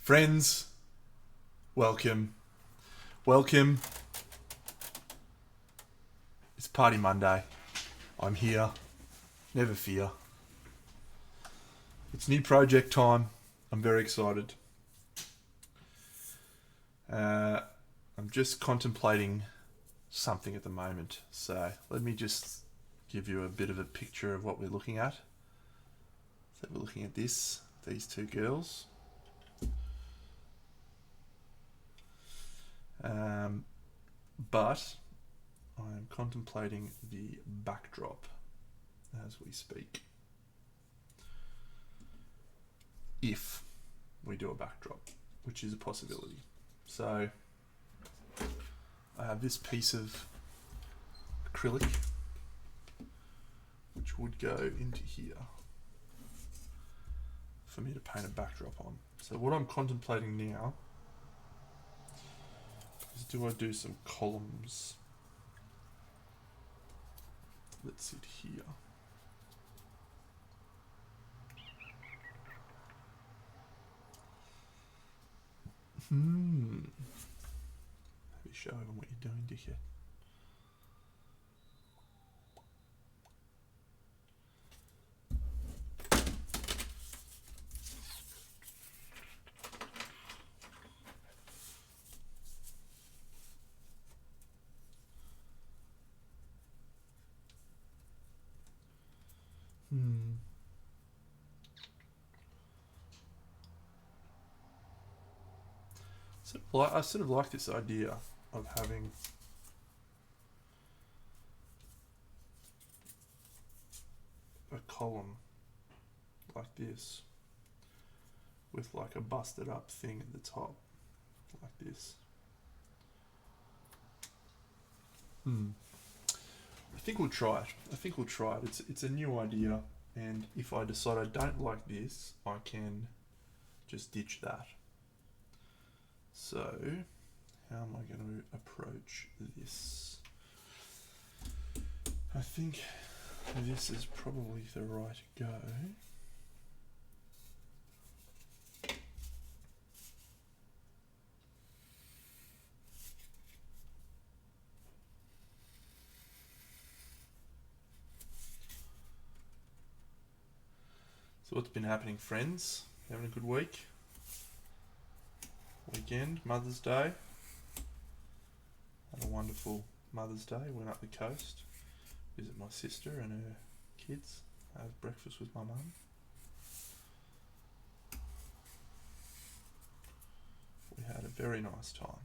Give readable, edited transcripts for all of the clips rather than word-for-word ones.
Friends, welcome. Welcome. It's Party Monday. I'm here. Never fear. It's new project time. I'm very excited. I'm just contemplating something at the moment. So let me just give you a bit of a picture of what we're looking at. So we're looking at these two girls. But I'm contemplating the backdrop as we speak. If we do a backdrop, which is a possibility. So I have this piece of acrylic which would go into here for me to paint a backdrop on. So what I'm contemplating now is, do I do some columns? Let's sit here. Maybe show them what you're doing, dickhead. So I sort of like this idea of having a column like this with like a busted up thing at the top, like this. I think we'll try it. It's a new idea, and if I decide I don't like this, I can just ditch that. So, how am I going to approach this? I think this is probably the right go. So what's been happening, friends? Having a good week? Weekend, Mother's Day. Had a wonderful Mother's Day. Went up the coast, visit my sister and her kids, have breakfast with my mum. We had a very nice time.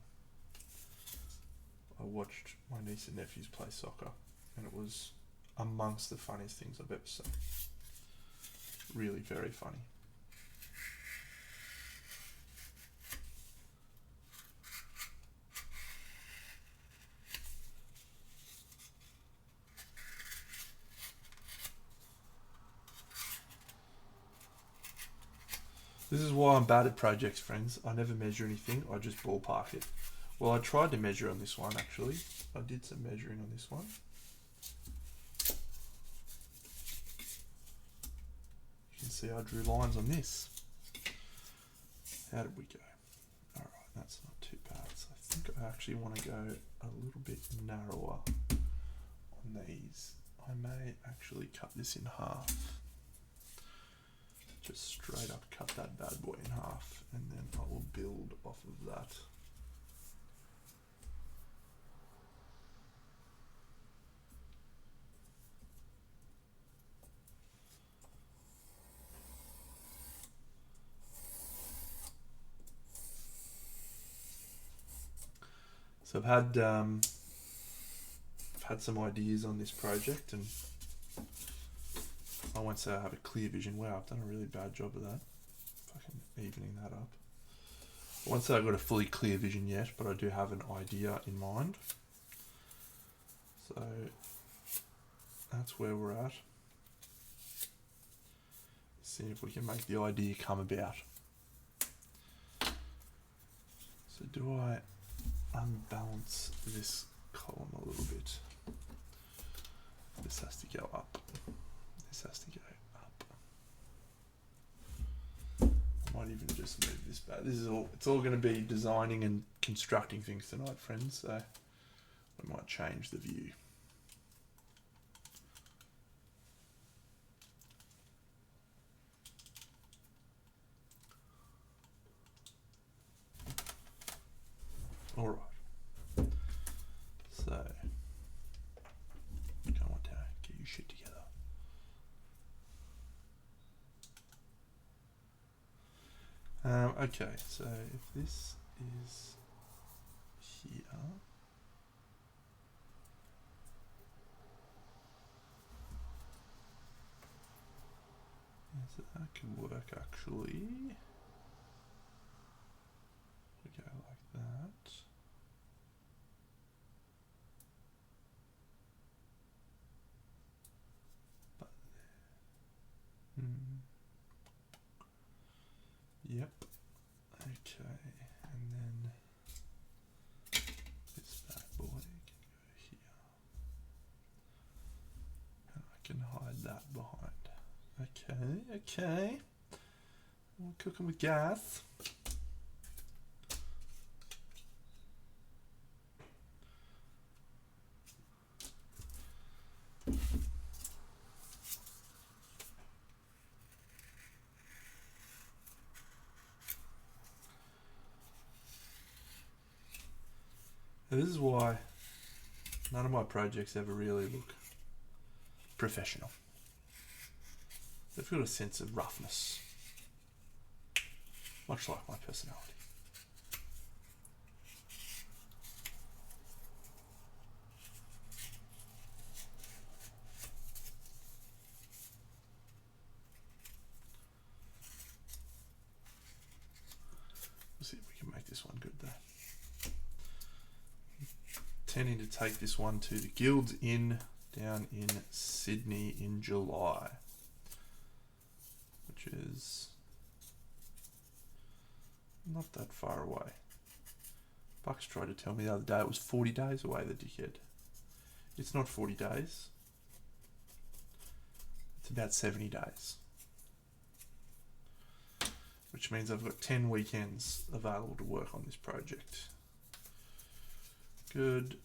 I watched my niece and nephews play soccer, and it was amongst the funniest things I've ever seen. Really very funny. This is why I'm bad at projects, friends. I never measure anything, I just ballpark it. Well, I tried to measure on this one, actually. I did some measuring on this one. You can see I drew lines on this. How did we go? Alright, that's not too bad. So I think I actually want to go a little bit narrower on these. I may actually cut this in half. Just straight up cut that bad boy in half, and then I will build off of that. So I've had some ideas on this project, and I won't say I have a clear vision. Wow, I've done a really bad job of that. Fucking evening that up. I won't say I've got a fully clear vision yet, but I do have an idea in mind. So that's where we're at. See if we can make the idea come about. So do I unbalance this column a little bit? This has to go up. This has to go up. Might even just move this back. This is all. It's all going to be designing and constructing things tonight, friends. So we might change the view. All right. So come on, Tara, get your shit together. Okay, so if this is here, so that can work actually. We go like that. But yep. Okay, and then this bad boy can go here. And I can hide that behind. Okay. We're cooking with gas. This is why none of my projects ever really look professional. They've got a sense of roughness, much like my personality. We'll see if we can make this one good though. Tending to take this one to the Guilds Inn down in Sydney in July, which is not that far away. Bucks tried to tell me the other day it was 40 days away, the dickhead. It's not 40 days. It's about 70 days. Which means I've got 10 weekends available to work on this project. Good.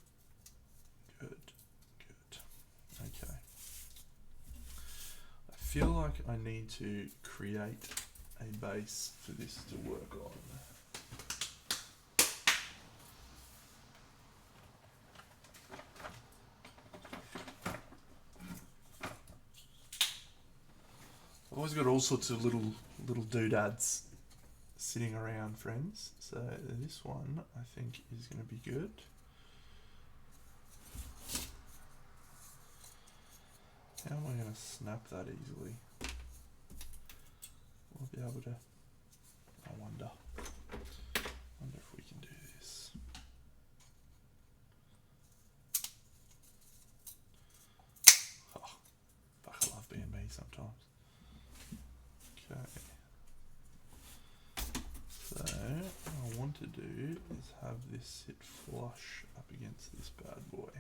Okay. I feel like I need to create a base for this to work on. I've always got all sorts of little doodads sitting around, friends. So this one I think is going to be good. How am I going to snap that easily? We'll be able to. I wonder if we can do this. Oh, fuck, I love being me sometimes. Okay. So what I want to do is have this sit flush up against this bad boy.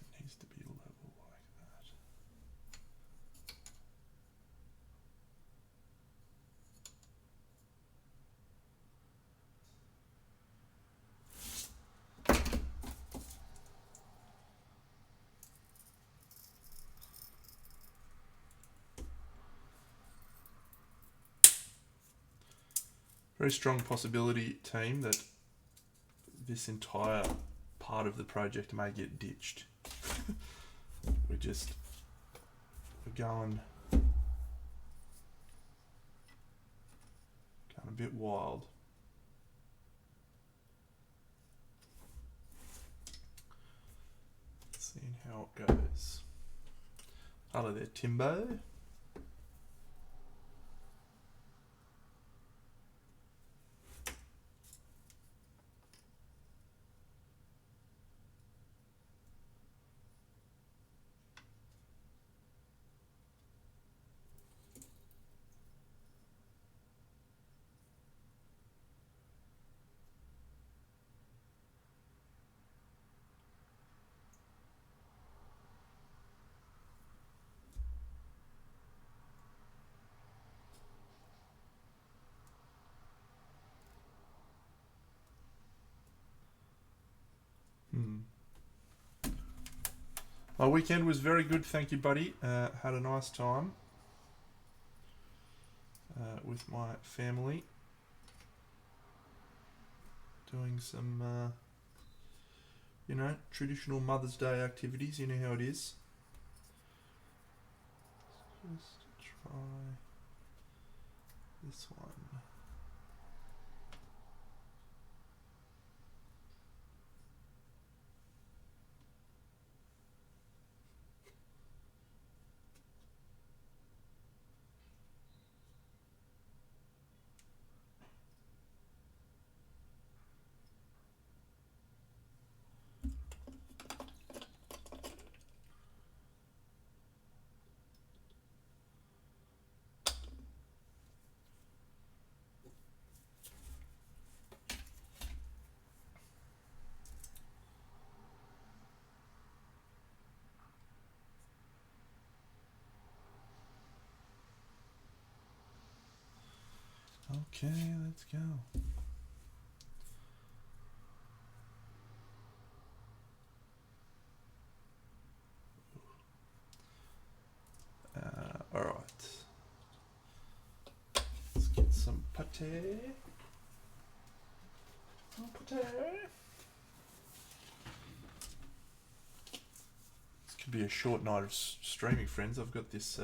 It needs to be level like that. Very strong possibility, team, that this entire part of the project may get ditched. We're going a bit wild. Seeing how it goes. Hello there, Timbo. My weekend was very good, thank you, buddy. Had a nice time with my family, doing some, traditional Mother's Day activities. You know how it is. Just try this one. Okay, let's go. All right. Let's get some pate. Some pate. This could be a short night of streaming, friends. I've got this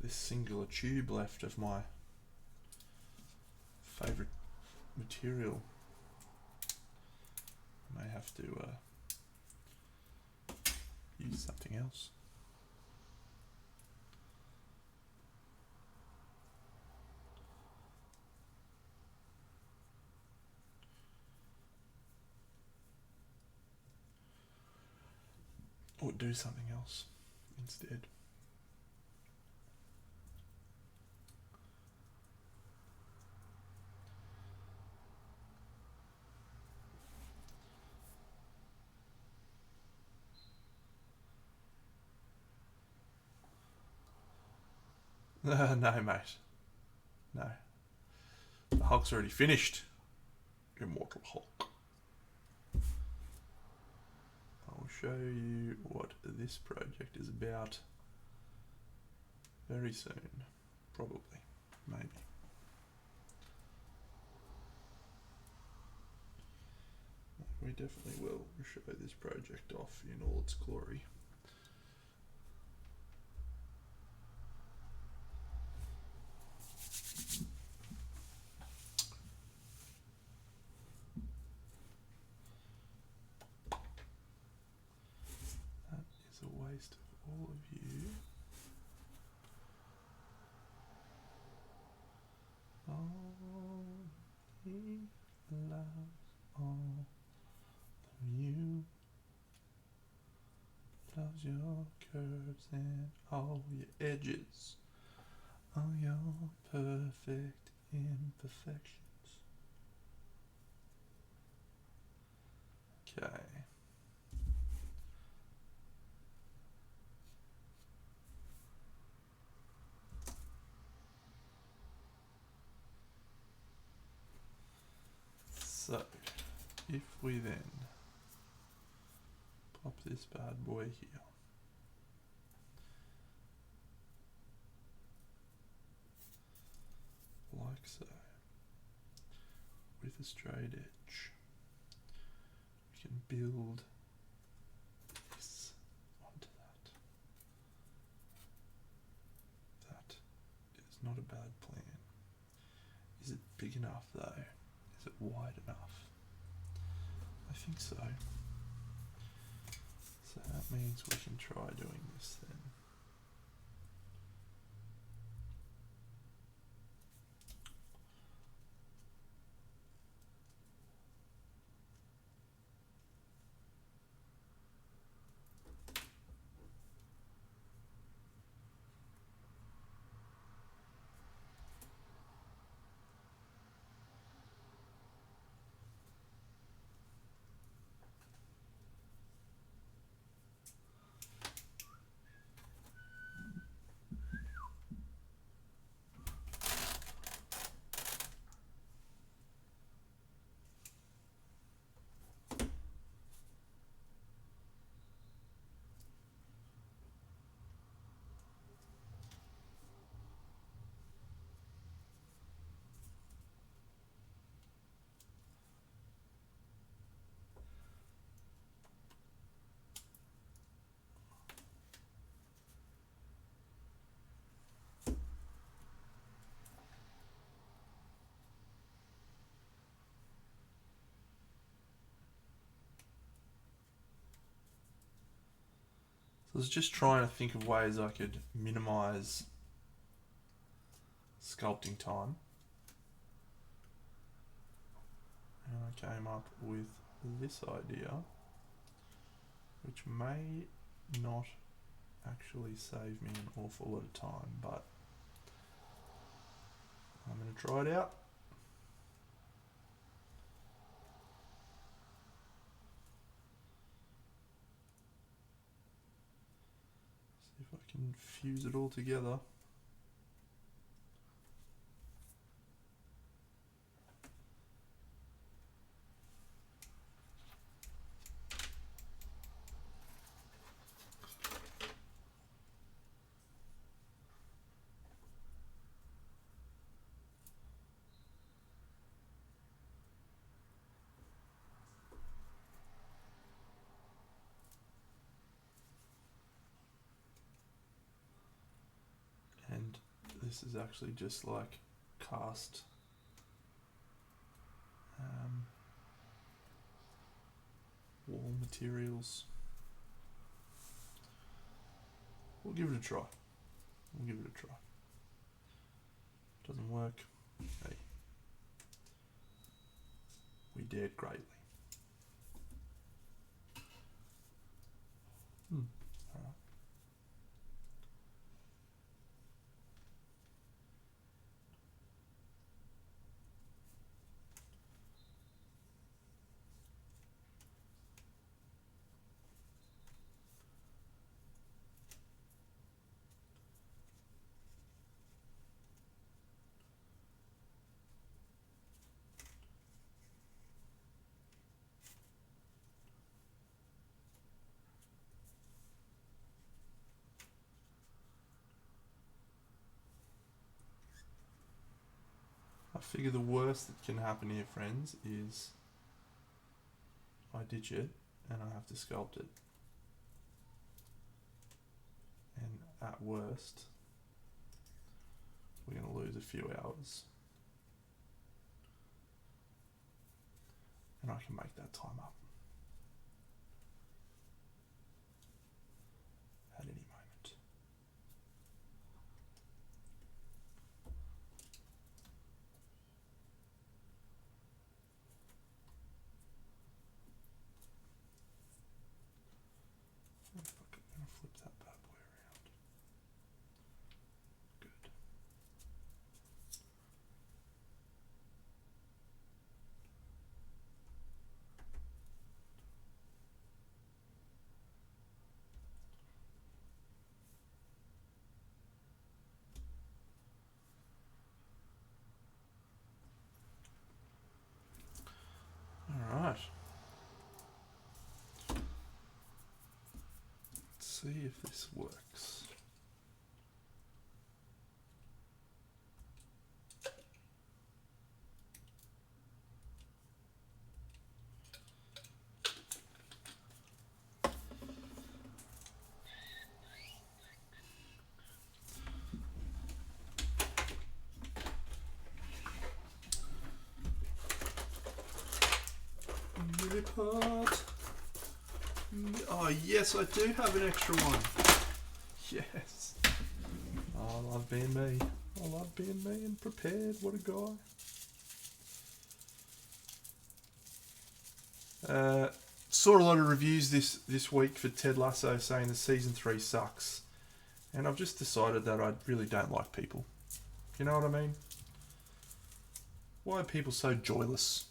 this singular tube left of my favourite material. I may have to use something else. Or do something else instead. No, mate. No. The Hulk's already finished. Immortal Hulk. I'll show you what this project is about very soon. Probably. Maybe. We definitely will show this project off in all its glory. That is a waste of all of you. He loves all of you. Loves your curves and all your edges, all your perfect imperfections. Okay. So, if we then pop this bad boy here, like so, with a straight edge, we can build this onto that. That is not a bad plan. Is it big enough though? Is it wide enough? I think so. So that means we can try doing this then. I was just trying to think of ways I could minimize sculpting time. And I came up with this idea, which may not actually save me an awful lot of time, but I'm going to try it out. See if I can fuse it all together. And this is actually just like cast wall materials. We'll give it a try. Doesn't work. Hey, we dared greatly. All right. I figure the worst that can happen here, friends, is I ditch it and I have to sculpt it. And at worst, we're going to lose a few hours. And I can make that time up at any moment. I'm going to flip that bad boy around. Good. All right. Let's see if this works. Part. Oh yes, I do have an extra one. Yes. Oh, I love being me. I love being me and prepared. What a guy. Saw a lot of reviews this week for Ted Lasso saying the season 3 sucks, and I've just decided that I really don't like people. You know what I mean? Why are people so joyless?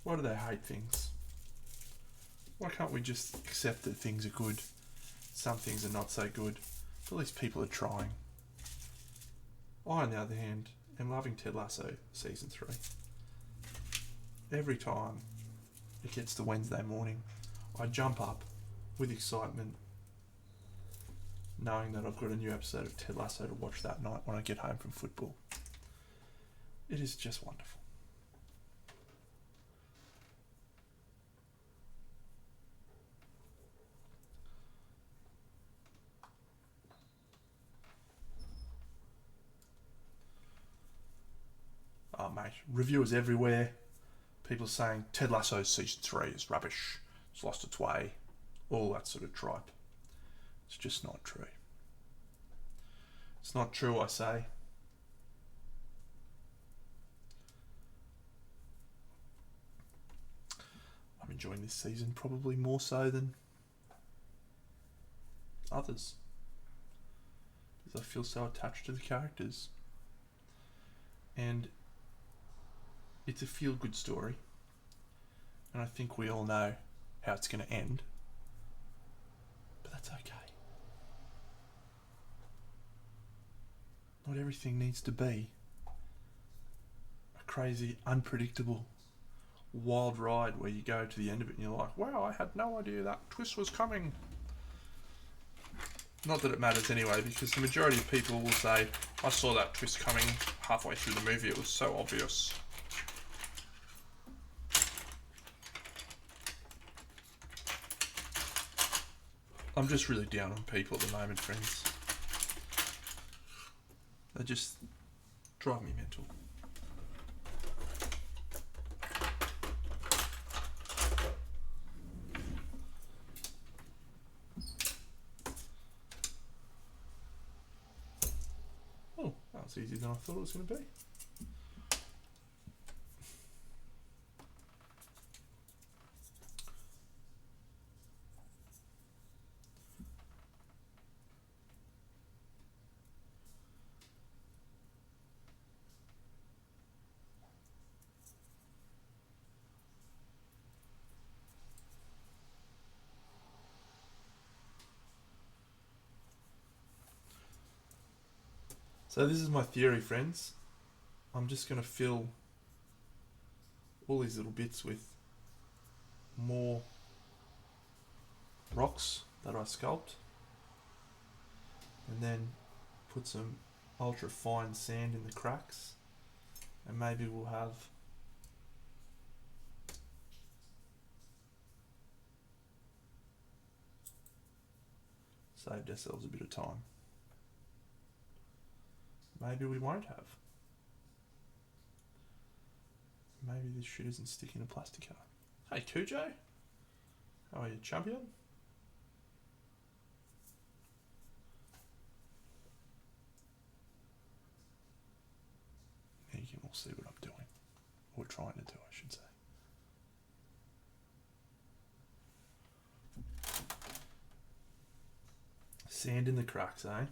Why do they hate things? Why can't we just accept that things are good? Some things are not so good. But at least people are trying. I, on the other hand, am loving Ted Lasso season 3. Every time it gets to Wednesday morning, I jump up with excitement, knowing that I've got a new episode of Ted Lasso to watch that night when I get home from football. It is just wonderful. Oh, mate, reviewers everywhere. People saying Ted Lasso season 3 is rubbish. It's lost its way. All that sort of tripe. It's just not true. It's not true, I say. I'm enjoying this season probably more so than others, because I feel so attached to the characters. And it's a feel-good story. And I think we all know how it's going to end. But that's okay. Not everything needs to be a crazy, unpredictable, wild ride where you go to the end of it and you're like, wow, I had no idea that twist was coming. Not that it matters anyway, because the majority of people will say, I saw that twist coming halfway through the movie, it was so obvious. I'm just really down on people at the moment, friends. They just drive me mental. Oh, that was easier than I thought it was going to be. So this is my theory, friends. I'm just going to fill all these little bits with more rocks that I sculpt, and then put some ultra fine sand in the cracks, and maybe we'll have saved ourselves a bit of time. Maybe we won't have. Maybe this shit isn't sticking to plastic art. Hey Cujo, how are you, champion? Now you can all see what I'm doing, or trying to do, I should say. Sand in the cracks, eh?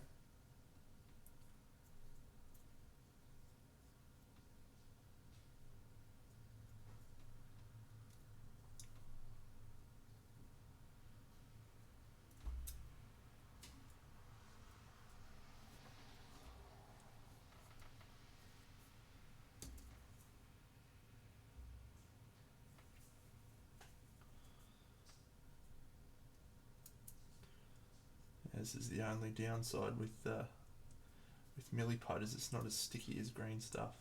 This is the only downside with milliput, is it's not as sticky as green stuff.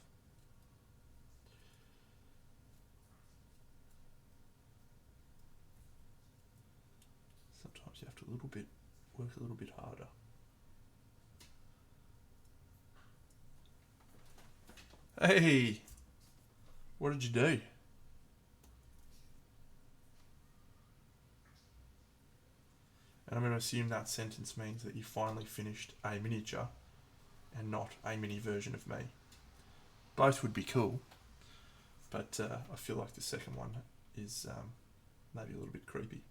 Sometimes you have to work a little bit harder. Hey, what did you do? And I'm going to assume that sentence means that you finally finished a miniature and not a mini version of me. Both would be cool, but I feel like the second one is maybe a little bit creepy.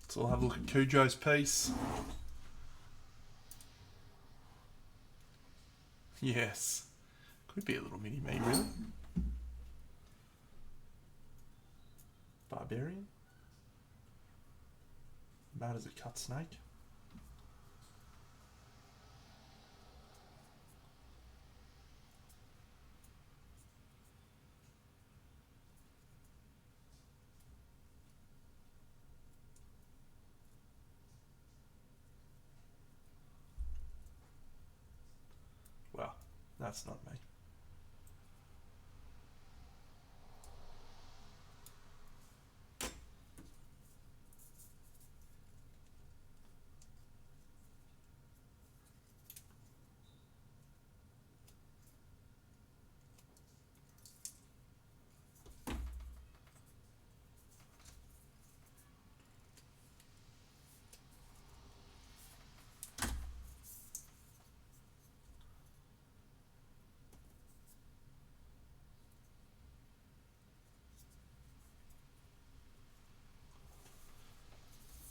So we'll have a look at Cujo's piece. Yes. Could be a little mini me, really. Barbarian. Mad as a cut snake. Well, that's not me.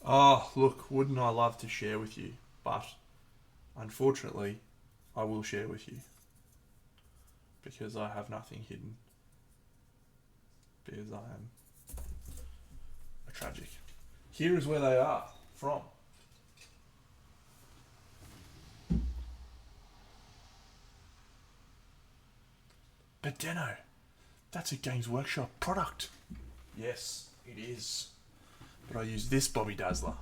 Oh, look, wouldn't I love to share with you? But unfortunately, I will share with you because I have nothing hidden. Because I am a tragic. Here is where they are from. But Deno, that's a Games Workshop product. Yes, it is. But I use this Bobby Dazzler,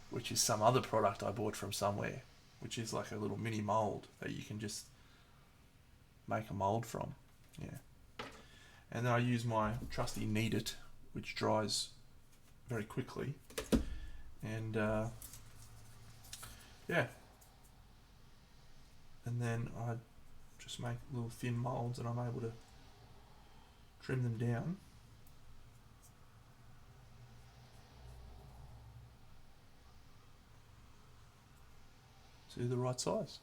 which is some other product I bought from somewhere, which is like a little mini mold that you can just make a mold from. Yeah. And then I use my trusty Knead It, which dries very quickly. And yeah. And then I just make little thin molds and I'm able to trim them down to the right size.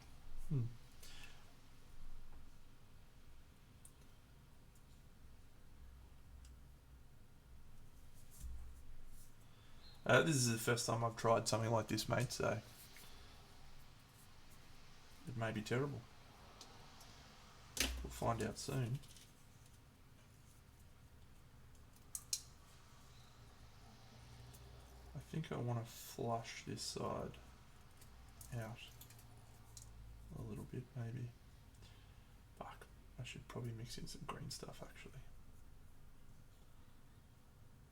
This is the first time I've tried something like this, mate, so it may be terrible. We'll find out soon. I think I want to flush this side out a little bit, maybe. Fuck, I should probably mix in some green stuff, actually.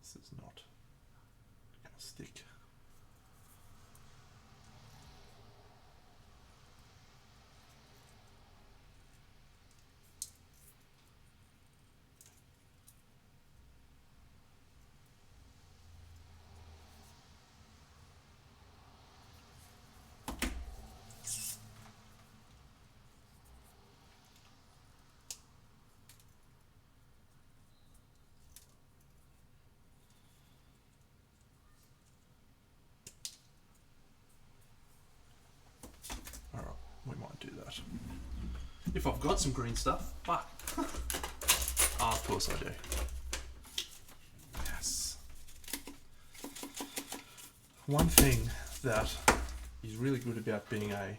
This is not going to stick. Alright, we might do that. If I've got some green stuff, fuck. Ah, of course I do. Yes. One thing that is really good about being a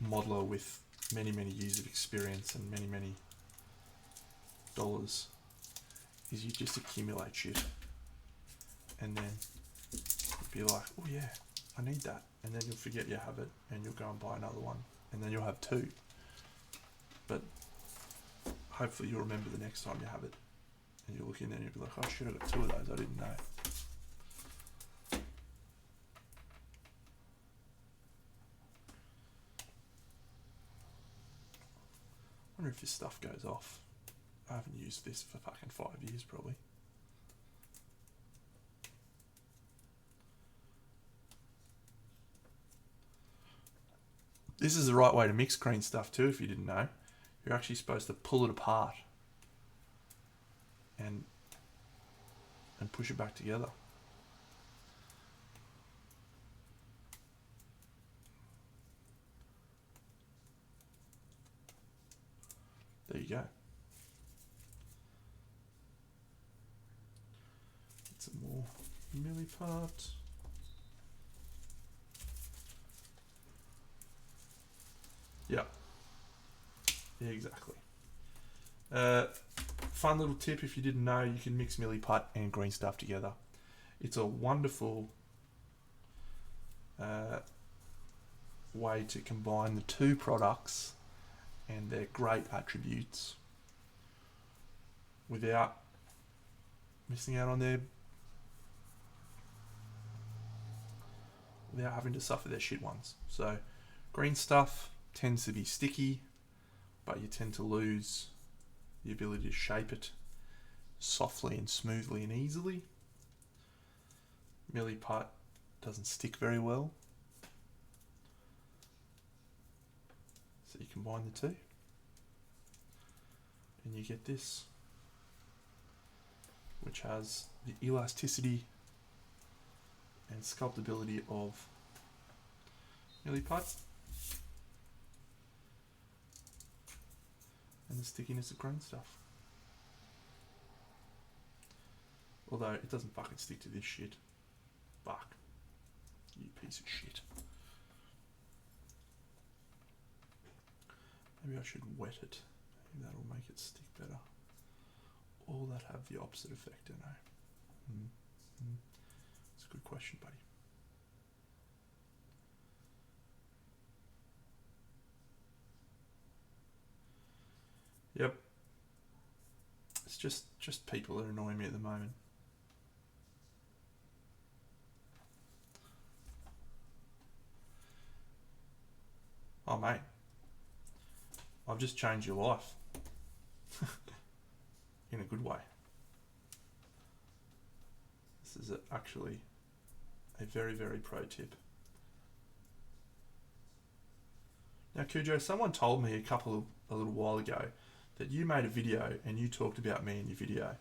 modeler with many, many years of experience and many, many dollars is you just accumulate shit. And then you'll be like, oh yeah, I need that. And then you'll forget you have it and you'll go and buy another one. And then you'll have two. But hopefully you'll remember the next time you have it. And you'll look in there and you'll be like, oh shit, I got two of those, I didn't know. I wonder if this stuff goes off. I haven't used this for fucking 5 years probably. This is the right way to mix green stuff too, if you didn't know. You're actually supposed to pull it apart and push it back together. There you go. Get some more milliput. Yeah. Yeah, exactly. Fun little tip, if you didn't know, you can mix milliput and green stuff together. It's a wonderful way to combine the two products and their great attributes without missing out on without having to suffer their shit ones. So green stuff tends to be sticky, but you tend to lose the ability to shape it softly and smoothly and easily. Milliput doesn't stick very well. So you combine the two and you get this, which has the elasticity and sculptability of milliput and the stickiness of green stuff. Although it doesn't fucking stick to this shit. Fuck. You piece of shit. Maybe I should wet it. Maybe that'll make it stick better. Or that have the opposite effect, don't know. It's a good question, buddy. Yep. It's just people that are annoying me at the moment. Oh, mate. I've just changed your life. In a good way. This is actually a very, very pro tip. Now, Cujo, someone told me a little while ago that you made a video and you talked about me in your video.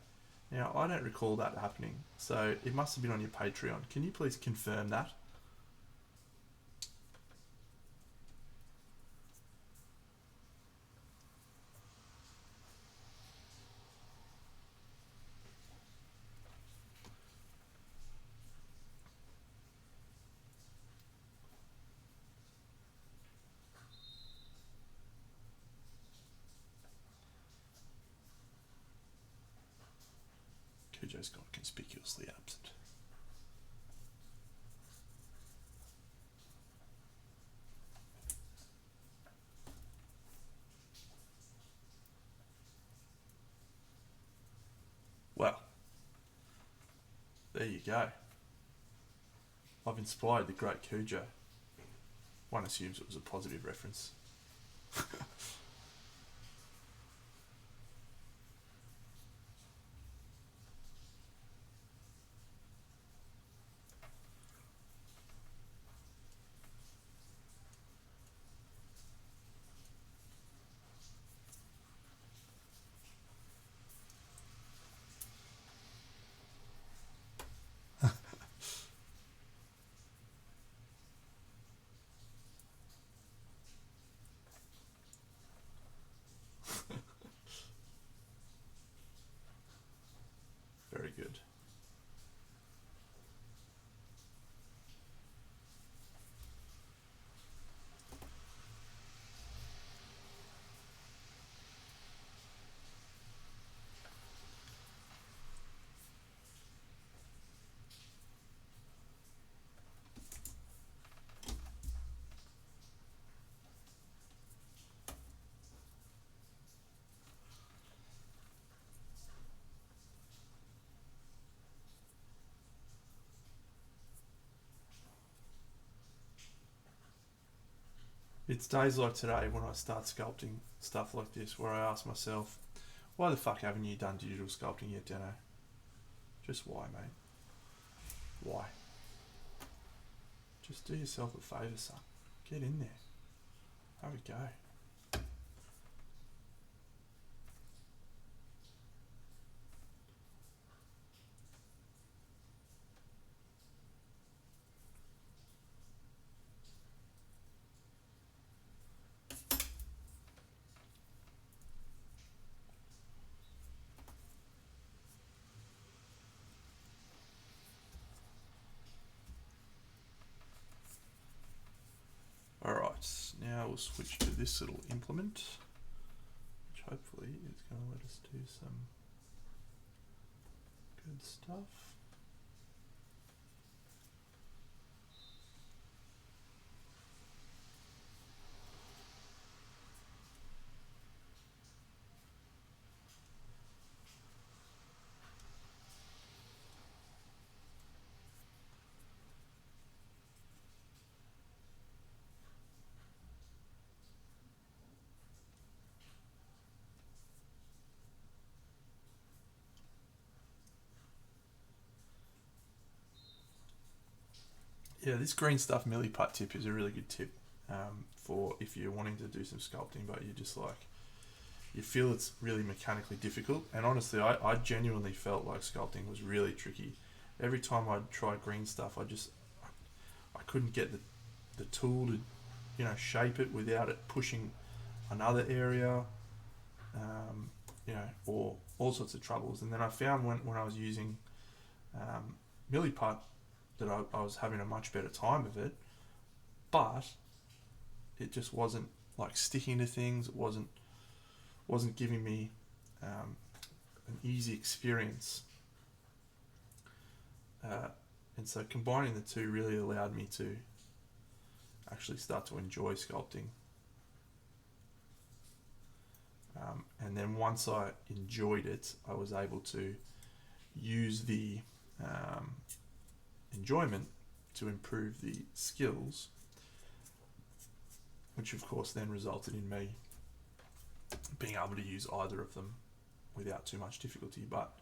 Now, I don't recall that happening, so it must have been on your Patreon. Can you please confirm that? Cujo's gone conspicuously absent. Well, there you go. I've inspired the great Cujo. One assumes it was a positive reference. Very good. It's days like today when I start sculpting stuff like this where I ask myself, why the fuck haven't you done digital sculpting yet, Dano? Just why, mate? Why? Just do yourself a favour, son. Get in there. Have a go. Alright, now we'll switch to this little implement, which hopefully is going to let us do some good stuff. Yeah, this green stuff milliput tip is a really good tip for if you're wanting to do some sculpting, but you just like, you feel it's really mechanically difficult. And honestly, I genuinely felt like sculpting was really tricky. Every time I'd try green stuff, I couldn't get the tool to, shape it without it pushing another area, or all sorts of troubles. And then I found when I was using milliput, that I was having a much better time of it, but it just wasn't like sticking to things. It wasn't giving me an easy experience. And so combining the two really allowed me to actually start to enjoy sculpting. And then once I enjoyed it, I was able to use the enjoyment to improve the skills, which of course then resulted in me being able to use either of them without too much difficulty, but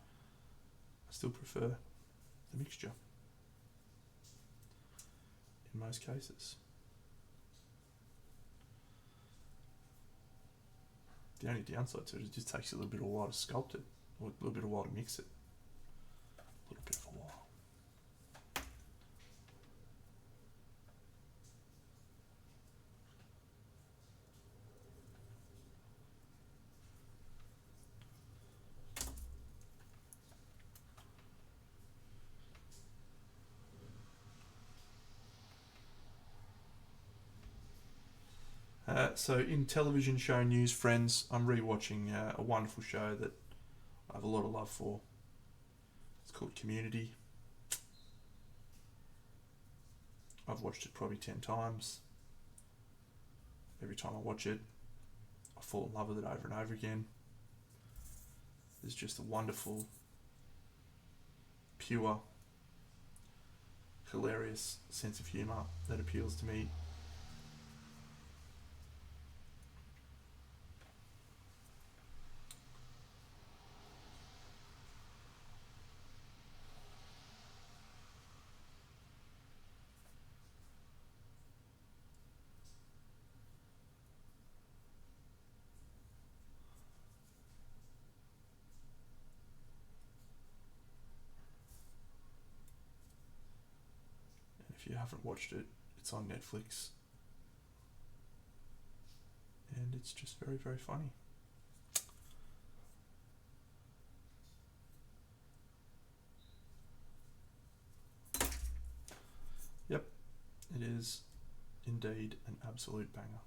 I still prefer the mixture in most cases. The only downside to it is it just takes a little bit of a while to sculpt it, or a little bit of a while to mix it. A little bit of a while. So in television show news, friends, I'm rewatching a wonderful show that I have a lot of love for. It's called Community. I've watched it probably 10 times. Every time I watch it, I fall in love with it over and over again. There's just a wonderful, pure, hilarious sense of humour that appeals to me. If you haven't watched it, it's on Netflix. And it's just very, very funny. Yep, it is indeed an absolute banger.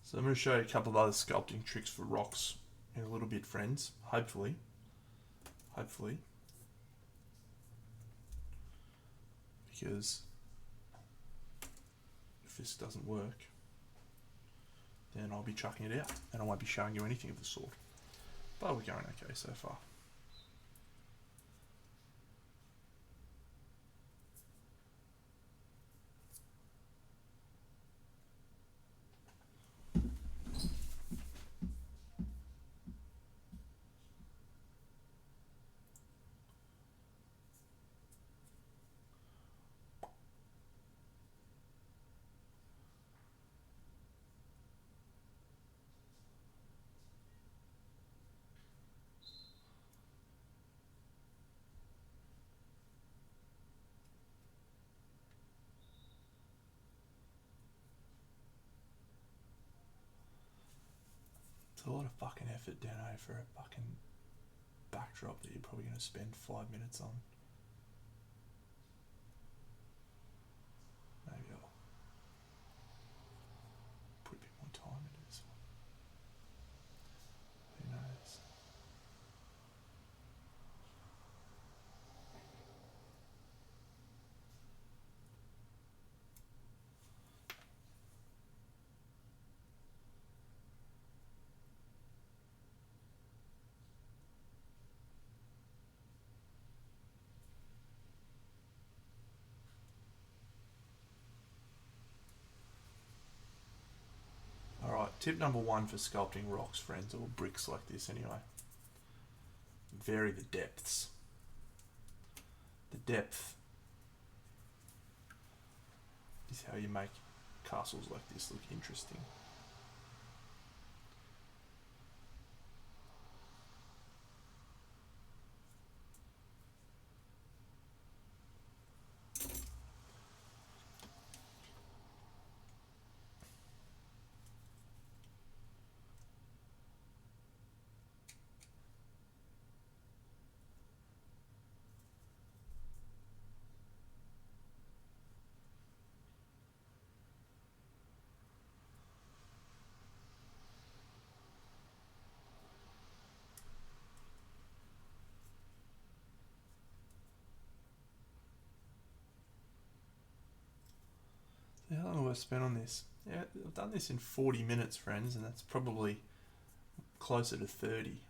So I'm going to show you a couple of other sculpting tricks for rocks in a little bit, friends. Hopefully. Because if this doesn't work, then I'll be chucking it out and I won't be showing you anything of the sort. But we're going okay so far. It's a lot of fucking effort, Dano, for a fucking backdrop that you're probably going to spend 5 minutes on. Maybe I'll put a bit more time into this one. Who knows? tip number 1 for sculpting rocks, friends, or bricks like this anyway. Vary the depths. The depth is how you make castles like this look interesting. How long have I spent on this? Yeah, I've done this in 40 minutes, friends, and that's probably closer to 30.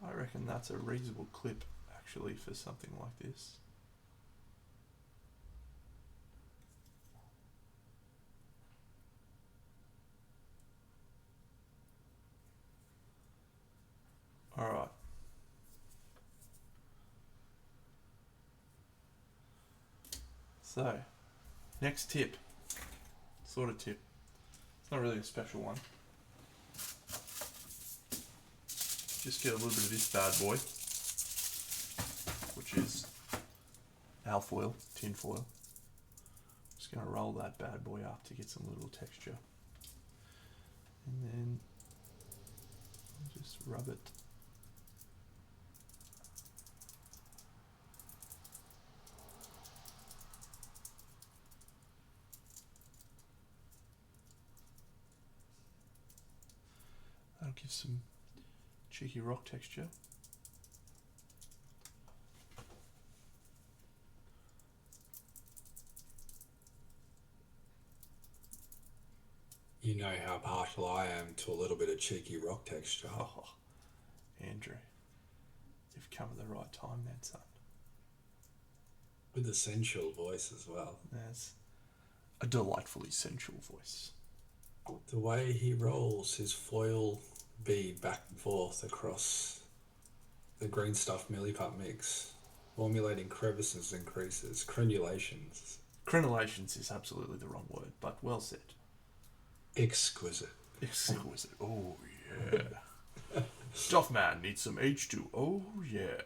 I reckon that's a reasonable clip, actually, for something like this. Alright. So, next tip. Sort of tip. It's not really a special one. Just get a little bit of this bad boy, which is alfoil, tin foil. Just going to roll that bad boy up to get some little texture. And then just rub it. That'll give some cheeky rock texture. You know how partial I am to a little bit of cheeky rock texture. Oh, Andrew, you've come at the right time then, son. With a sensual voice as well. That's a delightfully sensual voice. The way he rolls his foil bead back and forth across the green stuff milliput mix, formulating crevices and creases, crenulations. Crenulations is absolutely the wrong word, but well said. Exquisite. Exquisite. Oh, yeah. Stuffman needs some H2. Oh, yeah.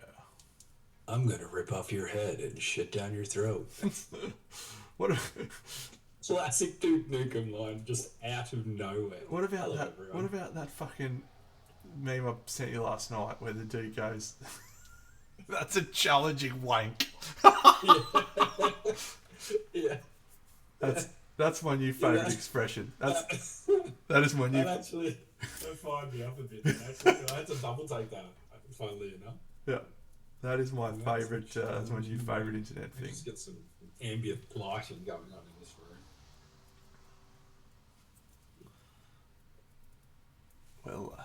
I'm going to rip off your head and shit down your throat. What? Classic Duke Nukem line, just out of nowhere. What about that? Everyone. What about that fucking meme I sent you last night, where the dude goes, "That's a challenging wank." Yeah. That's my new favourite expression. That is my new. That actually fired me up a bit. Actually, I had to double take that. Funnily enough. Yeah, that is my favourite. That's my new favourite internet thing. Just get some ambient lighting going on in this room. Well,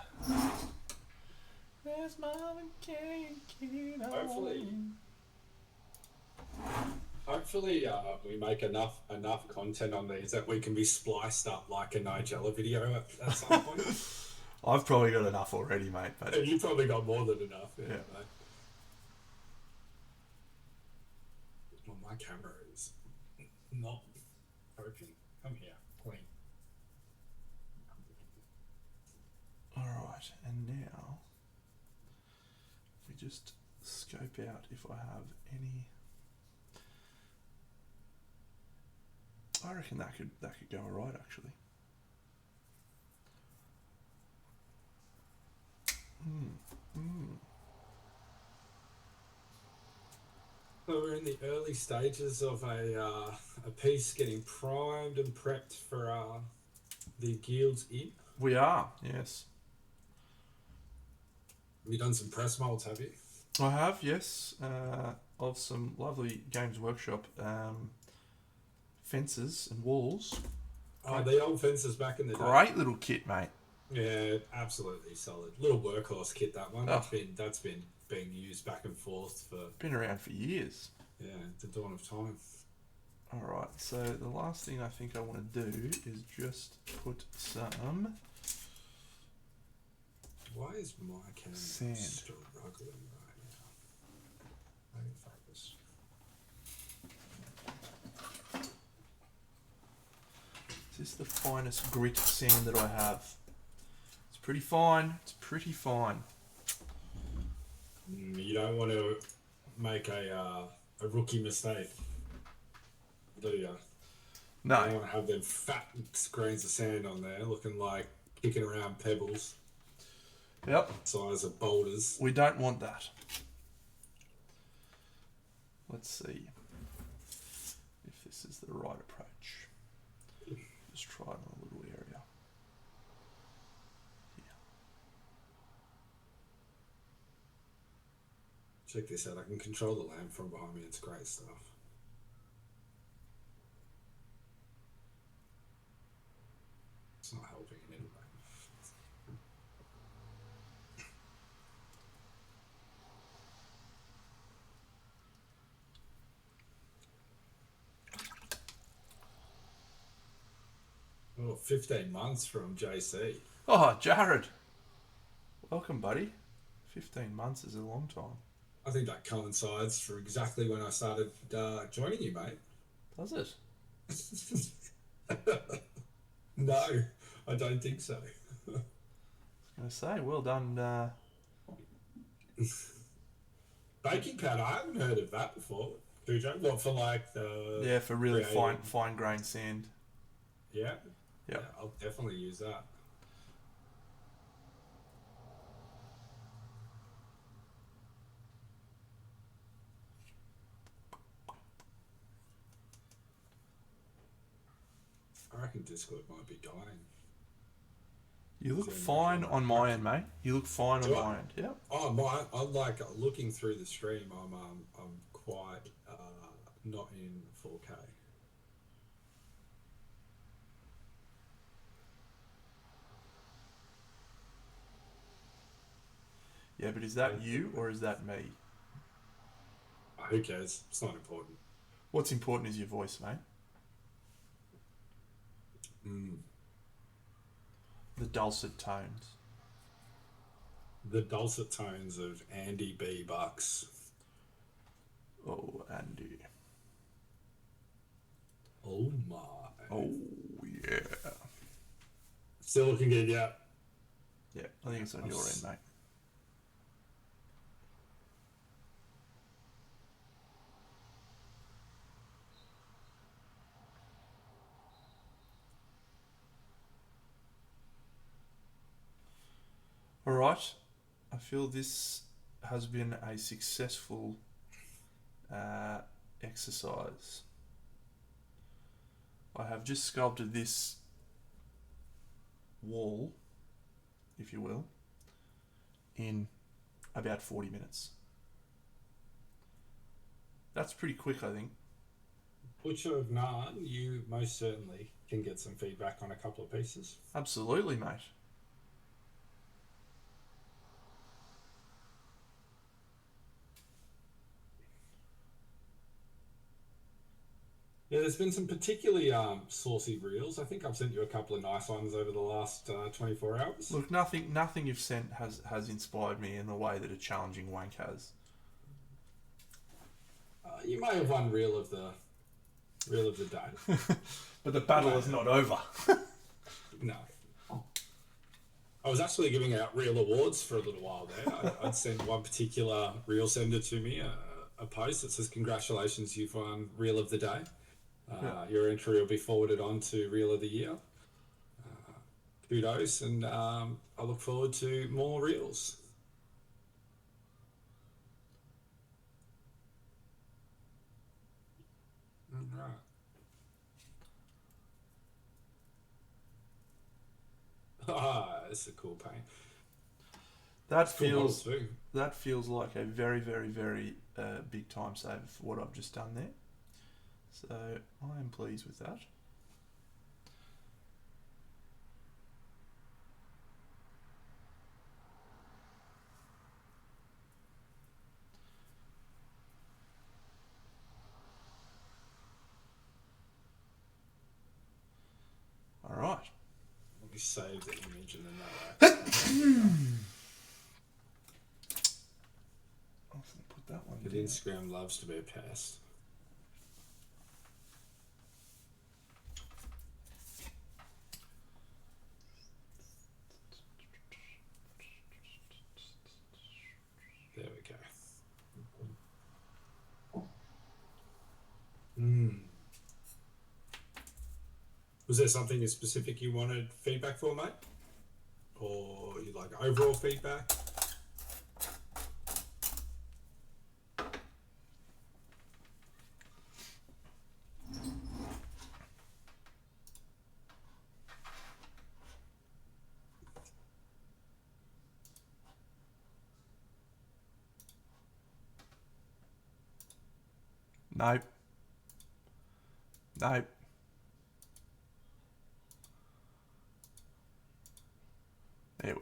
there's mom and kid. Hopefully, we make enough content on these that we can be spliced up like a Nigella video at some point. I've probably got enough already, mate. But you've probably got more than enough. Yeah. Mate. Well, my camera is not open. Come here, clean. All right, and now we just scope out if I have any. I reckon that could go alright, actually. So we're in the early stages of a piece getting primed and prepped for the Guild's IP. We are, yes. Have you done some press molds, have you? I have, yes. Of some lovely Games Workshop fences and walls. Oh, the old fences back in the day. Great little kit, mate. Yeah, absolutely solid. Little workhorse kit, that one. That's been being used back and forth for... Been around for years. Yeah, the dawn of time. Alright, So the last thing I think I want to do is just put some Why is my camera sand. struggling right now? Let me focus. This is the finest grit sand that I have. It's pretty fine. It's pretty fine. You don't want to make a rookie mistake, do you? No. You don't want to have them fat grains of sand on there looking like kicking around pebbles. Yep. Size of boulders. We don't want that. Let's see if this is the right approach. Just try it in a little area. Check this out. I can control the lamp from behind me. It's great stuff. It's not helping in any way. Oh, 15 months from JC. Oh, Jared. Welcome, buddy. 15 months is a long time. I think that coincides for exactly when I started joining you, mate. Does it? No, I don't think so. I was going to say, well done. Baking powder, I haven't heard of that before. Cujo, what for like the... Yeah, for really creative- fine grained sand. Yeah? Yep. Yeah, I'll definitely use that. I reckon Discord might be dying. You look So fine much on my end, mate. You look fine on Do I? my end. Yep. Oh, I'm like looking through the stream. I'm quite not in 4K. Yeah, but is that you or is that me? Who cares? It's not important. What's important is your voice, mate. The dulcet tones. The dulcet tones of Andy B. Bucks. Oh, Andy. Oh my. Oh, yeah. Still looking good, yeah. Yeah, I think it's on your end, mate. All right. I feel this has been a successful exercise. I have just sculpted this wall, if you will, in about 40 minutes. That's pretty quick, I think. Butcher of Narn, you most certainly can get some feedback on a couple of pieces. Absolutely, mate. Yeah, there's been some particularly saucy reels. I think I've sent you a couple of nice ones over the last 24 hours. Look, nothing you've sent has inspired me in the way that a challenging wank has. You may have won reel of the day. But the battle is not over. No. I was actually giving out reel awards for a little while there. I'd sent one particular reel sender to me a post that says, "Congratulations, you've won reel of the day. Your entry will be forwarded on to reel of the year." Kudos, and I look forward to more reels. All right. It's a cool paint. That Cool models feels too. that feels like a very, very, very big time save for what I've just done there. So I am pleased with that. save the image and then that way. I'll put that one But down. Instagram loves to be a pest. There we go. Was there something in specific you wanted feedback for, mate? Or you like overall feedback? Nope. Nope. There we go.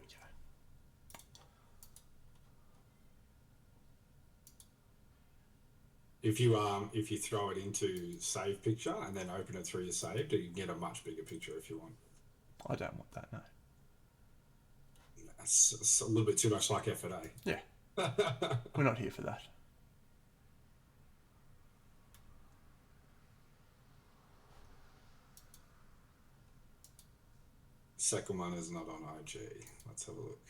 If you throw it into save picture and then open it through your saved, you can get a much bigger picture if you want. I don't want that, no. It's a little bit too much like effort, eh? Yeah. We're not here for that. Second one is not on IG. Let's have a look.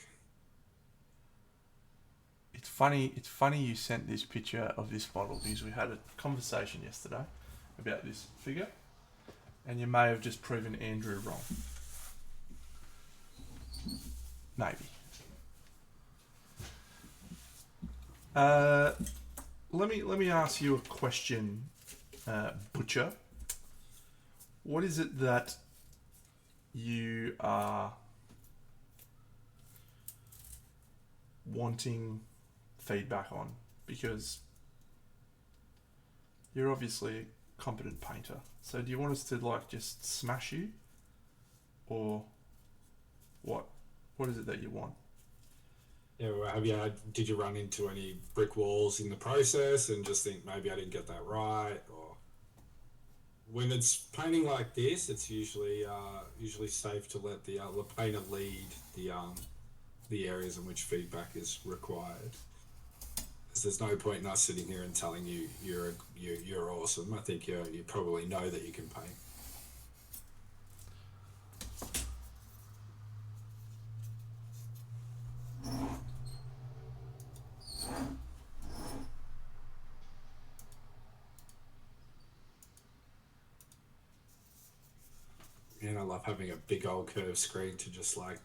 It's funny you sent this picture of this model because we had a conversation yesterday about this figure and you may have just proven Andrew wrong. Maybe. Let me ask you a question, Butcher. What is it that you are wanting feedback on? Because you're obviously a competent painter. So do you want us to like just smash you? Or what? What is it that you want? Yeah, well, did you run into any brick walls in the process and just think maybe I didn't get that right? Or when it's painting like this, it's usually safe to let the painter lead the areas in which feedback is required. Because there's no point in us sitting here and telling you you're awesome. I think you probably know that you can paint. And I love having a big old curved screen to just like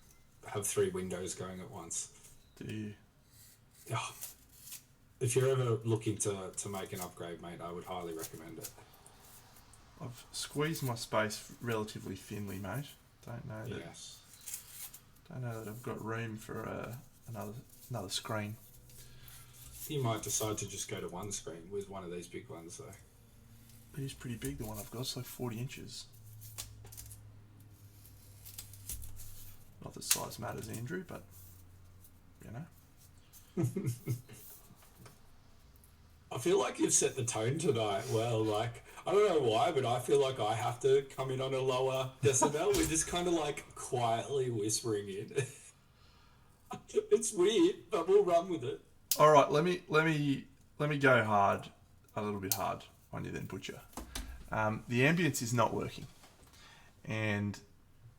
have 3 windows going at once. Do you? Oh, if you're ever looking to make an upgrade, mate, I would highly recommend it. I've squeezed my space relatively thinly, mate. Don't know that. Yes. Don't know that I've got room for another screen. You might decide to just go to one screen with one of these big ones, though. It is pretty big, the one I've got. It's like 40 inches. Not that size matters, Andrew, but you know. I feel like you've set the tone tonight. Well, like, I don't know why, but I feel like I have to come in on a lower decibel. We're just kind of like quietly whispering in. It's weird, but we'll run with it. All right, let me go a little bit hard on you then, Butcher. The ambience is not working, and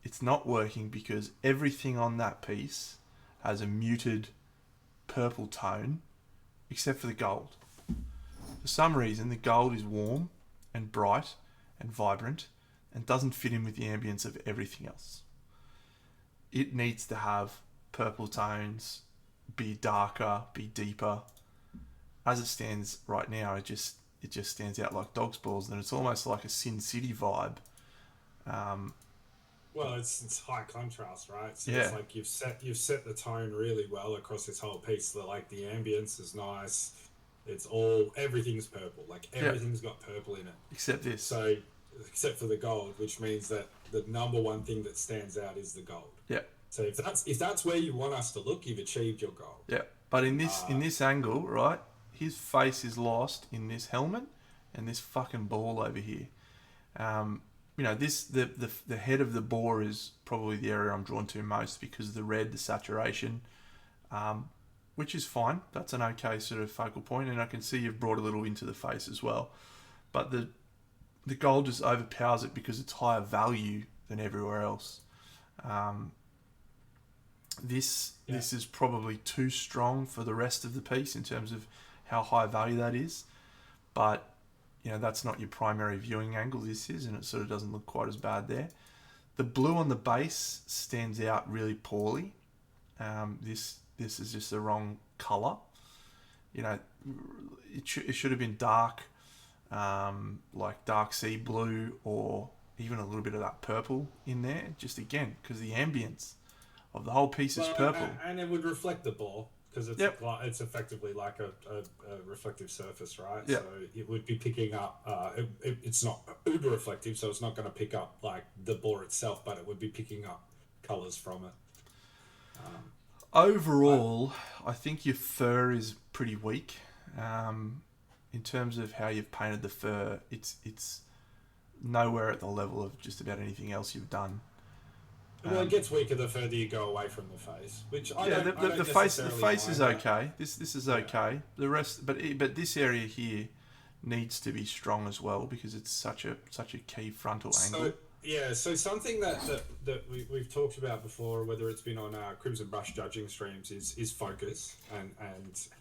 it's not working because everything on that piece has a muted purple tone, except for the gold. For some reason, the gold is warm and bright and vibrant and doesn't fit in with the ambience of everything else. It needs to have purple tones, be darker, be deeper. As it stands right now, it just stands out like dog's balls, and it's almost like a Sin City vibe. Well, it's high contrast, right? So Yeah. It's like you've set the tone really well across this whole piece. So like the ambience is nice. Everything's purple. Like everything's got purple in it. Except this. So except for the gold, which means that the number one thing that stands out is the gold. Yeah. So if that's where you want us to look, you've achieved your goal. Yeah. But in this angle, right, his face is lost in this helmet and this fucking ball over here. the head of the bore is probably the area I'm drawn to most because of the red, the saturation, which is fine. That's an okay sort of focal point, and I can see you've brought a little into the face as well. But the gold just overpowers it because it's higher value than everywhere else. This is probably too strong for the rest of the piece in terms of how high value that is, but that's not your primary viewing angle. This is, and it sort of doesn't look quite as bad there. The blue on the base stands out really poorly. This is just the wrong color. It should have been dark, like dark sea blue, or even a little bit of that purple in there. Just again, because the ambience of the whole piece is purple, and it would reflect the ball because it's effectively like a reflective surface, right? Yep. So it would be picking up. It's not uber reflective, so it's not going to pick up like the bore itself, but it would be picking up colors from it. Overall, I think your fur is pretty weak. In terms of how you've painted the fur, it's nowhere at the level of just about anything else you've done. Well, it gets weaker the further you go away from the face, which the face is okay. This is okay. The rest, but this area here needs to be strong as well because it's such a key frontal angle. So something that we've talked about before, whether it's been on our Crimson Brush judging streams, is focus and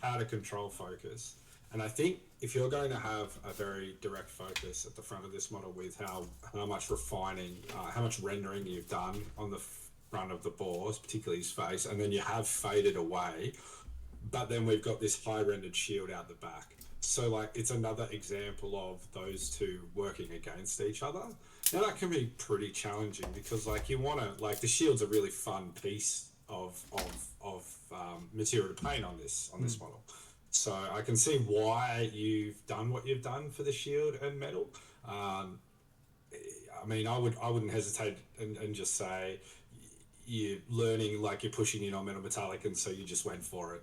how to control focus. And I think if you're going to have a very direct focus at the front of this model with how much refining, how much rendering you've done on the front of the bores, particularly his face, and then you have faded away, but then we've got this high rendered shield out the back. So like it's another example of those two working against each other. Now that can be pretty challenging because like you want to, like the shield's a really fun piece of material to paint on this model. So I can see why you've done what you've done for the shield and metal. I mean, I wouldn't hesitate and just say you're learning, like you're pushing in on metal metallic, and so you just went for it.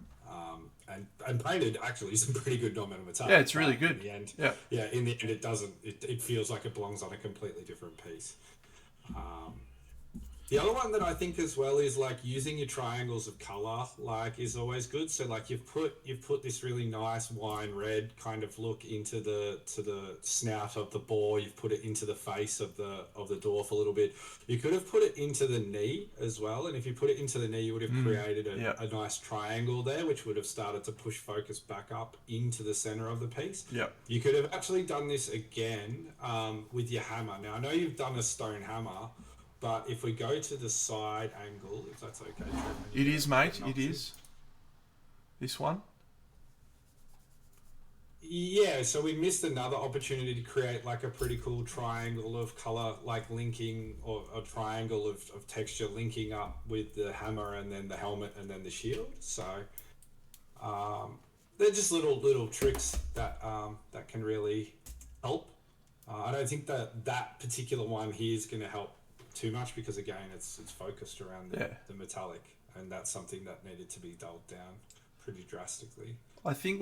And painted actually some pretty good non-metal metallic. Yeah, it's really good. In the end, yeah. In the end, it doesn't. It feels like it belongs on a completely different piece. The other one that I think as well is like using your triangles of color, like is always good. So like you've put this really nice wine red kind of look into the snout of the boar. You've put it into the face of the dwarf a little bit. You could have put it into the knee as well. And if you put it into the knee, you would have created a nice triangle there, which would have started to push focus back up into the center of the piece. Yeah. You could have actually done this again with your hammer. Now I know you've done a stone hammer. But if we go to the side angle, if that's okay, Trevor, it is, mate. It is. This one. Yeah. So we missed another opportunity to create like a pretty cool triangle of color, like linking, or a triangle of texture linking up with the hammer and then the helmet and then the shield. So they're just little tricks that can really help. I don't think that particular one here is going to help too much because again it's focused around the metallic, and that's something that needed to be dulled down pretty drastically. I think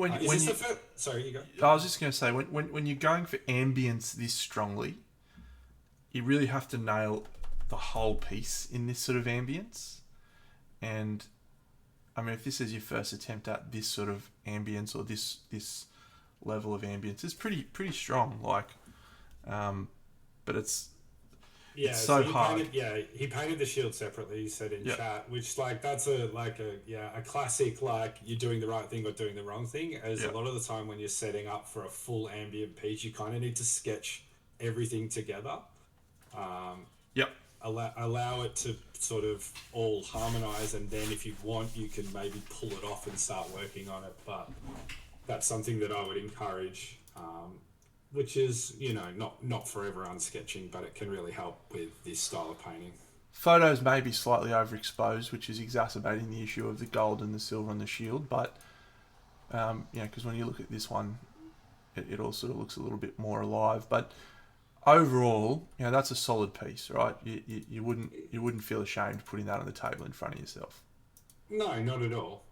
sorry, you go. I was just going to say when you're going for ambience this strongly, you really have to nail the whole piece in this sort of ambience. And I mean, if this is your first attempt at this sort of ambience or this level of ambience, it's pretty strong. Like, but it's so hard. He painted the shield separately. He said in chat, which like that's a classic, like you're doing the right thing or doing the wrong thing. As a lot of the time when you're setting up for a full ambient piece, you kind of need to sketch everything together. Allow it to sort of all harmonize, and then if you want, you can maybe pull it off and start working on it. But that's something that I would encourage. Which is, not for everyone sketching, but it can really help with this style of painting. Photos may be slightly overexposed, which is exacerbating the issue of the gold and the silver and the shield. But, because when you look at this one, it all sort of looks a little bit more alive. But overall, that's a solid piece, right? You wouldn't feel ashamed putting that on the table in front of yourself. No, not at all.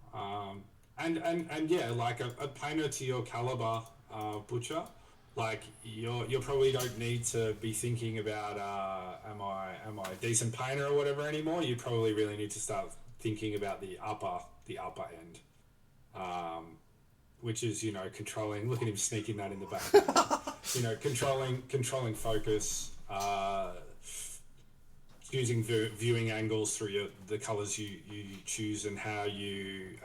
And like a painter to your caliber, Butcher. Like you probably don't need to be thinking about am I a decent painter or whatever anymore. You probably really need to start thinking about the upper end, which is controlling. Look at him sneaking that in the background. Controlling focus, choosing viewing angles through the colors you choose, and how you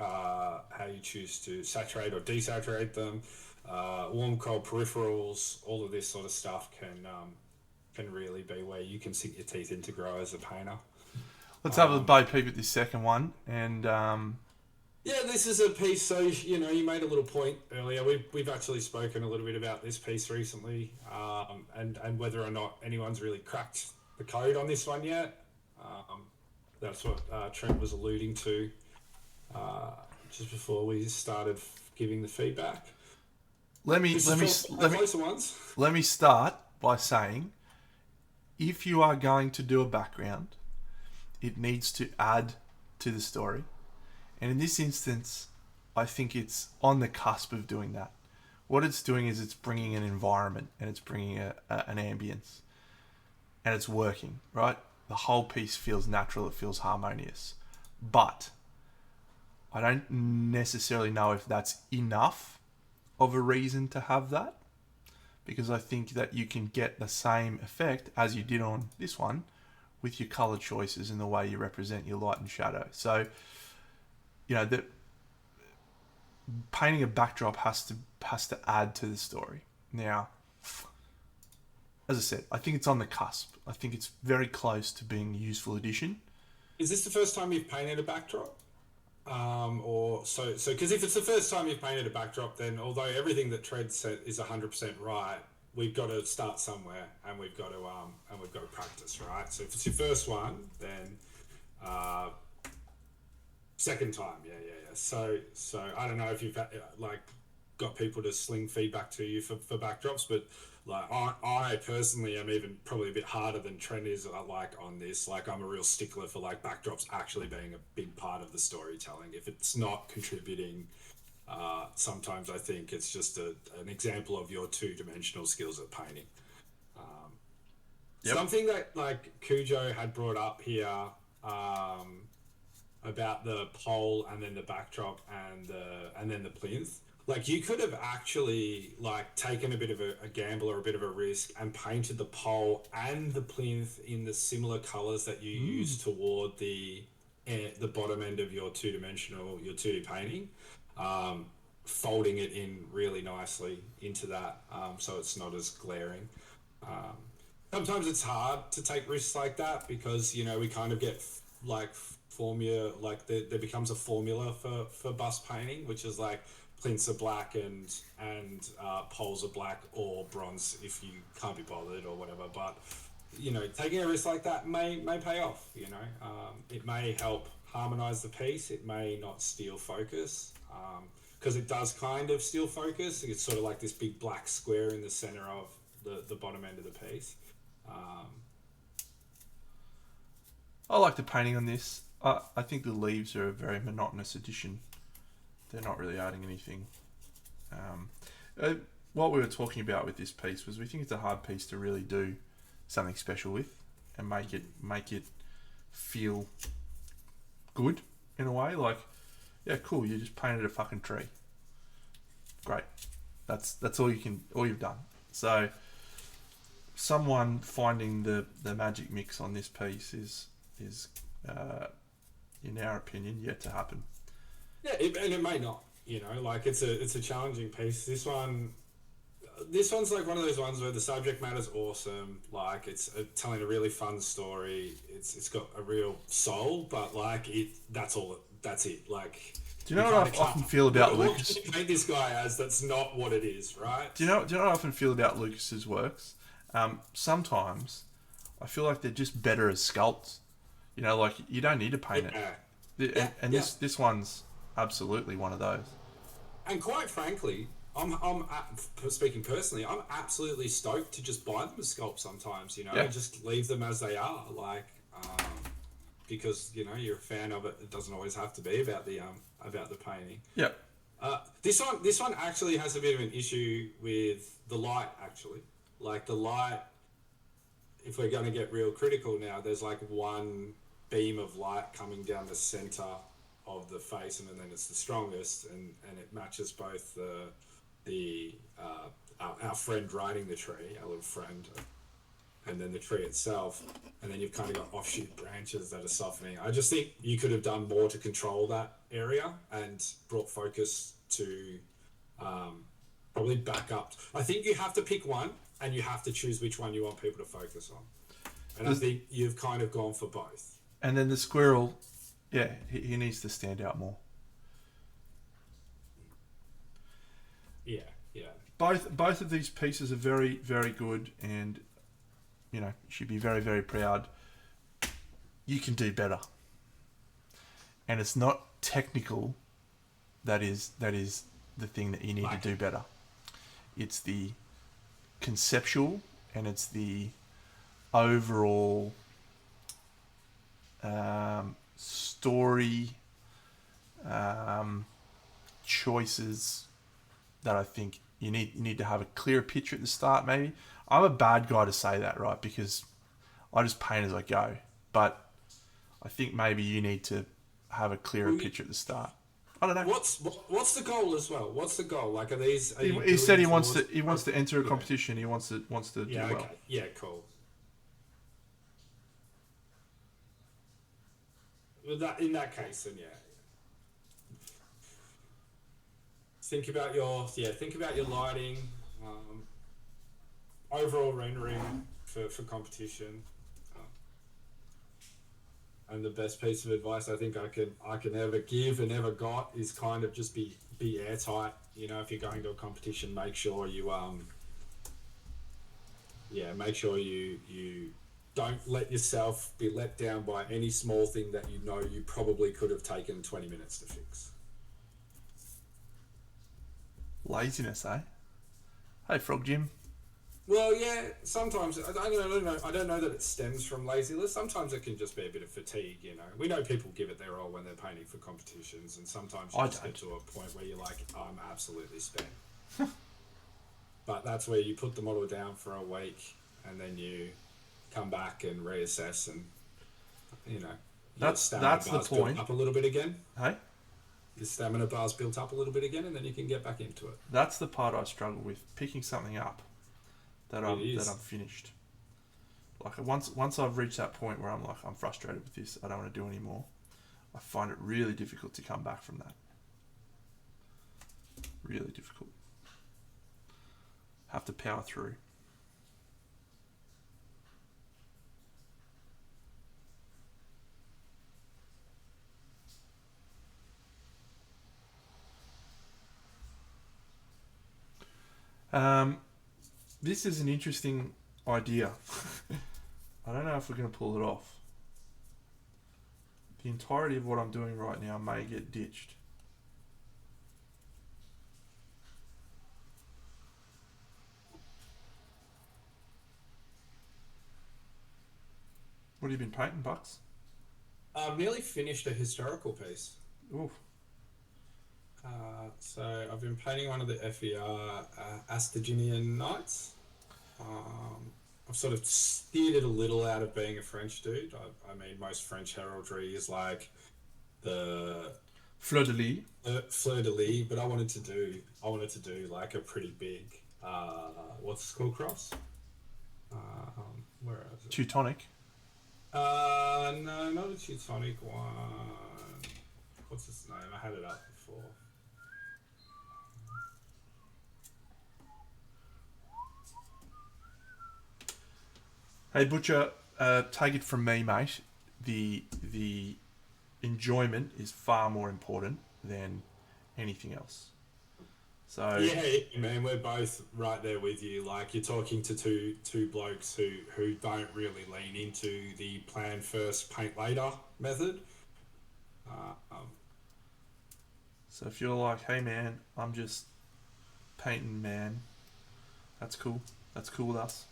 choose to saturate or desaturate them. Warm, cold peripherals, all of this sort of stuff can really be where you can sink your teeth in to grow as a painter. Let's have a bo peep at this second one, and yeah, this is a piece. So you made a little point earlier. We've actually spoken a little bit about this piece recently, and whether or not anyone's really cracked the code on this one yet. That's what Trent was alluding to just before we started giving the feedback. Let me start by saying, if you are going to do a background, it needs to add to the story. And in this instance, I think it's on the cusp of doing that. What it's doing is it's bringing an environment, and it's bringing an ambience. And it's working, right? The whole piece feels natural, it feels harmonious. But I don't necessarily know if that's enough of a reason to have that, because I think that you can get the same effect as you did on this one with your color choices and the way you represent your light and shadow. So, that painting a backdrop has to add to the story. Now, as I said, I think it's on the cusp. I think it's very close to being a useful addition. Is this the first time you've painted a backdrop? Because if it's the first time you've painted a backdrop, then although everything that Tread said is 100% right, we've got to start somewhere, and we've got to practice, right? So if it's your first one, then second time, yeah. So I don't know if you've got people to sling feedback to you for backdrops, but I personally am even probably a bit harder than Trent is on this. I'm a real stickler for backdrops actually being a big part of the storytelling. If it's not contributing, sometimes I think it's just an example of your two-dimensional skills at painting. Yep. Something that Cujo had brought up here about the pole and then the backdrop and then the plinth. You could have actually taken a bit of a gamble or a bit of a risk and painted the pole and the plinth in the similar colors that you use toward the bottom end of your 2D painting, folding it in really nicely into that, so it's not as glaring. Sometimes it's hard to take risks like that because we kind of get formula, there becomes a formula for bust painting, which is plinths are black and poles are black or bronze if you can't be bothered or whatever. But taking a risk like that may pay off. It may help harmonize the piece. It may not steal focus, because it does kind of steal focus. It's sort of like this big black square in the center of the bottom end of the piece. I like the painting on this. I think the leaves are a very monotonous addition. They're not really adding anything. What we were talking about with this piece was we think it's a hard piece to really do something special with and make it feel good in a way. Yeah, cool. You just painted a fucking tree. Great. That's all you've done. So, someone finding the magic mix on this piece is in our opinion yet to happen. Yeah, and it may not. It's a challenging piece. This one's one of those ones where the subject matter's awesome. It's telling a really fun story. It's got a real soul, but that's all. That's it. Do you know what I often feel about Lucas? What can you paint this guy as? That's not what it is, right? Do you know what I often feel about Lucas's works? Sometimes I feel like they're just better as sculpts. You don't need to paint it. This one's absolutely one of those. And quite frankly, I'm speaking personally, I'm absolutely stoked to just buy them as sculpts sometimes, and just leave them as they are, because you're a fan of it. It doesn't always have to be about the painting. Yep. This one actually has a bit of an issue with the light. Actually, like the light, if we're going to get real critical now, there's like one beam of light coming down the center of the face, and then it's the strongest, and it matches both the our friend riding the tree, our little friend, and then the tree itself, and then you've kind of got offshoot branches that are softening. I just think you could have done more to control that area and brought focus to probably back up. I think you have to pick one, and you have to choose which one you want people to focus on. And I think you've kind of gone for both. And then the squirrel, yeah, he needs to stand out more. Yeah, yeah. Both of these pieces are very, very good, and you know, you should be very, very proud. You can do better. And it's not technical that is the thing that you need to do better. It's the conceptual, and it's the overall story choices that I think you need to have a clearer picture at the start. Maybe I'm a bad guy to say that, right? Because I just paint as I go. But I think maybe you need to have a clearer picture at the start. I don't know. What's the goal as well? What's the goal? Like, are these? He said he wants to enter a competition. He wants to do well. Okay. Yeah, cool. Well, in that case, then yeah. Think about your lighting, overall rendering for competition. And the best piece of advice I think I can ever give and ever got is kind of just be airtight. You know, if you're going to a competition, make sure you don't let yourself be let down by any small thing that you know you probably could have taken 20 minutes to fix. Laziness, eh? Hey, Frog Jim. Well, yeah, sometimes I don't know that it stems from laziness. Sometimes it can just be a bit of fatigue, you know. We know people give it their all when they're painting for competitions, and sometimes you just get to a point where you're like, I'm absolutely spent. But that's where you put the model down for a week, and then you come back and reassess, and you know, that's the point. Up a little bit again. Hey. Your stamina bar's built up a little bit again, and then you can get back into it. That's the part I struggle with, picking something up that I'm finished. Like once I've reached that point where I'm like, I'm frustrated with this, I don't want to do anymore, I find it really difficult to come back from that. Really difficult. Have to power through. This is an interesting idea. I don't know if we're going to pull it off. The entirety of what I'm doing right now may get ditched. What have you been painting, Bucks? I've nearly finished a historical piece. Ooh. So I've been painting one of the FER Astaginian Knights. I've sort of steered it a little out of being a French dude. I mean, most French heraldry is like the fleur de lis. Fleur de lis, but I wanted to do like a pretty big what's the skull cross? Where is it? Teutonic. No, not a Teutonic one. What's its name? I had it up before. Hey Butcher, take it from me, mate. The enjoyment is far more important than anything else. So yeah, man, we're both right there with you. Like, you're talking to two blokes who don't really lean into the plan first, paint later method. So if you're like, hey man, I'm just painting, man, that's cool. That's cool with us.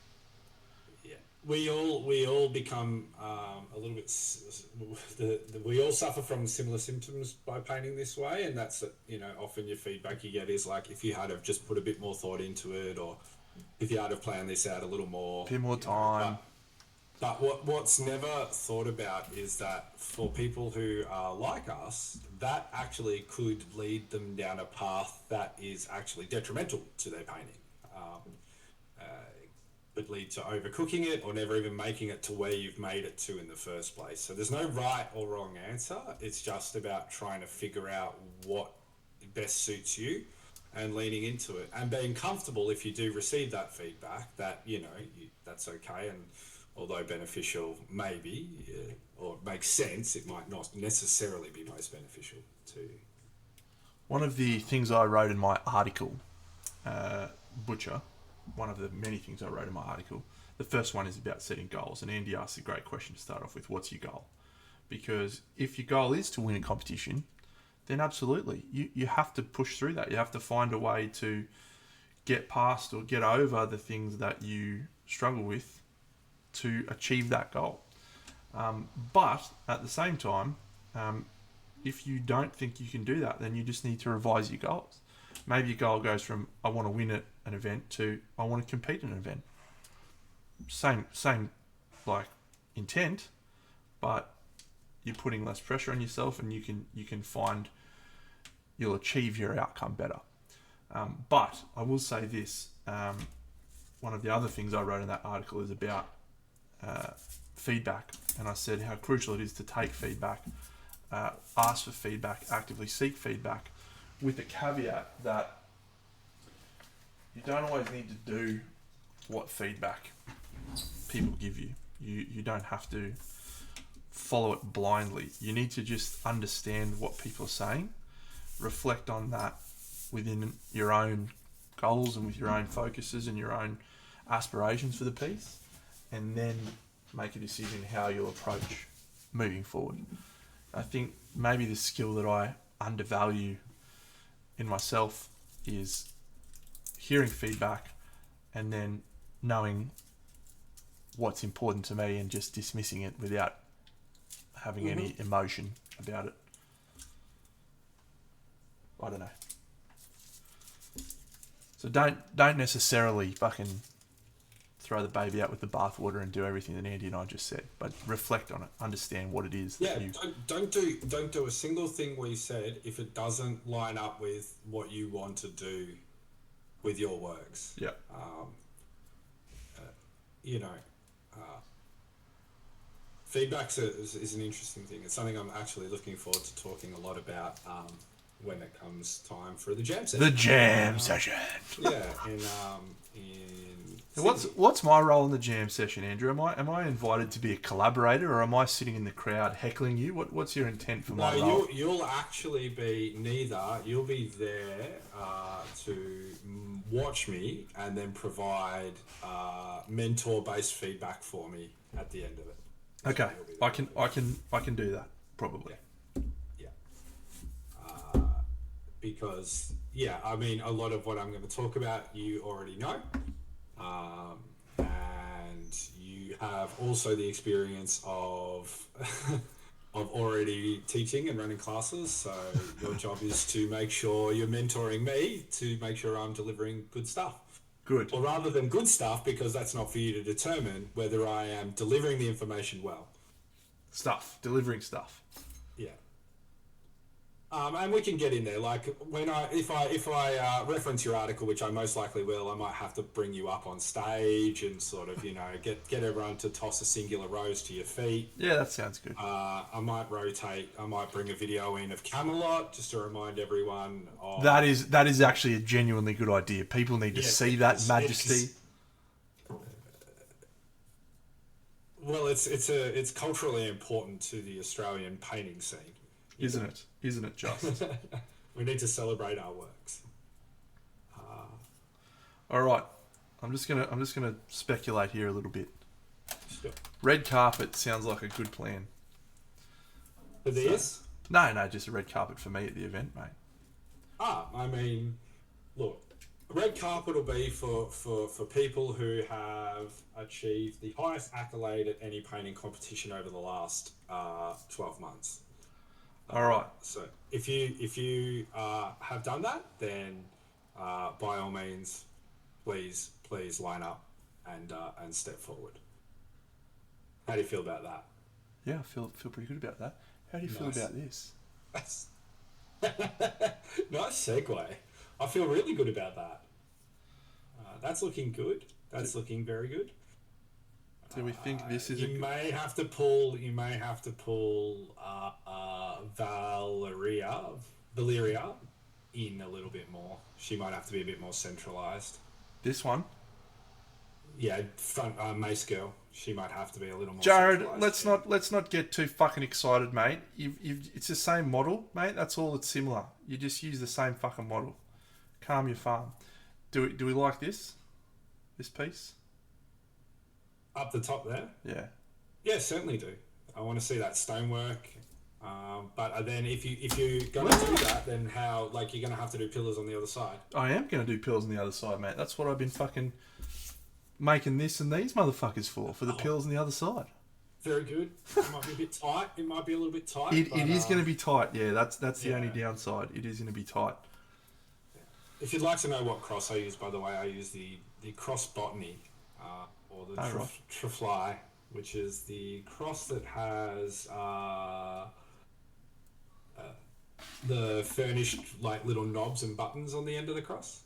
Yeah. we all become a little bit. We all suffer from similar symptoms by painting this way, and that's often your feedback you get is like if you had have just put a bit more thought into it, or if you had have planned this out a little more, bit more time. But what's never thought about is that for people who are like us, that actually could lead them down a path that is actually detrimental to their painting. Uh, could lead to overcooking it or never even making it to where you've made it to in the first place. So there's no right or wrong answer. It's just about trying to figure out what best suits you and leaning into it and being comfortable if you do receive that feedback that, that's okay. And although beneficial maybe, or makes sense, it might not necessarily be most beneficial to you. One of the things I wrote in my article, Butcher, one of the many things I wrote in my article, the first one is about setting goals. And Andy asked a great question to start off with, what's your goal? Because if your goal is to win a competition, then absolutely, you have to push through that. You have to find a way to get past or get over the things that you struggle with to achieve that goal. But at the same time, if you don't think you can do that, then you just need to revise your goals. Maybe your goal goes from I want to win at an event to I want to compete in an event. Same like intent, but you're putting less pressure on yourself, and you can find you'll achieve your outcome better. But I will say this: one of the other things I wrote in that article is about feedback, and I said how crucial it is to take feedback, ask for feedback, actively seek feedback, with the caveat that you don't always need to do what feedback people give you. You don't have to follow it blindly. You need to just understand what people are saying, reflect on that within your own goals and with your own focuses and your own aspirations for the piece, and then make a decision how you'll approach moving forward. I think maybe the skill that I undervalue in myself is hearing feedback and then knowing what's important to me and just dismissing it without having any emotion about it. I don't know. So don't necessarily fucking throw the baby out with the bathwater and do everything that Andy and I just said, but reflect on it, understand what it is. Yeah, don't do a single thing we said if it doesn't line up with what you want to do with your works. Yeah. Feedback is an interesting thing. It's something I'm actually looking forward to talking a lot about when it comes time for the jam session. The jam session. Yeah, in What's my role in the jam session, Andrew? Am I invited to be a collaborator, or am I sitting in the crowd heckling you? What's your intent for my role? You'll actually be neither. You'll be there to watch me and then provide mentor-based feedback for me at the end of it. Okay, I can do that probably. Yeah. Because I mean, a lot of what I'm going to talk about you already know. And you have also the experience of of already teaching and running classes, so your job is to make sure you're mentoring me to make sure I'm delivering good stuff. Good. Or rather than good stuff, because that's not for you to determine whether I am delivering the information well. Delivering stuff. Yeah. And we can get in there. Like if I reference your article, which I most likely will, I might have to bring you up on stage and sort of get everyone to toss a singular rose to your feet. Yeah, that sounds good. I might rotate. I might bring a video in of Camelot just to remind everyone of. That is actually a genuinely good idea. People need to see that majesty. Well, it's culturally important to the Australian painting scene. Isn't it? Isn't it just? We need to celebrate our works. All right, I'm just gonna speculate here a little bit. Sure. Red carpet sounds like a good plan. For this? No, just a red carpet for me at the event, mate. I mean, look, red carpet will be for people who have achieved the highest accolade at any painting competition over the last 12 months. All right. So if you have done that, then by all means, please line up and step forward. How do you feel about that? Yeah, I feel pretty good about that. How do you feel Nice. about this? That's nice segue. I feel really good about that. That's looking good. That's looking very good. Do we think this is You may have to pull. You may have to pull Valeria in a little bit more. She might have to be a bit more centralized. this one? Yeah, front Mace girl. She might have to be a little more. Jared, centralised. let's not get too fucking excited, mate. It's the same model, mate. That's all that's similar. You just use the same fucking model. Calm your farm. Do we like this? This piece? Up the top there. Yeah. Yeah, certainly do. I want to see that stonework. But then if you're gonna do that, then how? Like you're gonna have to do pillars on the other side. I am going to do pills on the other side, mate. That's what I've been fucking making this and these motherfuckers for the pills on the other side. Very good. It might be a bit tight. It might be a little bit tight. It is going to be tight. Yeah, that's the only Yeah. downside. It is going to be tight. If you'd like to know what cross I use, by the way, I use the cross botany or the right. Trifly, which is the cross that has the furnished like little knobs and buttons on the end of the cross.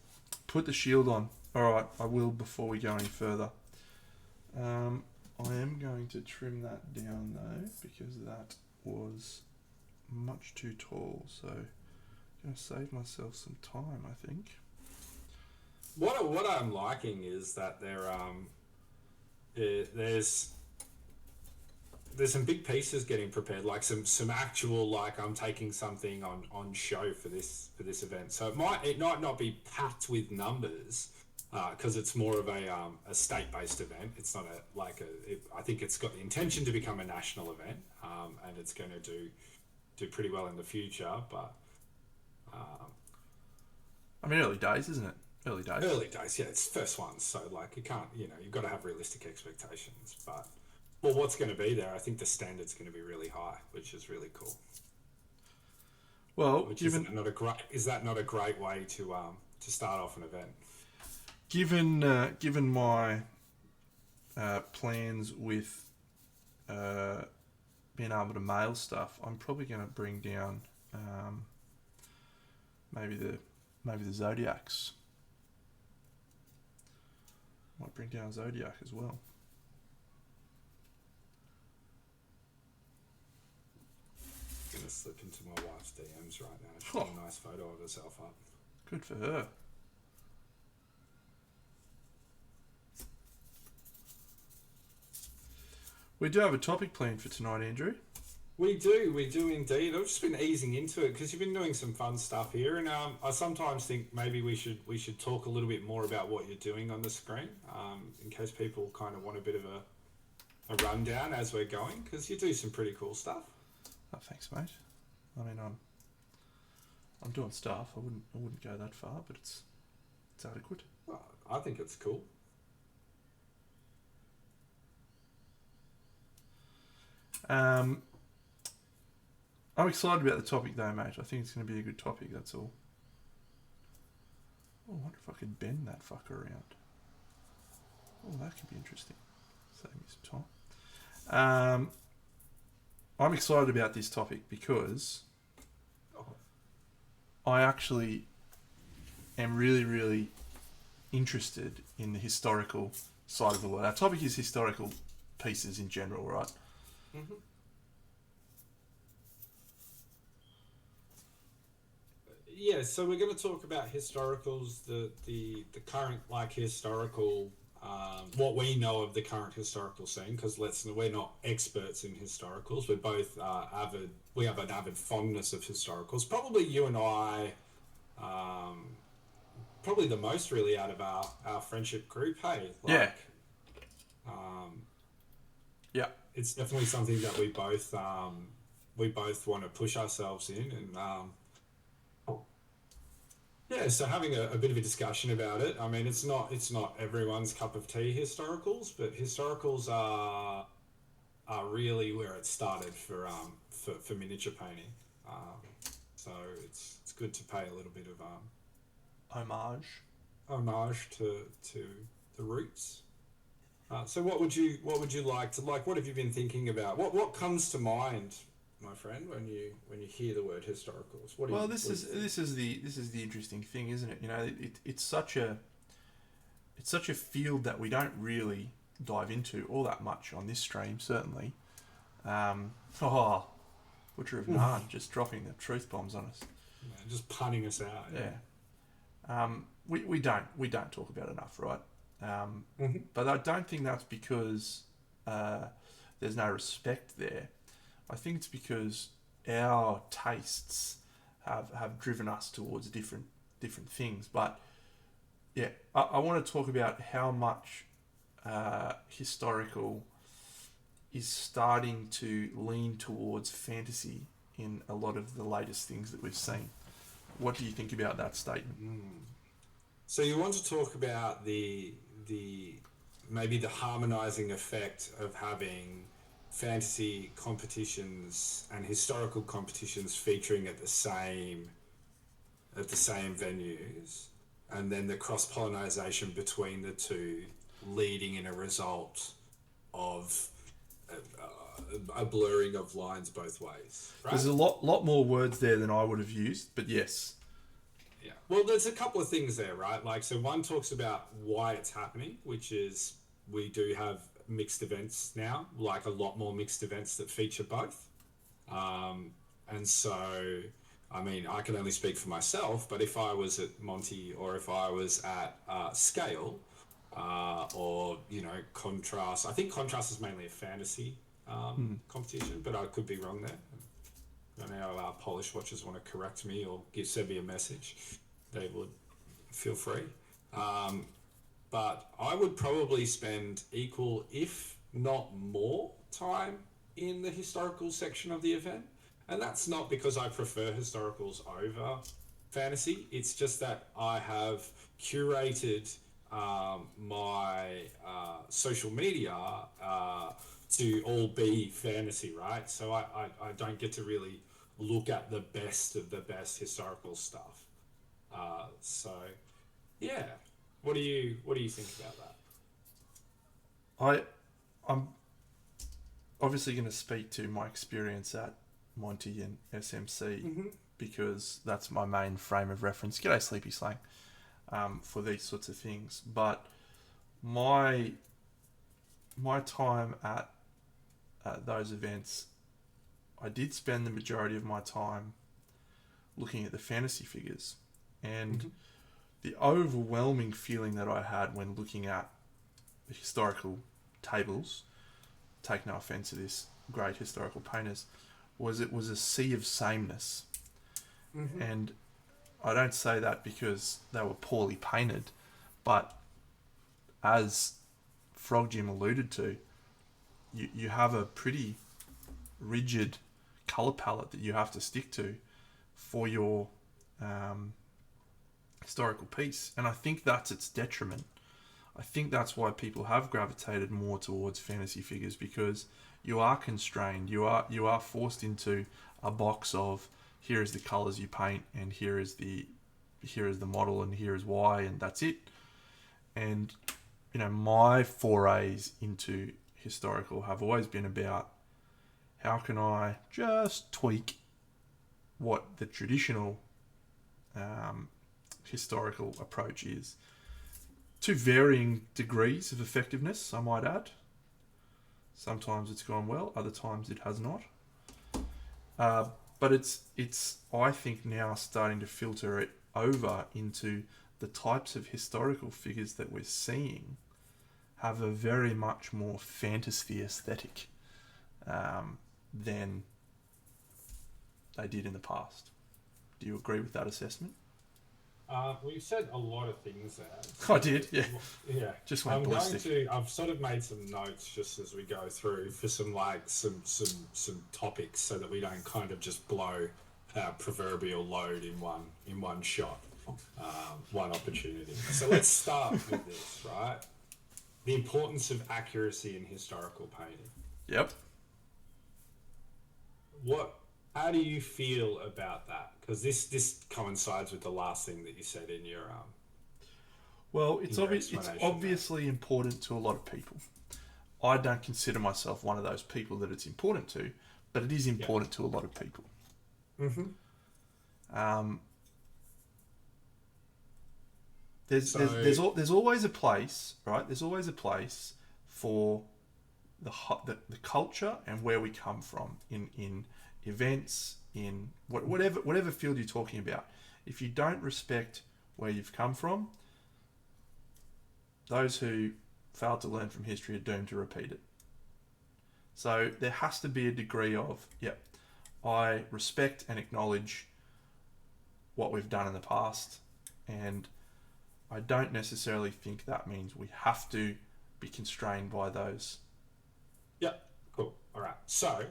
Put the shield on. All right, I will before we go any further. I am going to trim that down though because that was much too tall. So I'm going to save myself some time, I think. What I'm liking is that there's some big pieces getting prepared, like some actual like I'm taking something on show for this event. So it might not be packed with numbers because it's more of a state based event. It's not I think it's got the intention to become a national event, and it's going to do pretty well in the future. But I mean, early days, isn't it? Early days. Early days, yeah. It's first ones, so like you can't, you've got to have realistic expectations. But well, what's going to be there? I think the standard's going to be really high, which is really cool. Well, is that not a great way to start off an event? Given my plans with being able to mail stuff, I'm probably going to bring down maybe the Zodiacs. Might bring down Zodiac as well. I'm going to slip into my wife's DMs right now. She's got a nice photo of herself up. Good for her. We do have a topic planned for tonight, Andrew. We do indeed. I've just been easing into it because you've been doing some fun stuff here, and I sometimes think maybe we should talk a little bit more about what you're doing on the screen, in case people kind of want a bit of a rundown as we're going, because you do some pretty cool stuff. Oh, thanks, mate. I mean, I'm doing stuff. I wouldn't go that far, but it's adequate. Well, I think it's cool. I'm excited about the topic though, mate. I think it's going to be a good topic, that's all. Oh, I wonder if I could bend that fucker around. Oh, that could be interesting. Save me some time. I'm excited about this topic because I actually am really, really interested in the historical side of the world. Our topic is historical pieces in general, right? Mm-hmm. Yeah, so we're going to talk about historicals, the current like historical, what we know of the current historical scene. Because we're not experts in historicals. We're both avid. We have an avid fondness of historicals. Probably you and I, probably the most really out of our friendship group. Hey, yeah. Yeah. It's definitely something that we both want to push ourselves in, and Yeah, so having a bit of a discussion about it. I mean, it's not everyone's cup of tea, historicals, but historicals are really where it started for miniature painting. Um, so it's good to pay a little bit of Homage. homage to the roots. So what would you like to like? What have you been thinking about? What comes to mind, my friend, when you hear the word historicals? What do Well, you this what do you is think? the interesting thing, isn't it? You know, it's such a field that we don't really dive into all that much on this stream. Certainly. Oh, Butcher of Narn just dropping the truth bombs on us. Yeah, just punning us out. Yeah. We don't talk about it enough, right? Yeah. But I don't think that's because uh, there's no respect there. I think it's because our tastes have driven us towards different things. But yeah, I want to talk about how much historical is starting to lean towards fantasy in a lot of the latest things that we've seen. What do you think about that statement? So you want to talk about the maybe the harmonizing effect of having fantasy competitions and historical competitions featuring at the same venues, and then the cross pollination between the two, leading in a result of a blurring of lines both ways, There's right? a lot more words there than I would have used, but yes. Yeah. Well, there's a couple of things there, right? Like, so one talks about why it's happening, which is we do have mixed events now, like a lot more mixed events that feature both. Um, and so, I mean, I can only speak for myself, but if I was at Monty or if I was at Scale, or, Contrast, I think Contrast is mainly a fantasy Hmm. competition, but I could be wrong there. I know our Polish watchers want to correct me or send me a message. They would feel free. Um, but I would probably spend equal, if not more, time in the historical section of the event. And that's not because I prefer historicals over fantasy. It's just that I have curated my social media to all be fantasy, right? So I don't get to really look at the best of the best historical stuff. So yeah, what do you think about that? I I'm obviously going to speak to my experience at Monty and SMC Mm-hmm. because that's my main frame of reference. G'day, Sleepy Slang, for these sorts of things. But my my time at those events, I did spend the majority of my time looking at the fantasy figures, and Mm-hmm. the overwhelming feeling that I had when looking at the historical tables, take no offence to this great historical painters, was it was a sea of sameness. Mm-hmm. And I don't say that because they were poorly painted, but as Frog Jim alluded to, you have a pretty rigid colour palette that you have to stick to for your um, historical piece. And I think that's its detriment. I think that's why people have gravitated more towards fantasy figures because you are constrained. You are forced into a box of here is the colors you paint and here is the model and here is why and that's it. And my forays into historical have always been about how can I just tweak what the traditional um, historical approach is to varying degrees of effectiveness, I might add. Sometimes it's gone well, other times it has not. But it's I think now starting to filter it over into the types of historical figures that we're seeing have a very much more fantasy aesthetic than they did in the past. Do you agree with that assessment? We've said a lot of things there. I So, did, yeah. yeah, Just went ballistic. I've sort of made some notes just as we go through for some topics so that we don't kind of just blow our proverbial load in one shot. one opportunity. So let's start with this, right? The importance of accuracy in historical painting. Yep. How do you feel about that? Because this coincides with the last thing that you said in your Well, in your it's explanation obviously important to a lot of people. I don't consider myself one of those people that it's important to, but it is important to a lot of people. There's always a place, right? There's always a place for the culture and where we come from in events, in whatever field you're talking about. If you don't respect where you've come from, those who fail to learn from history are doomed to repeat it. So there has to be a degree of, I respect and acknowledge what we've done in the past, and I don't necessarily think that means we have to be constrained by those. Yep, cool. All right. So,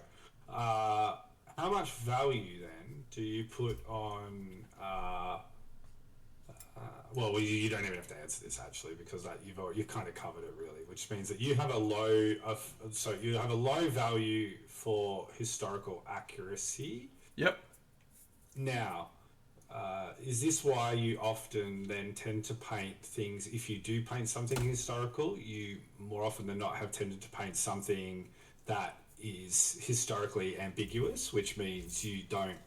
how much value then do you put on? Well, you don't even have to answer this actually, because you've kind of covered it really, which means that you have a low value for historical accuracy. Yep. Now, is this why you often then tend to paint things? If you do paint something historical, you more often than not have tended to paint something that is historically ambiguous, which means you don't,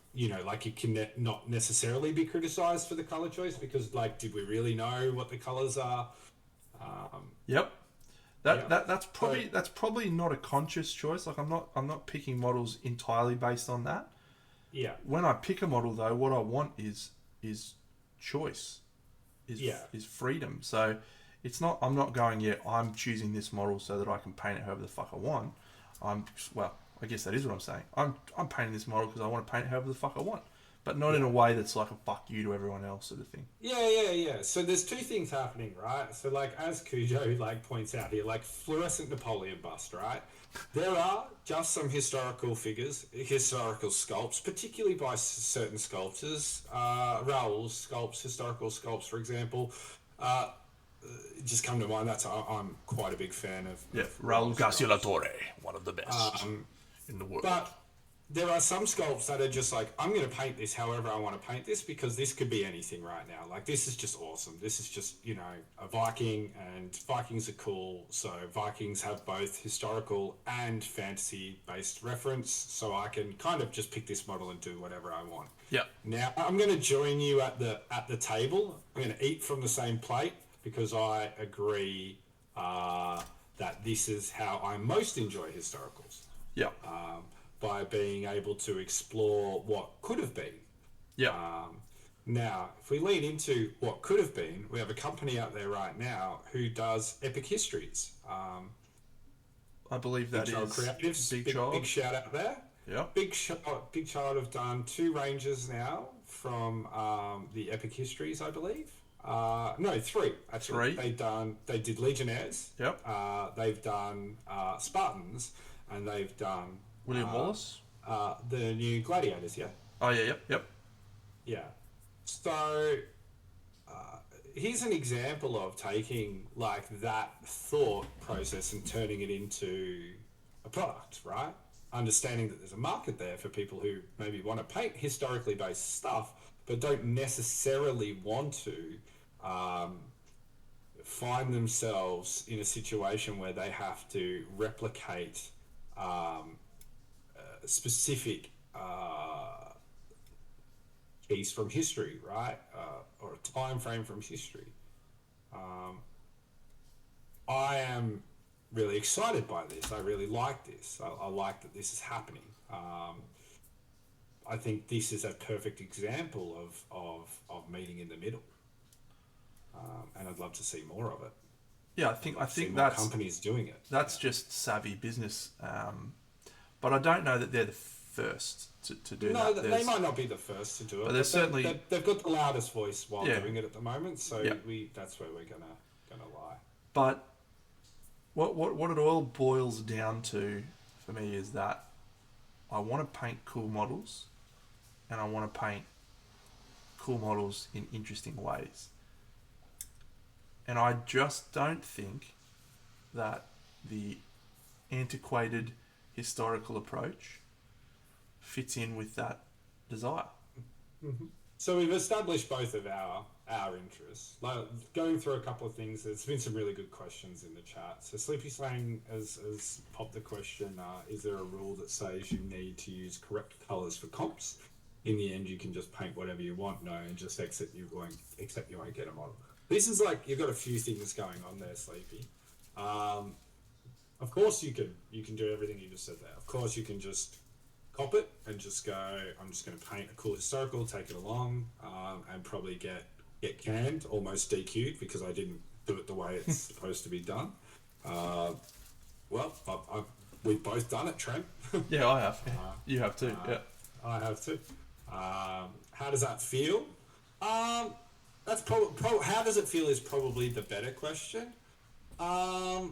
like you can not necessarily be criticized for the color choice because, like, did we really know what the colors are? Yep. That's probably not a conscious choice. Like I'm not picking models entirely based on that. Yeah. When I pick a model though, what I want is choice. Is freedom. So I'm not going, I'm choosing this model so that I can paint it however the fuck I want. I guess that is what I'm saying. I'm painting this model because I want to paint it however the fuck I want. But not in a way that's like a fuck you to everyone else sort of thing. Yeah. So there's two things happening, right? So like as Cujo points out here, like fluorescent Napoleon bust, right? There are just some historical figures, historical sculpts, particularly by certain sculptors. Raoul's sculpts, historical sculpts, for example, just come to mind. I'm quite a big fan of. Yeah, Raul Garcia La Torre, one of the best in the world. But there are some sculpts that are just like, I'm going to paint this however I want to paint this because this could be anything right now. Like, this is just awesome. This is just, a Viking, and Vikings are cool. So Vikings have both historical and fantasy-based reference. So I can kind of just pick this model and do whatever I want. Yeah. Now, I'm going to join you at the table. I'm going to eat from the same plate because I agree that this is how I most enjoy historicals. Yeah. By being able to explore what could have been. Yeah. Now, if we lean into what could have been, we have a company out there right now who does epic histories. I believe that Big Child is Creatives. Big Child. Big shout out there. Yeah. Big Child have done 2 ranges now from the epic histories, I believe. No, 3 actually. 3. They did Legionnaires. Yep. They've done Spartans, and they've done William Wallace? the new Gladiators, yeah. Oh, yeah, yep. Yeah. So, here's an example of taking, like, that thought process and turning it into a product, right? Understanding that there's a market there for people who maybe want to paint historically based stuff, but don't necessarily want to find themselves in a situation where they have to replicate specific piece from history, right? Or a time frame from history. I am really excited by this. I really like this. I like that this is happening. I think this is a perfect example of meeting in the middle. And I'd love to see more of it. Yeah, I think that's companies doing it. That's just savvy business. But I don't know that they're the first to do that. No, they might not be the first to do it. But certainly they've got the loudest voice while doing it at the moment. So that's where we're gonna lie. But what it all boils down to for me is that I want to paint cool models, and I want to paint cool models in interesting ways. And I just don't think that the antiquated historical approach fits in with that desire. Mm-hmm. So we've established both of our interests. Like, going through a couple of things, there's been some really good questions in the chat. So Sleepy Slang has popped the question, is there a rule that says you need to use correct colours for comps? In the end, you can just paint whatever you want, no, and just except you won't get a model. This is like, you've got a few things going on there, Sleepy. Of course you can do everything you just said there. Of course you can just cop it and just go, I'm just going to paint a cool historical, take it along, and probably get canned, almost DQ'd, because I didn't do it the way it's supposed to be done. Well, we've both done it, Trent. Yeah, I have. Yeah. You have too. Yeah, I have too. How does that feel? That's how does it feel is probably the better question. I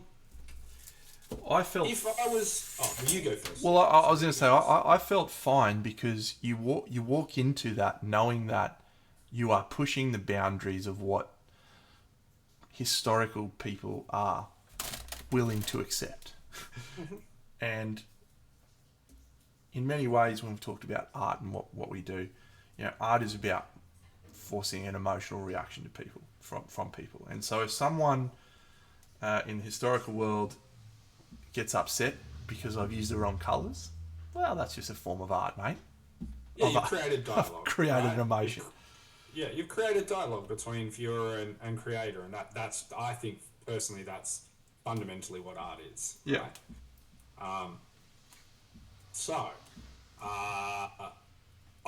felt. If I was, you go first. Well, I was going to say I felt fine because you walk into that knowing that you are pushing the boundaries of what historical people are willing to accept. And in many ways, when we've talked about art and what we do, art is about forcing an emotional reaction to people from people. And so if someone in the historical world gets upset because I've used the wrong colours, well, that's just a form of art, mate. Yeah, you've created dialogue. I've created an emotion. You've created dialogue between viewer and creator, and that's, I think, personally, that's fundamentally what art is. Yeah. Right?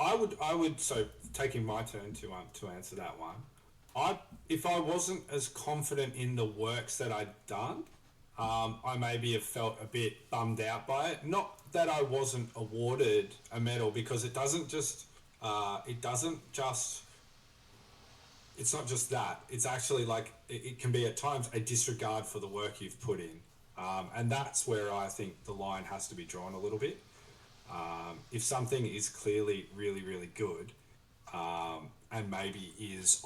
I would, so taking my turn to answer that one, if I wasn't as confident in the works that I'd done, I maybe have felt a bit bummed out by it. Not that I wasn't awarded a medal, because it doesn't just, it's not just that. It's actually like, it can be at times a disregard for the work you've put in. And that's where I think the line has to be drawn a little bit. If something is clearly really, really good, and maybe is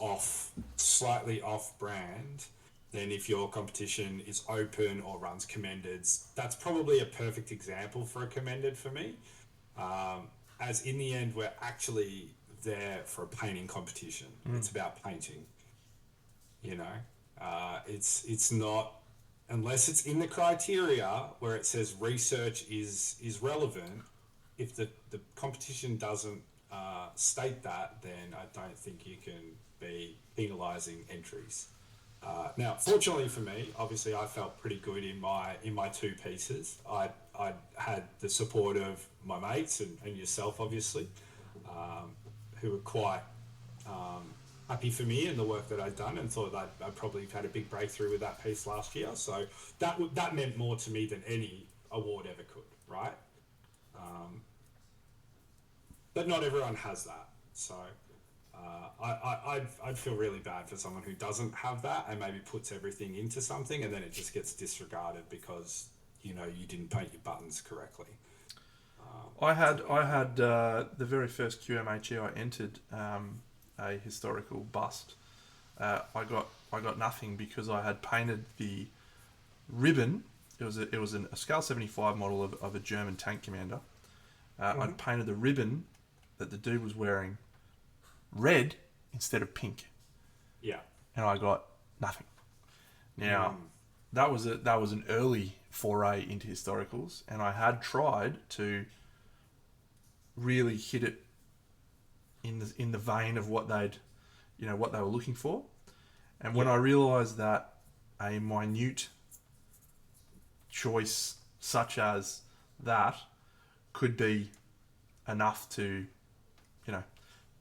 slightly off brand, then if your competition is open or runs commendeds, that's probably a perfect example for a commended for me. As in the end, we're actually there for a painting competition. It's about painting. It's not, unless it's in the criteria where it says research is relevant. If the competition doesn't state that, then I don't think you can be penalising entries. Now, fortunately for me, obviously I felt pretty good in my two pieces. I had the support of my mates and yourself, obviously, who were quite happy for me and the work that I'd done, and thought that I'd probably had a big breakthrough with that piece last year. So that meant more to me than any award ever could, right? But not everyone has that. So I'd feel really bad for someone who doesn't have that and maybe puts everything into something and then it just gets disregarded because you didn't paint your buttons correctly. I had the very first QMHE I entered, a historical bust. I got nothing because I had painted the ribbon. It was a scale 75 model of a German tank commander. I'd painted the ribbon that the dude was wearing red instead of pink. Yeah. And I got nothing. Now, that was an early foray into historicals, and I had tried to really hit it in the vein of what they were looking for. And when I realized that a minute choice such as that could be enough to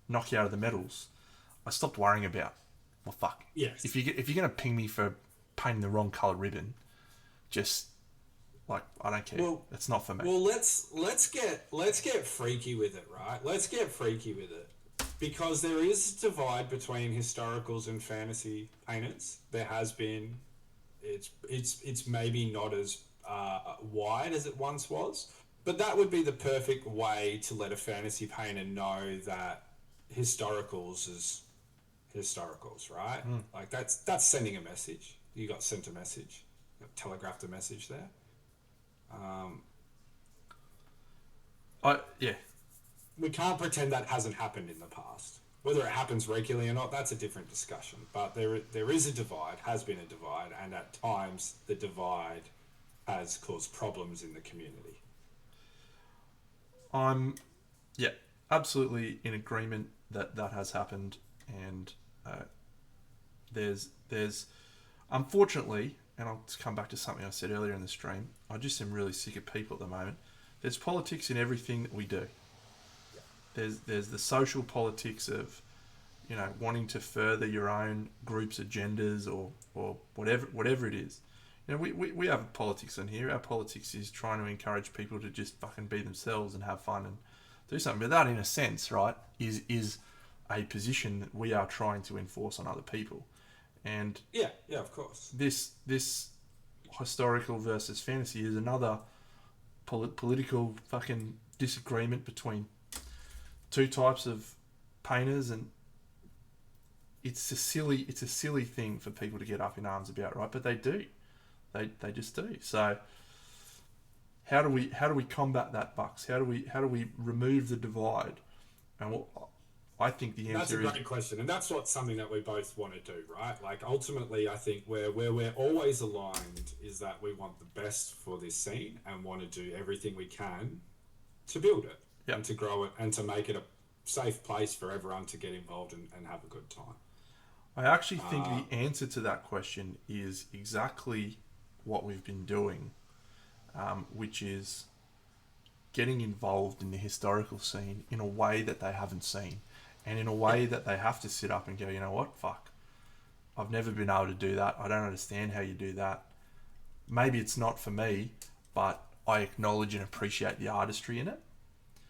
knock you out of the medals, I stopped worrying about, well, fuck. Yes. If you're going to ping me for painting the wrong colour ribbon, just, like, I don't care. Well, it's not for me. Well, let's get freaky with it, right? Let's get freaky with it. Because there is a divide between historicals and fantasy painters. There has been. It's maybe not as wide as it once was, but that would be the perfect way to let a fantasy painter know that historicals as historicals, right? Mm. Like that's sending a message. You got sent a message, you got telegraphed a message there. Um, Yeah. we can't pretend that hasn't happened in the past. Whether it happens regularly or not, that's a different discussion. But there is a divide, has been a divide, and at times the divide has caused problems in the community. I'm, yeah, absolutely in agreement that that has happened, and there's unfortunately, and I'll just come back to something I said earlier in the stream. I just am really sick of people at the moment. There's politics in everything that we do. There's the social politics of, wanting to further your own group's agendas, or whatever it is. We have politics in here. Our politics is trying to encourage people to just fucking be themselves and have fun and do something. But that, in a sense, right, is a position that we are trying to enforce on other people. And yeah, of course. This historical versus fantasy is another political fucking disagreement between two types of painters, and it's a silly thing for people to get up in arms about, right? But they do, they just do. So how do we combat that, Bucks? How do we remove the divide? And I think the answer is... That's a great question, and that's something that we both want to do, right? Like, ultimately, I think where we're always aligned is that we want the best for this scene and want to do everything we can to build it, Yep. and to grow it, and to make it a safe place for everyone to get involved and have a good time. I actually think the answer to that question is exactly what we've been doing, which is getting involved in the historical scene in a way that they haven't seen. And in a way that they have to sit up and go, you know what, fuck, I've never been able to do that. I don't understand how you do that. Maybe it's not for me, but I acknowledge and appreciate the artistry in it.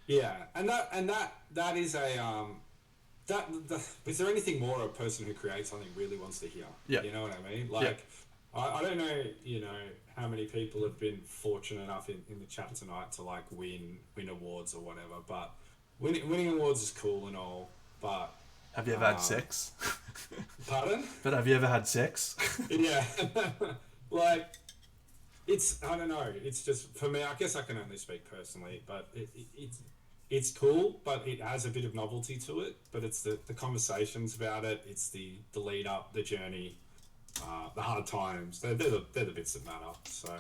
Yeah, and that is a is there anything more a person who creates something really wants to hear? Yeah. You know what I mean? Like, yeah. I don't know, how many people have been fortunate enough in the chat tonight to like win awards or whatever, but winning awards is cool and all, but have you ever had sex? Pardon? But have you ever had sex? Yeah. Like, I don't know, it's just, for me, I guess I can only speak personally, but it's cool, but it has a bit of novelty to it, but it's the conversations about it, it's the lead up, the journey, the hard times, they're the bits that matter, so...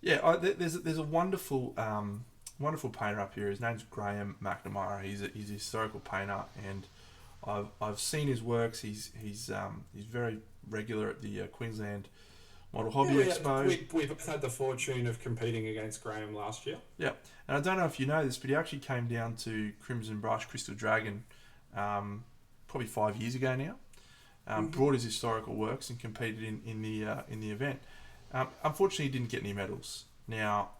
there's a wonderful painter up here. His name's Graham McNamara. He's a historical painter, and I've seen his works. He's very regular at the Queensland Model Hobby Expo. We both had the fortune of competing against Graham last year. Yeah, and I don't know if you know this, but he actually came down to Crimson Brush Crystal Dragon probably 5 years ago now. Brought his historical works and competed in the event. Unfortunately, he didn't get any medals. Now,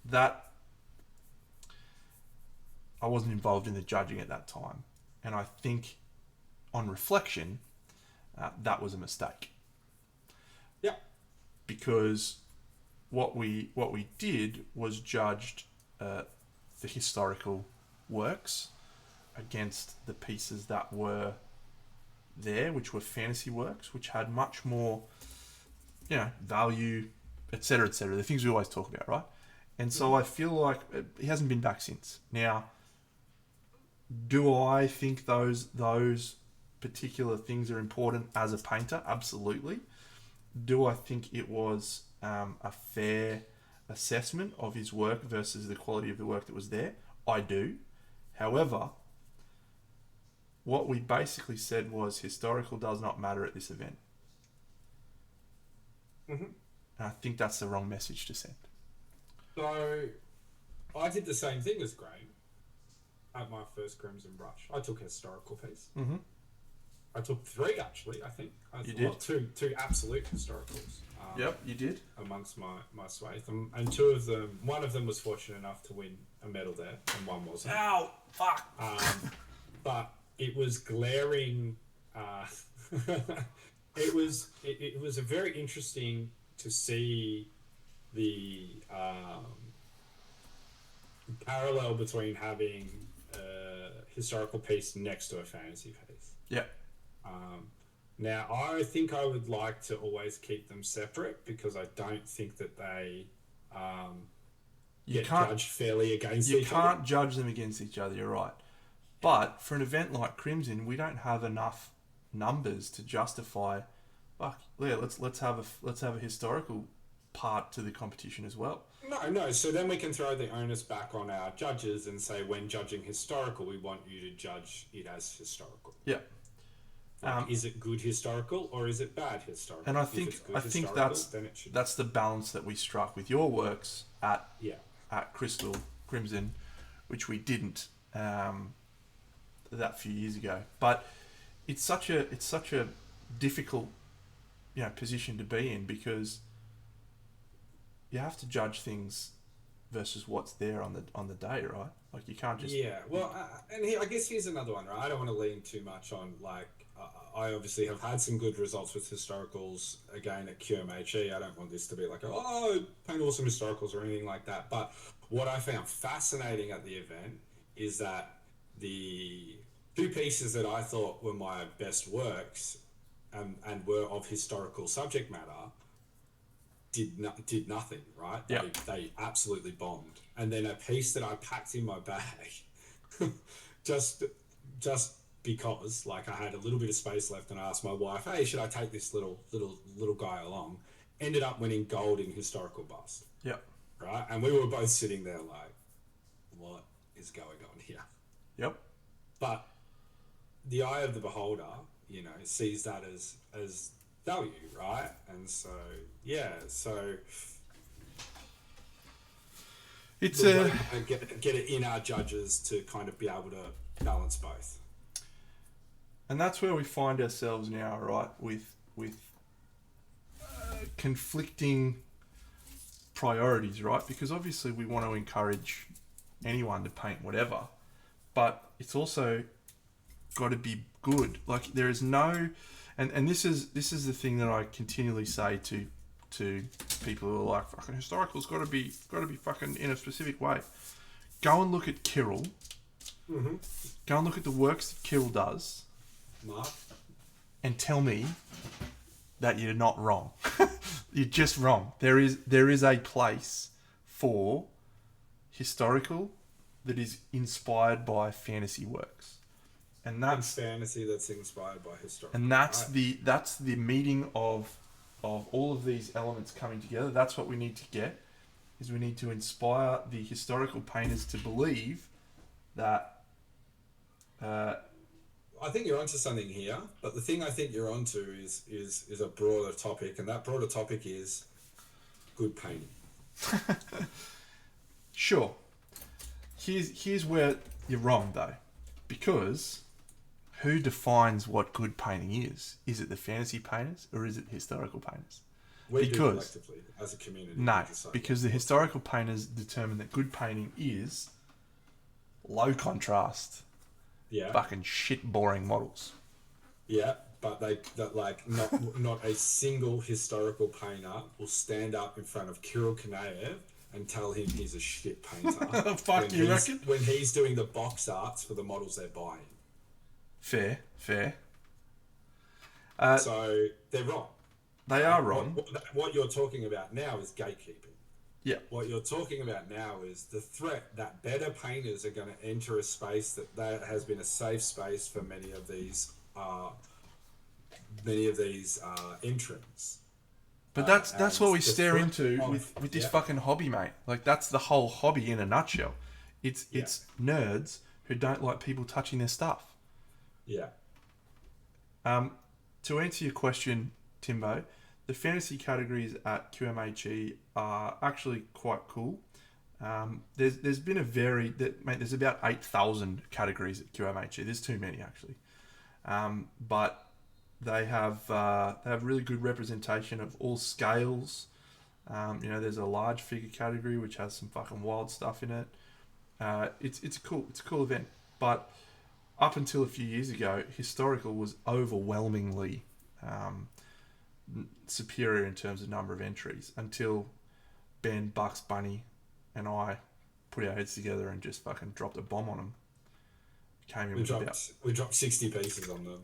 that I wasn't involved in the judging at that time, and I think, on reflection, that was a mistake. Yeah. Because what we did was judged the historical works against the pieces that were there, which were fantasy works, which had much more, value, etc., etc. The things we always talk about, right? And so I feel like he hasn't been back since. Now, do I think those particular things are important as a painter? Absolutely. Do I think it was a fair assessment of his work versus the quality of the work that was there? I do. However, what we basically said was historical does not matter at this event. Mm-hmm. And I think that's the wrong message to send. So, I did the same thing as Graham at my first Crimson Brush. I took a historical piece. Mm-hmm. I took 3, actually, I think. You did? Two absolute historicals. Yep, you did. Amongst my swathe. And 2 of them, one of them was fortunate enough to win a medal there, and one wasn't. Ow! Fuck! But it was glaring. It was a very interesting to see the parallel between having historical piece next to a fantasy piece. Yeah. Now, I think I would like to always keep them separate because I don't think that they You get can't judged fairly against you each can't other. judge them against each other. You're right. But for an event like Crimson, we don't have enough numbers to justify. Fuck yeah, let's have a historical part to the competition as well. No, no. So then we can throw the onus back on our judges and say, when judging historical, we want you to judge it as historical. Yeah. Like, is it good historical or is it bad historical? And If it's good historical, that's then it should. that's the balance that we struck with your works Yeah. at Crystal Crimson, which we didn't that few years ago. But it's such a difficult position to be in, because you have to judge things versus what's there on the day, right? Like you can't just Well, and I guess here's another one, right? I don't want to lean too much on I obviously have had some good results with historicals again at QMHE. I don't want this to be like, oh, paint awesome historicals or anything like that. But what I found fascinating at the event is that the two pieces that I thought were my best works and were of historical subject matter did nothing, right? Yeah. They absolutely bombed. And then a piece that I packed in my bag, just because like I had a little bit of space left, and I asked my wife, hey, should I take this little guy along? Ended up winning gold in historical bust. Yeah. Right? And we were both sitting there like, what is going on here? Yep. But the eye of the beholder, sees that as value, right? And so It's get it in our judges to kind of be able to balance both. and that's where we find ourselves now, right? With conflicting priorities, right? Because obviously we want to encourage anyone to paint whatever, but it's also got to be good. Like there is no, and this is the thing that I continually say to people who are like, fucking historical's got to be fucking in a specific way. Go and look at Kirill. Mm-hmm. Go and look at the works that Kirill does, Mark, and tell me that you're not wrong. You're just wrong. There is a place for historical that is inspired by fantasy works, and that's fantasy that's inspired by historical. and that's right? that's the meeting of all of these elements coming together. That's what we need to get. Is we need to inspire the historical painters to believe that. I think you're onto something here, but the thing I think you're onto is a broader topic, and that broader topic is good painting. Sure. Here's where you're wrong though, because who defines what good painting is? Is it the fantasy painters or is it historical painters? We do Because collectively as a community. no, because the historical painters determine that good painting is low contrast, yeah, fucking shit boring models. yeah, but not a single historical painter will stand up in front of Kirill Kanaev and tell him he's a shit painter. Fuck, you reckon? When he's doing the box arts for the models they're buying. Fair. So they're wrong. They are wrong. What you're talking about now is gatekeeping. Yeah. What you're talking about now is the threat that better painters are going to enter a space that has been a safe space for many of these entrants. But that's what we stare threat into with this fucking hobby, mate. Like that's the whole hobby in a nutshell. It's nerds who don't like people touching their stuff. Yeah. To answer your question, Timbo, the fantasy categories at QMHE are actually quite cool. There's been there's about 8,000 categories at QMHE. There's too many actually, but they have really good representation of all scales. There's a large figure category which has some fucking wild stuff in it. It's a cool event, but up until a few years ago, historical was overwhelmingly superior in terms of number of entries until Ben, Bucks, Bunny, and I put our heads together and just fucking dropped a bomb on them. came in with about... We dropped 60 pieces on them.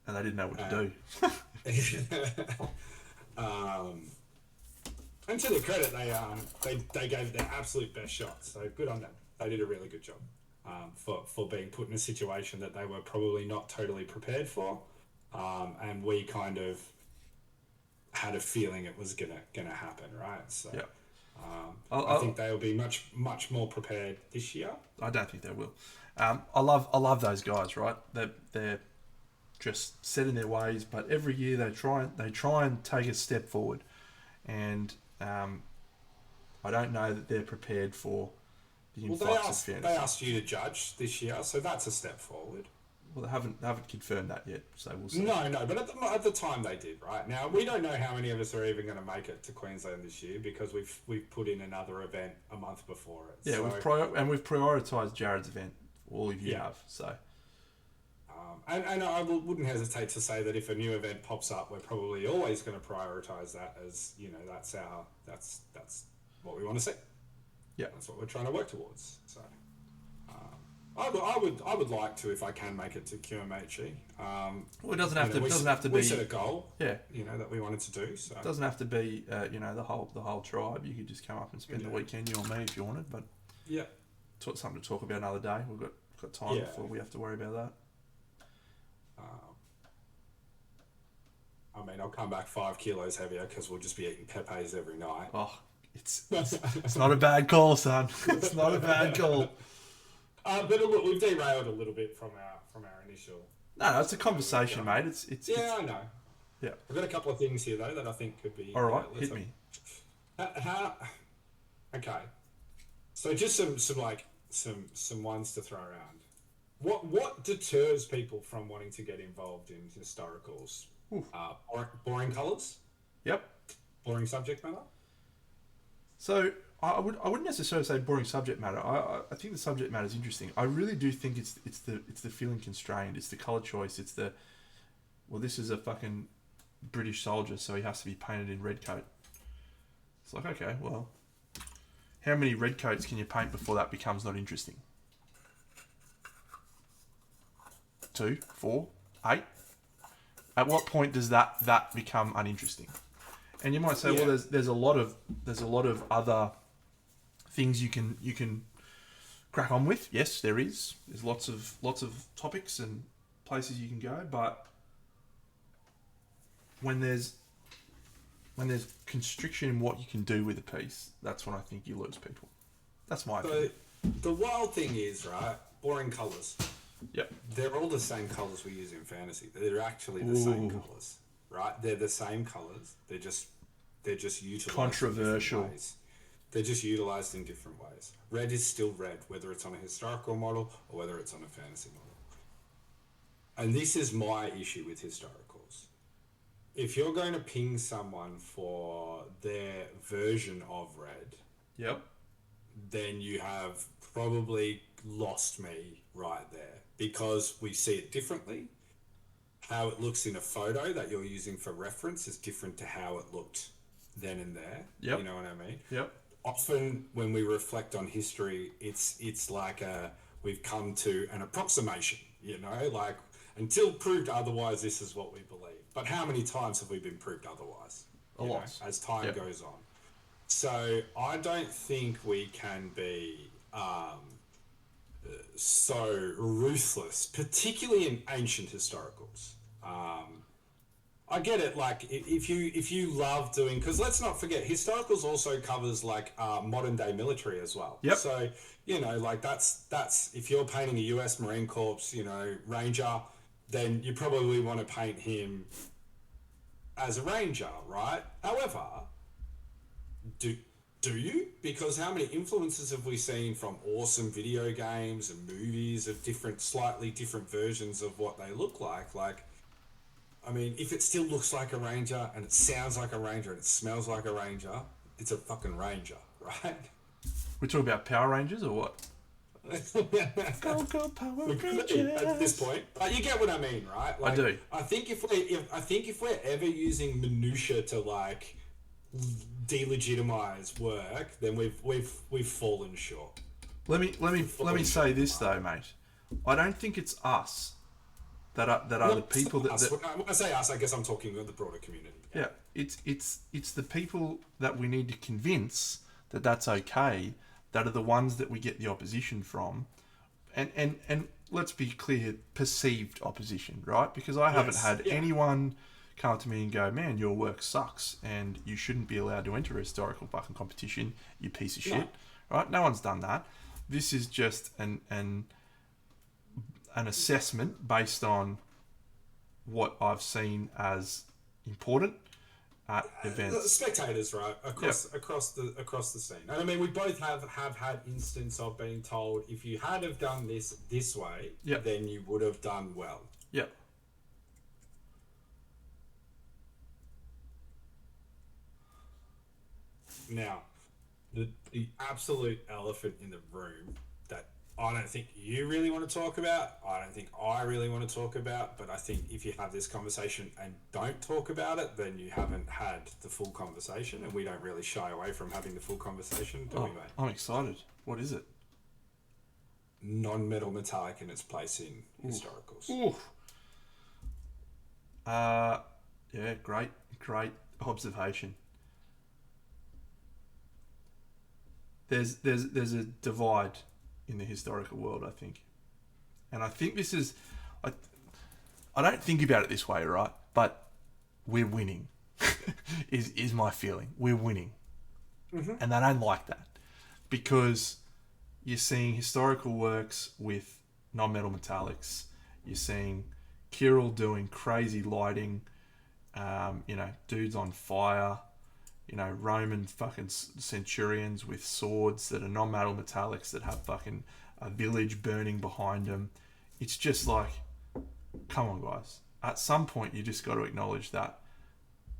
And they didn't know what to do. And to their credit, they gave their absolute best shot. So good on them. They did a really good job for being put in a situation that they were probably not totally prepared for, and we kind of had a feeling it was gonna happen, right? So yeah. I think they'll be much more prepared this year. I don't think they will. I love those guys, right? They're just set in their ways, but every year they try and take a step forward, and I don't know that they're prepared for the influx of fantasy. They asked you to judge this year, so that's a step forward. Well, they haven't confirmed that yet, so we'll see. No, but at the time they did. Right now, we don't know how many of us are even going to make it to Queensland this year because we've put in another event a month before it. Yeah, so, we've prioritised Jared's event. All of you have, so. And I wouldn't hesitate to say that if a new event pops up, we're probably always going to prioritise that as, you know, that's what we want to see. Yeah, that's what we're trying to work towards. So, I would like to, if I can, make it to QMHE. Well, it doesn't have to be. We set a goal. Yeah, you know, that we wanted to do. So it doesn't have to be, you know, the whole tribe. You could just come up and spend the weekend, you or me, if you wanted. But yeah, something to talk about another day. We've got time before we have to worry about that. I mean, I'll come back 5 kilos heavier because we'll just be eating Pepe's every night. Oh, it's not a bad call, son. It's not a bad call. But look, we've derailed a little bit from our initial. No, it's a conversation, mate. I know. Yeah, I've got a couple of things here though that I think could be. All right, hit me. Okay. So just some ones to throw around. What deters people from wanting to get involved in historicals? Boring colours. Yep. Boring subject matter. So I wouldn't necessarily say boring subject matter. I think the subject matter is interesting. I really do think it's the feeling constrained. It's the colour choice. It's the, well, this is a fucking British soldier, so he has to be painted in red coat. It's like, okay, well, how many red coats can you paint before that becomes not interesting? 2, 4, 8. At what point does that become uninteresting? And you might say, well, there's a lot of other things you can crack on with. Yes, there is. There's lots of topics and places you can go, but when there's constriction in what you can do with a piece, that's when I think you lose people. That's my opinion. The wild thing is, right, boring colours. Yep. They're all the same colours we use in fantasy. They're actually the same colours, right? They're the same colours. They're just utilised. Controversial. In ways. They're just utilised in different ways. Red is still red, whether it's on a historical model or whether it's on a fantasy model. And this is my issue with historicals. If you're going to ping someone for their version of red, yep, then you have probably lost me right there, because we see it differently. How it looks in a photo that you're using for reference is different to how it looked then and there. Yep. You know what I mean? Yep. Often when we reflect on history, it's like we've come to an approximation, you know, like until proved otherwise, this is what we believe. But how many times have we been proved otherwise? A lot. As time goes on. So I don't think we can be so ruthless, particularly in ancient historicals. I get it, like if you love doing, because let's not forget, historicals also covers like modern day military as well. Yep. So, you know, like that's if you're painting a US Marine Corps, you know, Ranger, then you probably want to paint him as a Ranger, right? However, do you? Because how many influences have we seen from awesome video games and movies of slightly different versions of what they look like? Like, I mean, if it still looks like a Ranger and it sounds like a Ranger and it smells like a Ranger, it's a fucking Ranger, right? We're talking about Power Rangers or what? Go Power Rangers! At this point, you get what I mean, right? Like, I do. I think if we're ever using minutia to like delegitimize work, then we've fallen short. Let me say this though, mate. I don't think it's us that are the people that when I say us, I guess I'm talking about the broader community. yeah, it's the people that we need to convince that that's okay, that are the ones that we get the opposition from, and let's be clear, perceived opposition, right? Because I haven't had anyone come up to me and go, man, your work sucks and you shouldn't be allowed to enter a historical fucking competition, you piece of shit, right? No one's done that. This is just an assessment based on what I've seen as important at events. Spectators, right, across the scene. And I mean, we both have had instance of being told, if you had have done this way, then you would have done well. Yep. Now, the absolute elephant in the room that I don't think you really want to talk about, I don't think I really want to talk about, but I think if you have this conversation and don't talk about it, then you haven't had the full conversation, and we don't really shy away from having the full conversation, do we, mate? I'm excited. What is it? Non-metal metallic in its place in historicals. Ooh. Yeah, great observation. There's a divide in the historical world, I think. And I think this is... I don't think about it this way, right? But we're winning, is my feeling. We're winning. Mm-hmm. And I don't like that. Because you're seeing historical works with non-metal metallics. You're seeing Kirill doing crazy lighting. Dudes on fire. Roman fucking centurions with swords that are non-metal metallics that have fucking a village burning behind them. It's just like, come on, guys. At some point, you just got to acknowledge that.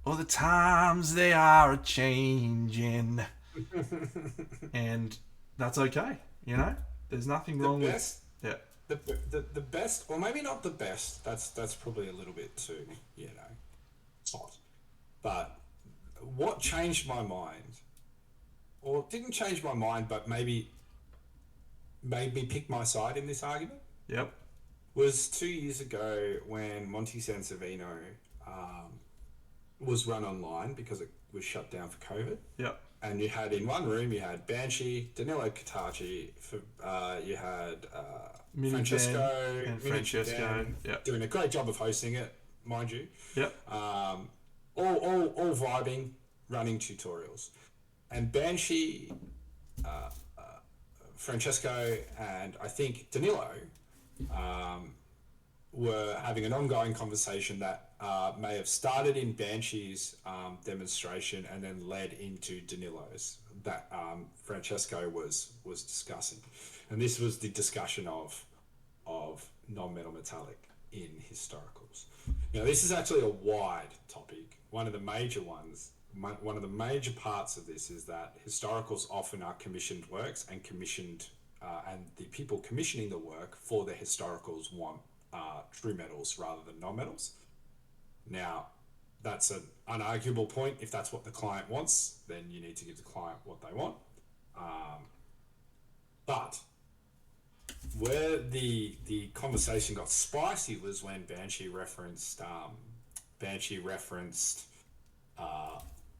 Oh, the times they are a-changing. And that's okay, There's nothing wrong with... Yeah. The best, or maybe not the best, that's probably a little bit too, hot. But... what changed my mind, or didn't change my mind, but maybe made me pick my side in this argument, was 2 years ago when Monte Sansovino was run online because it was shut down for COVID. Yep. And you had, in one room, you had Banshee, Danilo Cataci, you had Francesco doing a great job of hosting it, mind you. Yep. All vibing, running tutorials. And Banshee, Francesco, and I think Danilo were having an ongoing conversation that may have started in Banshee's demonstration and then led into Danilo's that Francesco was discussing. And this was the discussion of non-metal metallic in historicals. Now, this is actually a wide topic. One of the major parts of this is that historicals often are commissioned works and and the people commissioning the work for the historicals want true metals rather than non-metals. Now, that's an unarguable point. If that's what the client wants, then you need to give the client what they want. But where the conversation got spicy was when Banshee referenced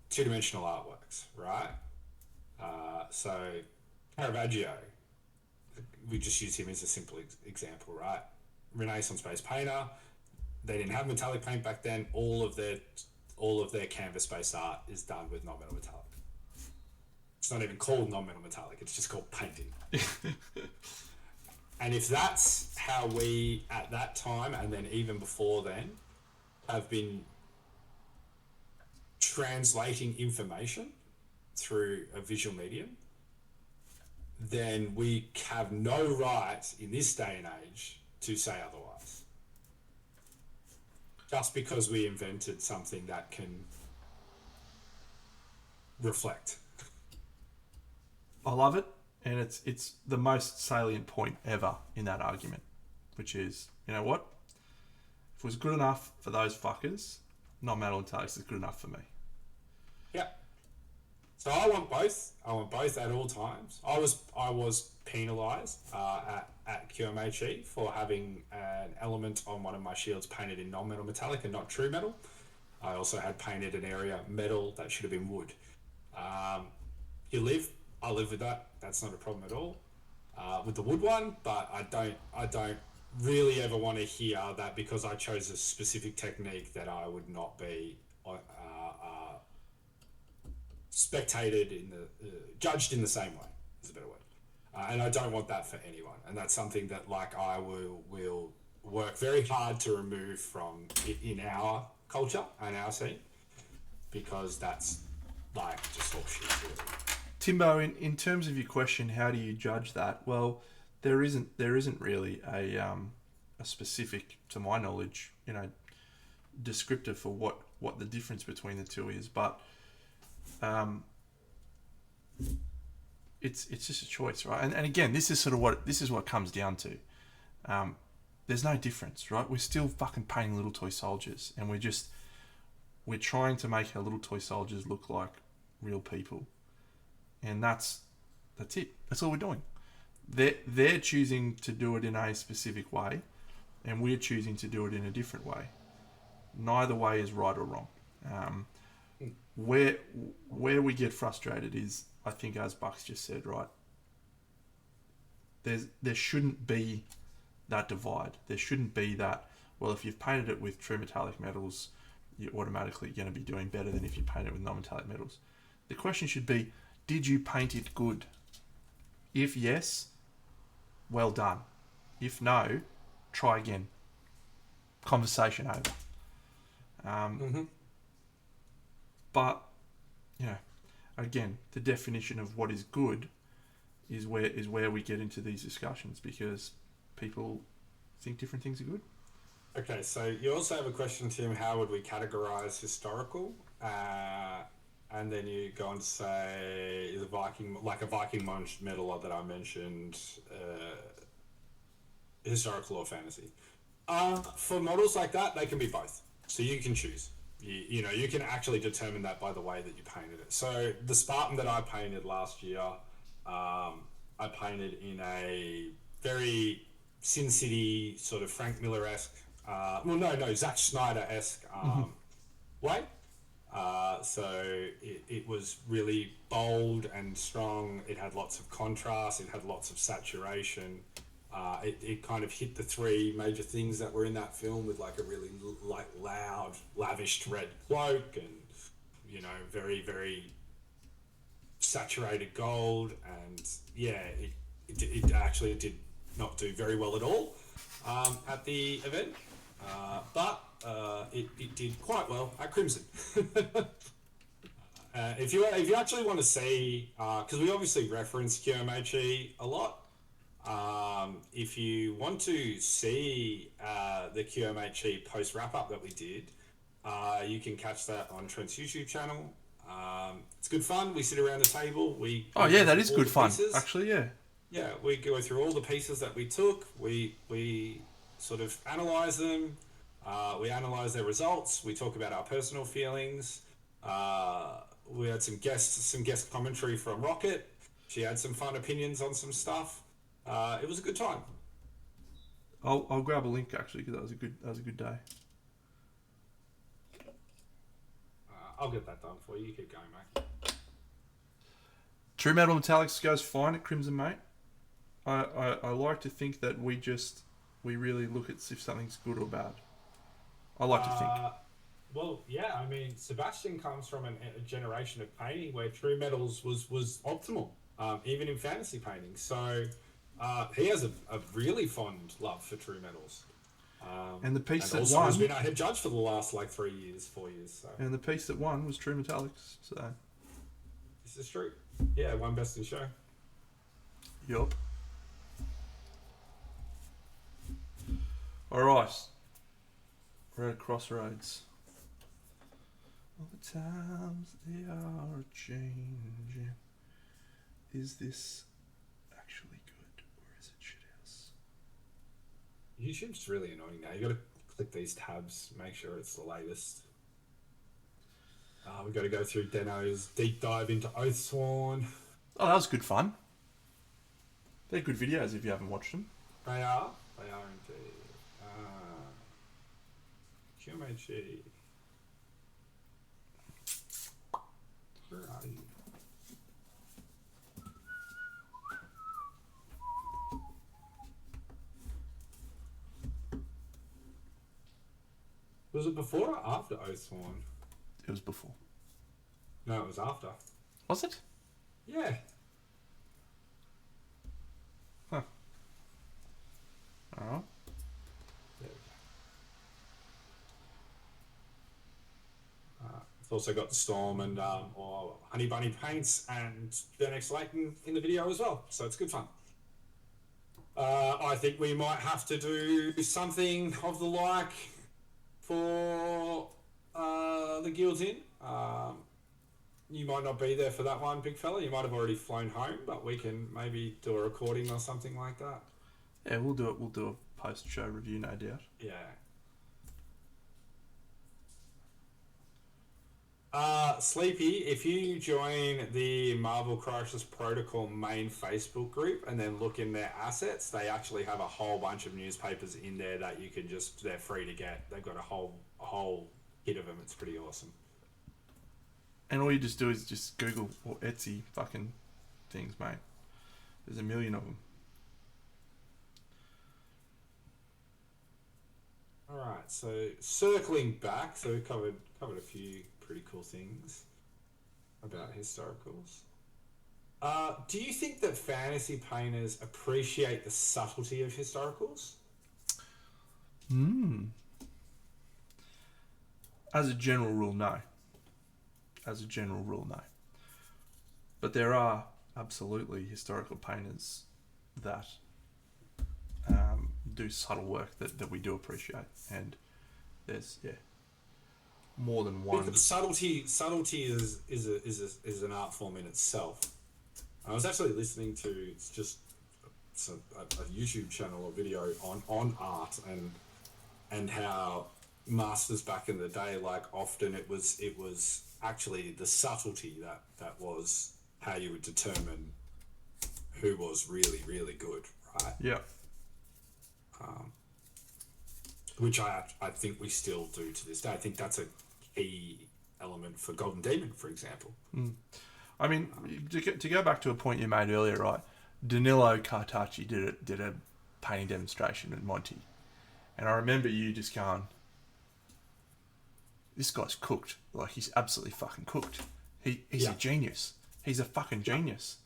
two-dimensional artworks, right? So Caravaggio, we just use him as a simple example, right? Renaissance-based painter. They didn't have metallic paint back then. All of their canvas-based art is done with non-metal metallic. It's not even called non-metal metallic. It's just called painting. And if that's how we, at that time, and then even before then, have been translating information through a visual medium, then we have no right in this day and age to say otherwise. Just because we invented something that can reflect. I love it, and it's the most salient point ever in that argument, which is, you know what? If it was good enough for those fuckers, non-metal metallics is good enough for me. Yeah. So I want both. I want both at all times. I was penalised at QMHE for having an element on one of my shields painted in non-metal metallic and not true metal. I also had painted an area metal that should have been wood. Um, I live with that. That's not a problem at all. With the wood one, but I don't really ever want to hear that because I chose a specific technique that I would not be spectated in the judged in the same way is a better word, and I don't want that for anyone, and that's something that like I will work very hard to remove from in our culture and our scene because that's like just all shit really. Timbo, in terms of your question, how do you judge that? Well, there isn't really a specific, to my knowledge, descriptor for what the difference between the two is, but um, it's just a choice, right? And again, this is sort of what it comes down to. Um, there's no difference, right? We're still fucking painting little toy soldiers, and we're trying to make our little toy soldiers look like real people, and that's it. That's all we're doing. They're choosing to do it in a specific way, and we're choosing to do it in a different way. Neither way is right or wrong. Where we get frustrated is, I think, as Bucks just said, right? There shouldn't be that divide. There shouldn't be that. Well, if you've painted it with true metallic metals, you're automatically going to be doing better than if you paint it with non-metallic metals. The question should be, did you paint it good? If yes, well done. If no, try again. Conversation over. But, again, the definition of what is good is where we get into these discussions, because people think different things are good. Okay, so you also have a question, Tim. How would we categorize historical? And then you go on to say, is a Viking, like a Viking medal that I mentioned, historical or fantasy? For models like that, they can be both. So you can choose. You can actually determine that by the way that you painted it. So the Spartan that I painted last year, I painted in a very Sin City sort of Frank Miller-esque, Zack Snyder-esque way. So it was really bold and strong. It had lots of contrast. It had lots of saturation. It kind of hit the three major things that were in that film with like a really loud, lavish red cloak and, very, very saturated gold. And yeah, it actually did not do very well at all at the event. But it did quite well at Crimson. If you actually want to see, because we obviously reference QMHE a lot, if you want to see the QMHE post wrap up that we did, you can catch that on Trent's YouTube channel. It's good fun. We sit around the table. That is good fun. Pieces. Actually, yeah. Yeah, we go through all the pieces that we took. We sort of analyze them. We analyze their results. We talk about our personal feelings. We had some guest commentary from Rocket. She had some fun opinions on some stuff. It was a good time. I'll grab a link actually, because that was a good day. I'll get that done for you. You keep going, mate. True Metal Metallics goes fine at Crimson, mate. I like to think that we really look at if something's good or bad. I like to think. Well, yeah, I mean, Sebastian comes from a generation of painting where true metals was optimal, even in fantasy painting. So he has a really fond love for true metals. And the piece and that won has been our head judge for the last 4 years. So. And the piece that won was True Metallics. So this is true. Yeah, won best in show. Yup. All right. We're at a crossroads. All the times they are changing. Is this actually good, or is it shithouse? YouTube's really annoying now. You got to click these tabs, make sure it's the latest. We've got to go through Deno's deep dive into Oathsworn. Oh, that was good fun. They're good videos if you haven't watched them. They are. They are indeed. QMHG. Where are you? Was it before or after Oathsworn? It was before. No, it was after. Was it? Yeah. Huh. All right. There we go. It's also got the Storm and or Honey Bunny Paints and Bernex Layton in the video as well, so it's good fun. I think we might have to do something of the like for the Guilds Inn. You might not be there for that one, big fella. You might have already flown home, but we can maybe do a recording or something like that. Yeah, we'll do it. We'll do a post-show review, no doubt. Yeah. Sleepy, if you join the Marvel Crisis Protocol main Facebook group and then look in their assets, they actually have a whole bunch of newspapers in there that you can they're free to get. They've got a whole kit of them. It's pretty awesome. And all you just do is just Google or Etsy fucking things, mate. There's a million of them. All right, so circling back, so we covered a few pretty cool things about historicals. Do you think that fantasy painters appreciate the subtlety of historicals? As a general rule, no. As a general rule, no. But there are absolutely historical painters that do subtle work that we do appreciate, and there's more than one. Subtlety is an art form in itself. I was actually listening to a YouTube channel or video on art and how masters back in the day, like often it was actually the subtlety that was how you would determine who was really, really good, right? Yeah. Which I think we still do to this day. I think that's a key element for Golden Demon, for example. I mean, to go back to a point you made earlier, right? Danilo Cartacci did a painting demonstration at Monty, and I remember you just going, "This guy's cooked. Like, he's absolutely fucking cooked. He's a genius. He's a fucking genius.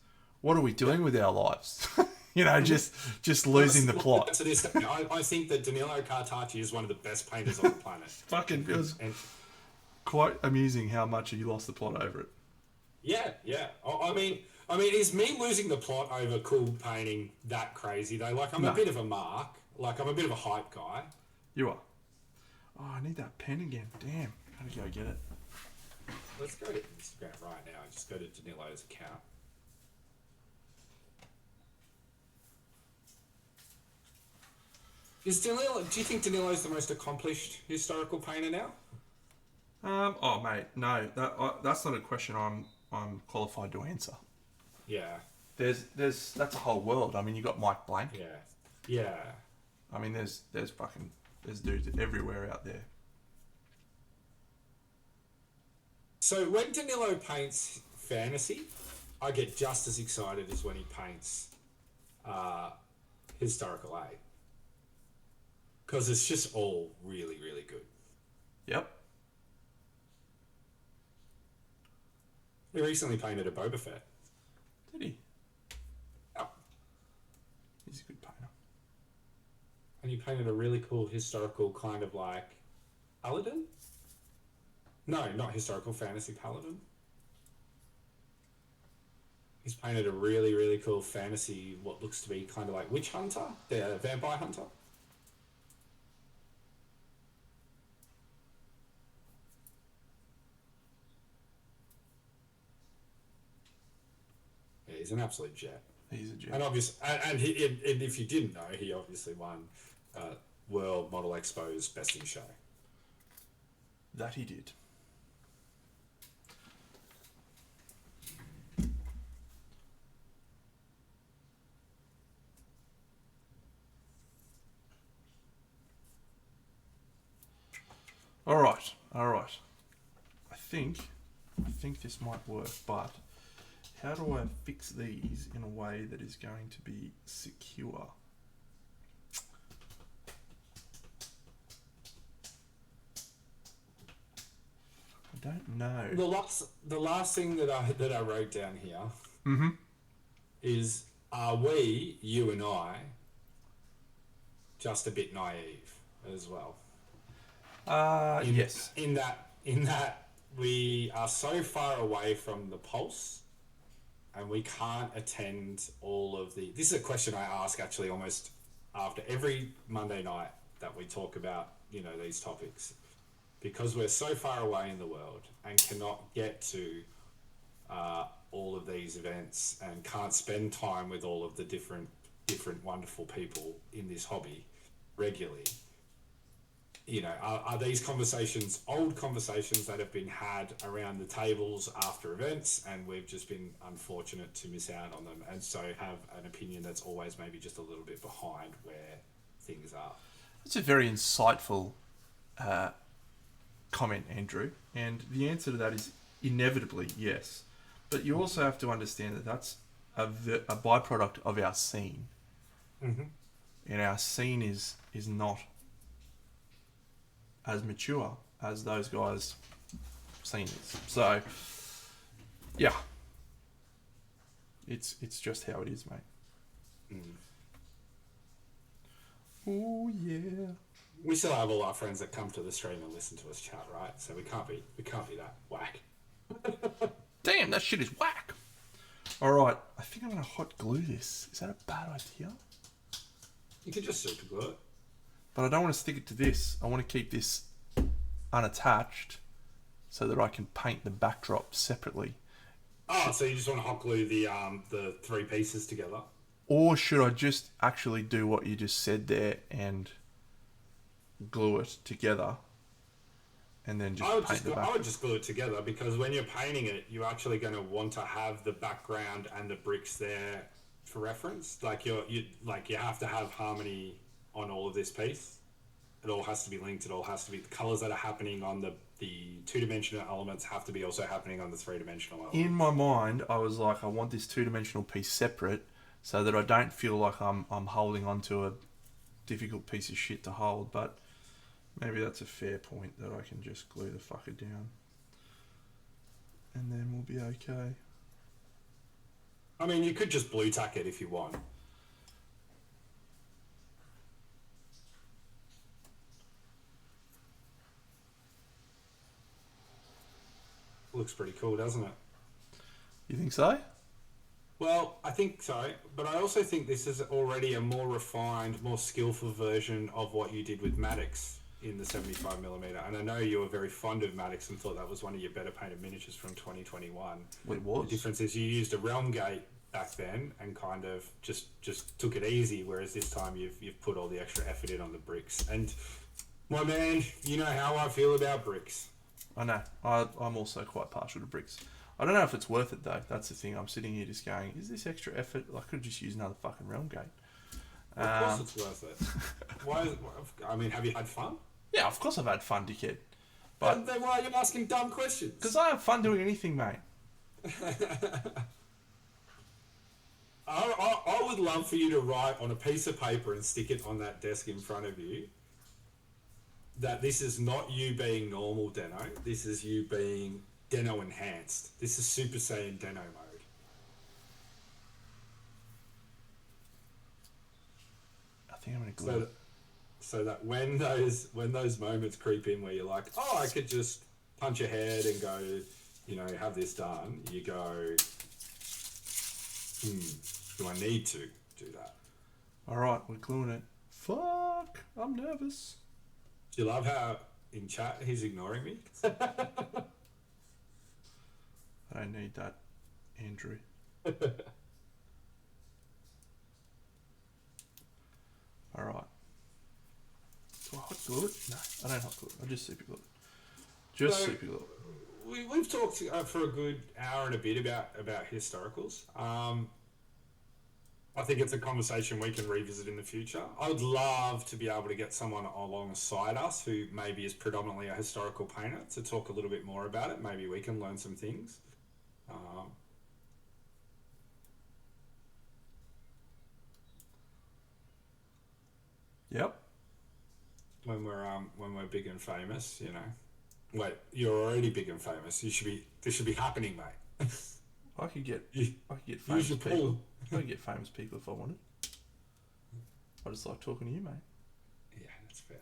What are we doing with our lives?" You know, just losing the plot. To this day, I think that Danilo Cartacci is one of the best painters on the planet. Fucking, it was quite amusing how much he lost the plot over it. Yeah. I mean, is me losing the plot over cool painting that crazy though? Like, I'm a bit of a mark. Like, I'm a bit of a hype guy. You are. Oh, I need that pen again. Damn, gotta go get it. Let's go to Instagram right now and just go to Danilo's account. Do you think Danilo's the most accomplished historical painter now? Oh mate, no, that's not a question I'm qualified to answer. Yeah. There's that's a whole world. I mean, you got Mike Blank. Yeah. I mean, there's dudes everywhere out there. So when Danilo paints fantasy, I get just as excited as when he paints historical A. Because it's just all really, really good. Yep. He recently painted a Boba Fett. Did he? Yep. He's a good painter. And he painted a really cool historical kind of like paladin? No, not historical, fantasy paladin. He's painted a really, really cool fantasy, what looks to be kind of like witch hunter, the vampire hunter. Yeah, he's an absolute jet. He's a jet. And obviously, and if you didn't know, he obviously won World Model Expo's Best in Show. That he did. All right. I think this might work, but how do I fix these in a way that is going to be secure? I don't know. The last thing that I wrote down here Mm-hmm. is, are we, you and I, just a bit naive as well? Yes. In that we are so far away from the pulse, and we can't attend all of the. This is a question I ask actually almost after every Monday night that we talk about, these topics, because we're so far away in the world and cannot get to all of these events and can't spend time with all of the different wonderful people in this hobby regularly. Are these conversations old conversations that have been had around the tables after events, and we've just been unfortunate to miss out on them, and so have an opinion that's always maybe just a little bit behind where things are? That's a very insightful comment, Andrew. And the answer to that is inevitably yes. But you also have to understand that that's a byproduct of our scene. Mm-hmm. And our scene is not as mature as those guys' scene is. So, yeah. It's just how it is, mate. Oh, yeah. We still have all our friends that come to the stream and listen to us chat, right? So we can't be that whack. Damn, that shit is whack. All right, I think I'm going to hot glue this. Is that a bad idea? You could just super glue it. But I don't want to stick it to this. I want to keep this unattached so that I can paint the backdrop separately. Oh, so you just want to hot glue the three pieces together? Or should I just actually do what you just said there and glue it together and then just paint the backdrop? I would just glue it together, because when you're painting it, you're actually going to want to have the background and the bricks there for reference. Like you have to have harmony on all of this piece. It all has to be linked. It all has to be, the colors that are happening on the two-dimensional elements have to be also happening on the three-dimensional elements. In my mind, I was like, I want this two-dimensional piece separate so that I don't feel like I'm holding onto a difficult piece of shit to hold. But maybe that's a fair point, that I can just glue the fucker down and then we'll be okay. I mean, you could just blue tack it if you want. Looks pretty cool, doesn't it? You think so? Well, I think so, but I also think this is already a more refined, more skillful version of what you did with Maddox in the 75mm. And I know you were very fond of Maddox and thought that was one of your better painted miniatures from 2021. It was. The difference is you used a realm gate back then and kind of just took it easy, whereas this time you've put all the extra effort in on the bricks. And my man, you know how I feel about bricks. I know. I'm also quite partial to bricks. I don't know if it's worth it though. That's the thing. I'm sitting here just going, is this extra effort? I could just use another fucking realm gate. Of course it's worth it. I mean, have you had fun? Yeah, of course I've had fun, dickhead. But then why are you asking dumb questions? because I have fun doing anything, mate. I would love for you to write on a piece of paper and stick it on that desk in front of you that this is not you being normal Deno. This is you being Deno enhanced. This is Super Saiyan Deno mode. I think I'm going to glue it. So that when those moments creep in where you're like, oh, I could just punch ahead and go, have this done, you go, do I need to do that? All right, we're gluing it. Fuck, I'm nervous. Do you love how in chat he's ignoring me? I don't need that, Andrew. All right. Do I hot glue it? No, I don't hot glue it. I just super glue it. Super glue it. We've talked for a good hour and a bit about historicals. I think it's a conversation we can revisit in the future. I would love to be able to get someone alongside us who maybe is predominantly a historical painter to talk a little bit more about it. Maybe we can learn some things. Yep. When we're big and famous, you know. Wait, you're already big and famous. This should be happening, mate. I could get famous use your people. pull. I could get famous people if I wanted. I just like talking to you, mate. Yeah, that's fair.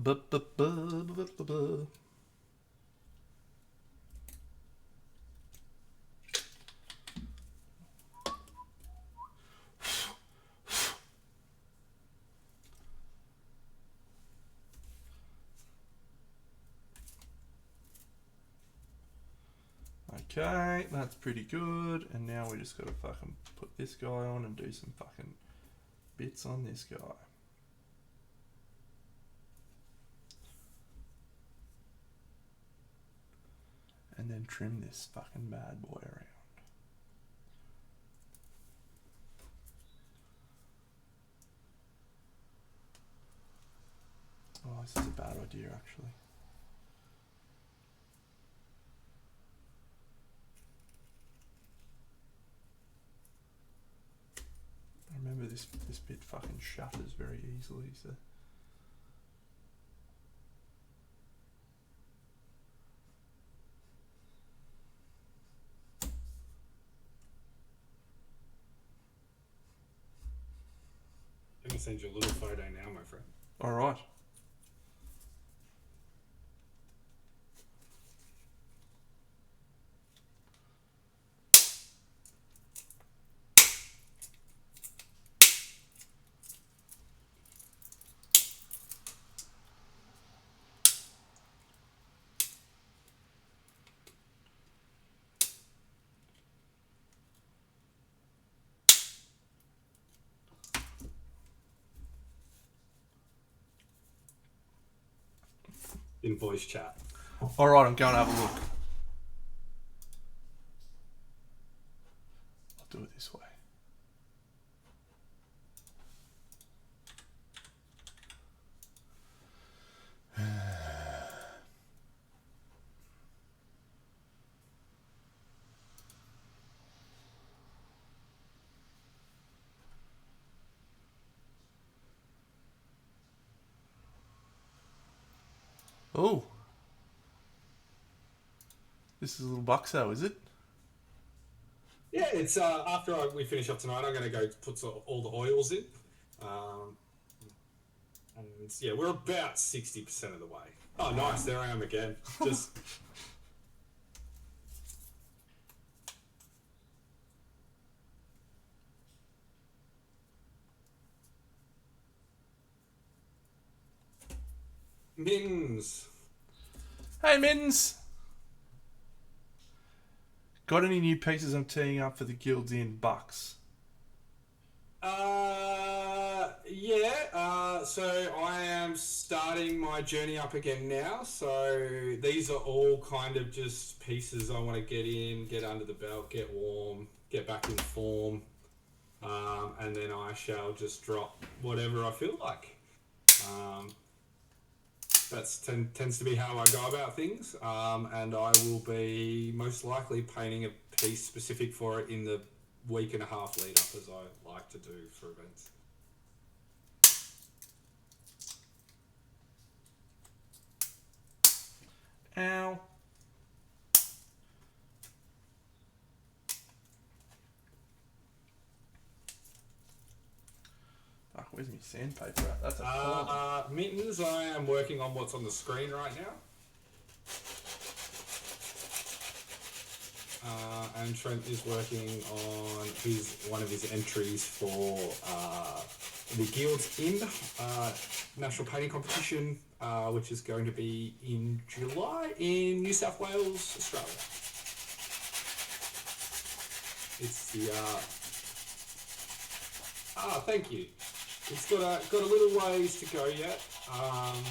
Bu-bu-bu-bu-bu-bu-bu. Okay, that's pretty good. And now we just gotta fucking put this guy on and do some fucking bits on this guy. And then trim this fucking bad boy around. Oh, this is a bad idea actually. Remember this bit fucking shutters very easily, so I'm gonna send you a little photo now, my friend. alright. In voice chat. Alright, I'm going to have a look. I'll do it this way. Oh. This is a little buck sale, is it? Yeah, it's after we finish up tonight, I'm going to go put all the oils in. And yeah, we're about 60% of the way. Oh, nice. There I am again. Just... Mittens. Hey, Mittens! Got any new pieces I'm teeing up for the Guilds Inn Bucks? Yeah. So I am starting my journey up again now. So these are all kind of just pieces I want to get in, get under the belt, get warm, get back in form. And then I shall just drop whatever I feel like. That tends to be how I go about things. And I will be most likely painting a piece specific for it in the week and a half lead up, as I like to do for events. Ow. Fuck, where's my sandpaper at? That's a Mittens, I am working on what's on the screen right now. And Trent is working on one of his entries for the Guilds Inn National Painting Competition, which is going to be in July in New South Wales, Australia. It's the thank you. It's got a little ways to go yet. I'm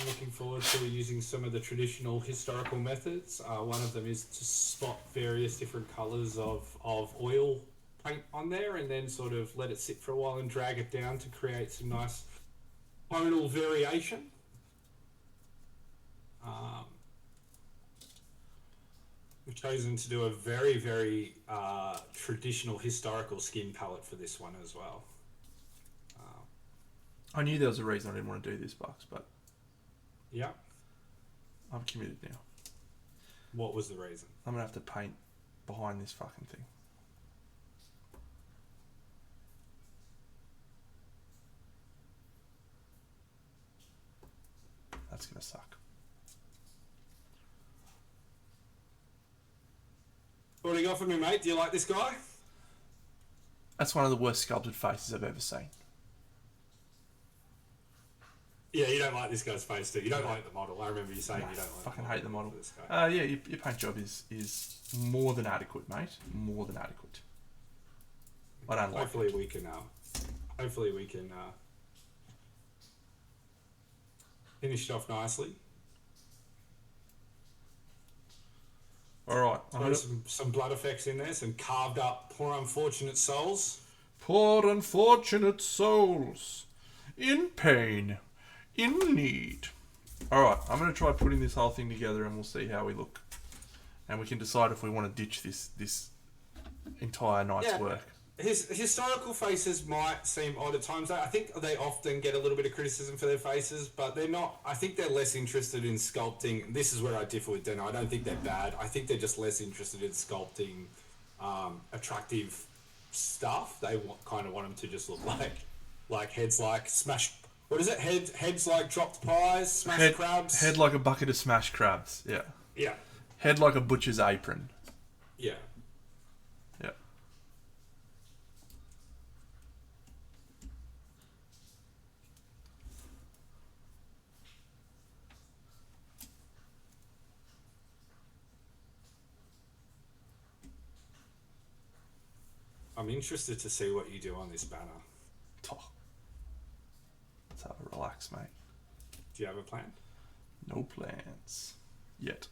looking forward to using some of the traditional historical methods. One of them is to spot various different colours of oil paint on there, and then sort of let it sit for a while and drag it down to create some nice tonal variation. We've chosen to do a very, very traditional historical skin palette for this one as well. I knew there was a reason I didn't want to do this, Bucks, but Yeah. I'm committed now. What was the reason? I'm going to have to paint behind this fucking thing. That's going to suck. What do you got for me, mate? Do you like this guy? That's one of the worst sculpted faces I've ever seen. Yeah, you don't like this guy's face, do you? You don't like the model. I remember you saying you don't like fucking the model. hate the model. For this guy. Yeah, your paint job is more than adequate, mate. More than adequate. I don't like Hopefully it. we can finish it off nicely. All right. Throw some blood effects in there, some carved up poor unfortunate souls. Poor unfortunate souls. In pain. In need. Alright, I'm going to try putting this whole thing together and we'll see how we look. And we can decide if we want to ditch this entire night's work. His historical faces might seem odd at times. I think they often get a little bit of criticism for their faces, but they're not. I think they're less interested in sculpting. This is where I differ with Deno. I don't think they're bad. I think they're just less interested in sculpting attractive stuff. They kind of want them to just look like heads like smashed. What is it? Heads like dropped pies, smashed crabs. Head like a bucket of smashed crabs. Yeah. Yeah. Head like a butcher's apron. Yeah. Yeah. I'm interested to see what you do on this banner. Oh. Let's have a relax, mate. Do you have a plan? No plans. Yet.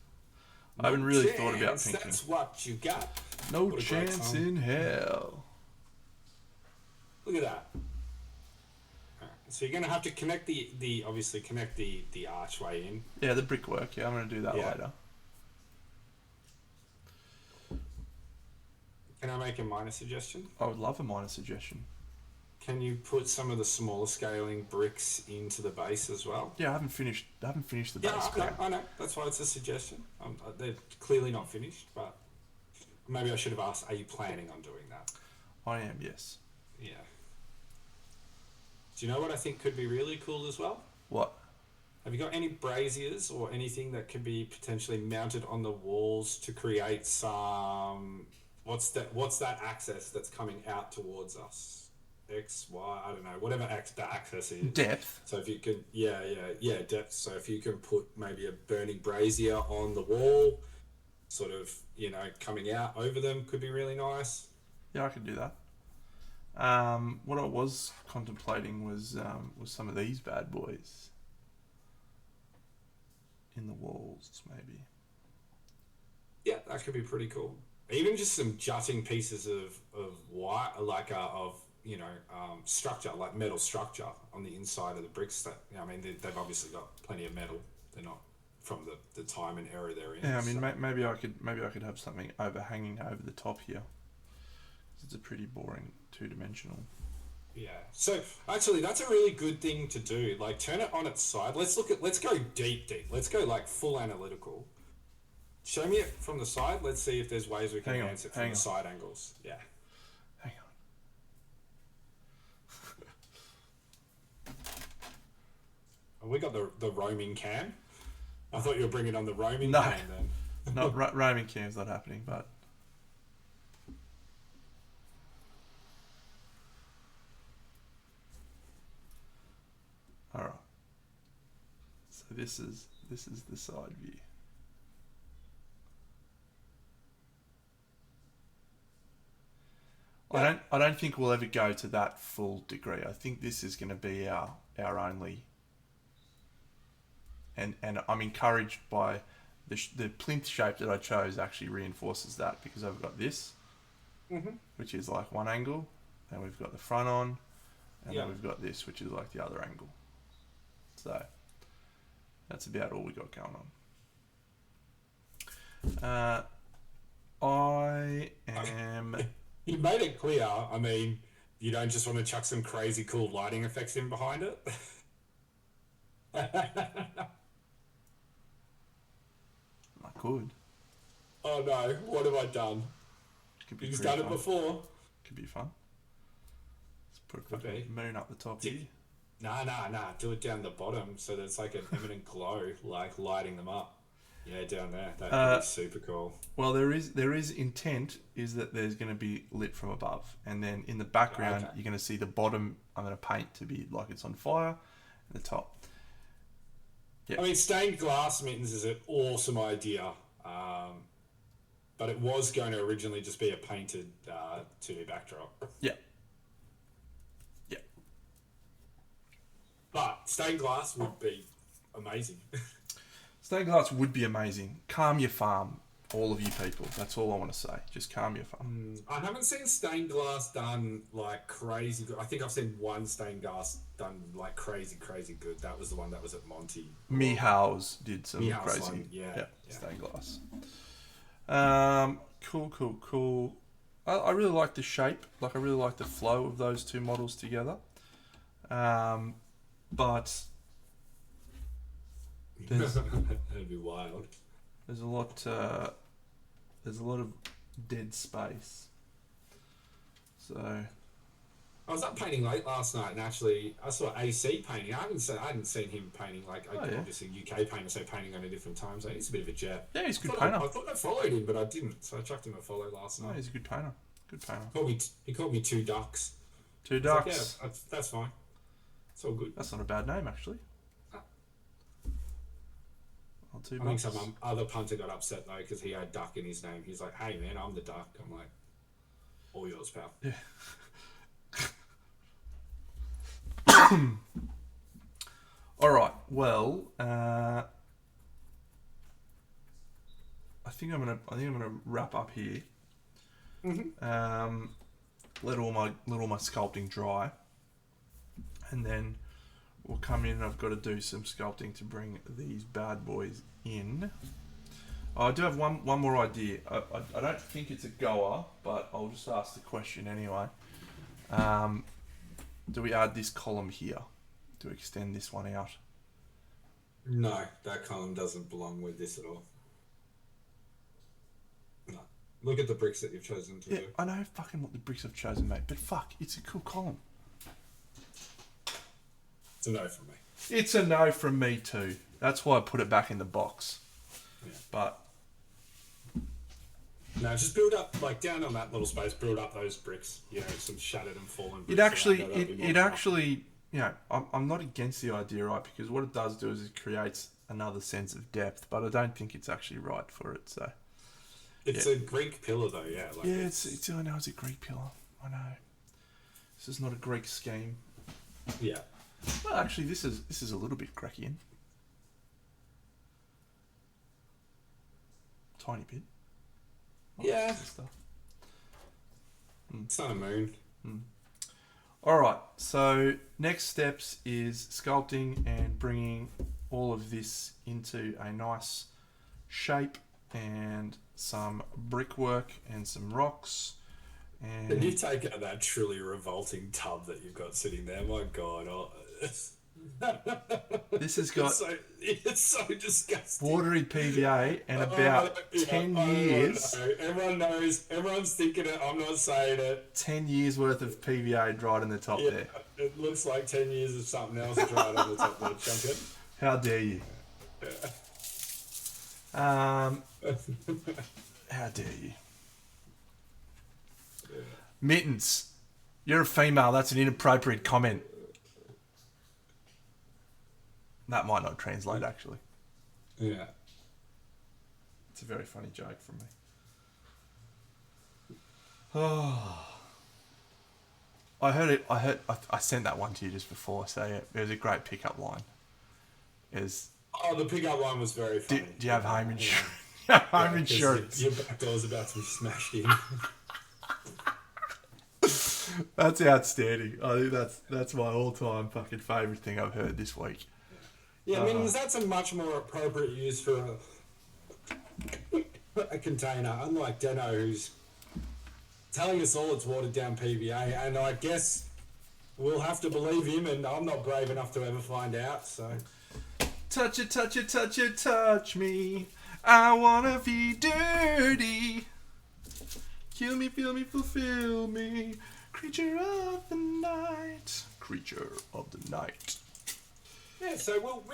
I haven't really thought about thinking. That's what you got. No chance in hell. Look at that. Right. So you're going to have to connect the obviously connect the archway in. Yeah, the brickwork. Yeah, I'm going to do that later. Can I make a minor suggestion? I would love a minor suggestion. Can you put some of the smaller scaling bricks into the base as well? Yeah, I haven't finished the base. Yeah, I know. That's why it's a suggestion. They're clearly not finished, but maybe I should have asked, are you planning on doing that? I am, yes. Yeah. Do you know what I think could be really cool as well? What? Have you got any braziers or anything that could be potentially mounted on the walls to create some... What's that access that's coming out towards us? X, Y, I don't know, whatever the access is. Depth. So if you could, depth. So if you can put maybe a burning brazier on the wall, sort of, coming out over them could be really nice. Yeah, I could do that. What I was contemplating was some of these bad boys in the walls, maybe. Yeah, that could be pretty cool. Even just some jutting pieces of wire, structure, like metal structure on the inside of the bricks. That they've obviously got plenty of metal. They're not from the time and era they're in. Yeah, maybe I could have something overhanging over the top here. It's a pretty boring two-dimensional. Yeah. So actually, that's a really good thing to do. Like, turn it on its side. Let's go deep. Let's go like full analytical. Show me it from the side. Let's see if there's ways we can enhance it from the side angles. Yeah. Hang on. Oh, we got the roaming cam. I thought you were bringing on the roaming cam then. No, roaming cam's not happening, but... Alright. So this is the side view. I don't think we'll ever go to that full degree. I think this is going to be our only. And I'm encouraged by the plinth shape that I chose actually reinforces that, because I've got this, which is like one angle, and we've got the front on, and then we've got this, which is like the other angle. So that's about all we got going on. I am. You made it clear. I mean, you don't just want to chuck some crazy cool lighting effects in behind it. I could. Oh no! What have I done? You've done it before. Could be fun. Let's put a Could fucking moon up the top here. Nah. Do it down the bottom so that it's like an eminent glow, like lighting them up. Yeah, down there. That would be super cool. Well, there is intent is that there's going to be lit from above, and then in the background you're going to see the bottom. I'm going to paint to be like it's on fire, and the top. Yeah. I mean, stained glass mittens is an awesome idea, but it was going to originally just be a painted 2D backdrop. Yeah. But stained glass would be amazing. Stained glass would be amazing. Calm your farm, all of you people. That's all I want to say. Just calm your farm. I haven't seen stained glass done like crazy good. I think I've seen one stained glass done like crazy good. That was the one that was at Monty. Mihaus did some crazy. One, yeah. Stained glass. Cool. I really like the shape. Like, I really like the flow of those two models together. But that'd be wild. There's a lot of dead space. So I was up painting late last night, and actually I saw AC painting. I hadn't seen him painting obviously UK painter, so painting on a different time zone. He's a bit of a jet. Yeah, he's a good painter. I thought I followed him, but I didn't, so I chucked him a follow last night. No, he's a good painter. He called me two ducks. Two ducks. Like, yeah, that's fine. It's all good. That's not a bad name, actually. I think some other punter got upset though because he had duck in his name. He's like, "Hey man, I'm the duck." I'm like, "All yours, pal." Yeah. All right. Well, I think I'm gonna wrap up here. Let all my sculpting dry, and then we'll come in. I've got to do some sculpting to bring these bad boys in. I do have one more idea. I don't think it's a goer, but I'll just ask the question anyway. Do we add this column here to extend this one out? No, that column doesn't belong with this at all. No. Look at the bricks that you've chosen to do. I know fucking what the bricks I've chosen, mate, but fuck, it's a cool column. It's a no from me. It's a no from me too. That's why I put it back in the box. Yeah. But no, just build up, like down on that little space, build up those bricks, some shattered and fallen bricks. It actually, I'm not against the idea, right? Because what it does do is it creates another sense of depth, but I don't think it's actually right for it, so. It's a Greek pillar though, yeah. Like it's I know it's a Greek pillar. I know. This is not a Greek scheme. Yeah. Well, actually, this is a little bit Grecian. Tiny bit. Yeah. Sun and moon. All right. So next steps is sculpting and bringing all of this into a nice shape and some brickwork and some rocks. And can you take out that truly revolting tub that you've got sitting there? My God. This has got it's so disgusting. Watery PVA and about 10 years. Everyone knows. Everyone's thinking it. I'm not saying it. 10 years worth of PVA dried in the top there. It looks like 10 years of something else dried on the top there, champion. How dare you? How dare you? Mittens, you're a female. That's an inappropriate comment. That might not translate, actually. Yeah. It's a very funny joke from me. Oh. I heard it. I sent that one to you just before. So yeah, it was a great pickup line. Oh, the pickup line was very funny. Do you have home insurance? Yeah, Home insurance. Your back door's about to be smashed in. That's outstanding. I think that's my all-time fucking favourite thing I've heard this week. Yeah, I mean, that's a much more appropriate use for a container, unlike Deno, who's telling us all it's watered down PVA, and I guess we'll have to believe him, and I'm not brave enough to ever find out, so... Touch it, touch it, touch it, touch me. I wanna be dirty. Kill me, feel me, fulfill me. Creature of the night. Creature of the night. Yeah, so we'll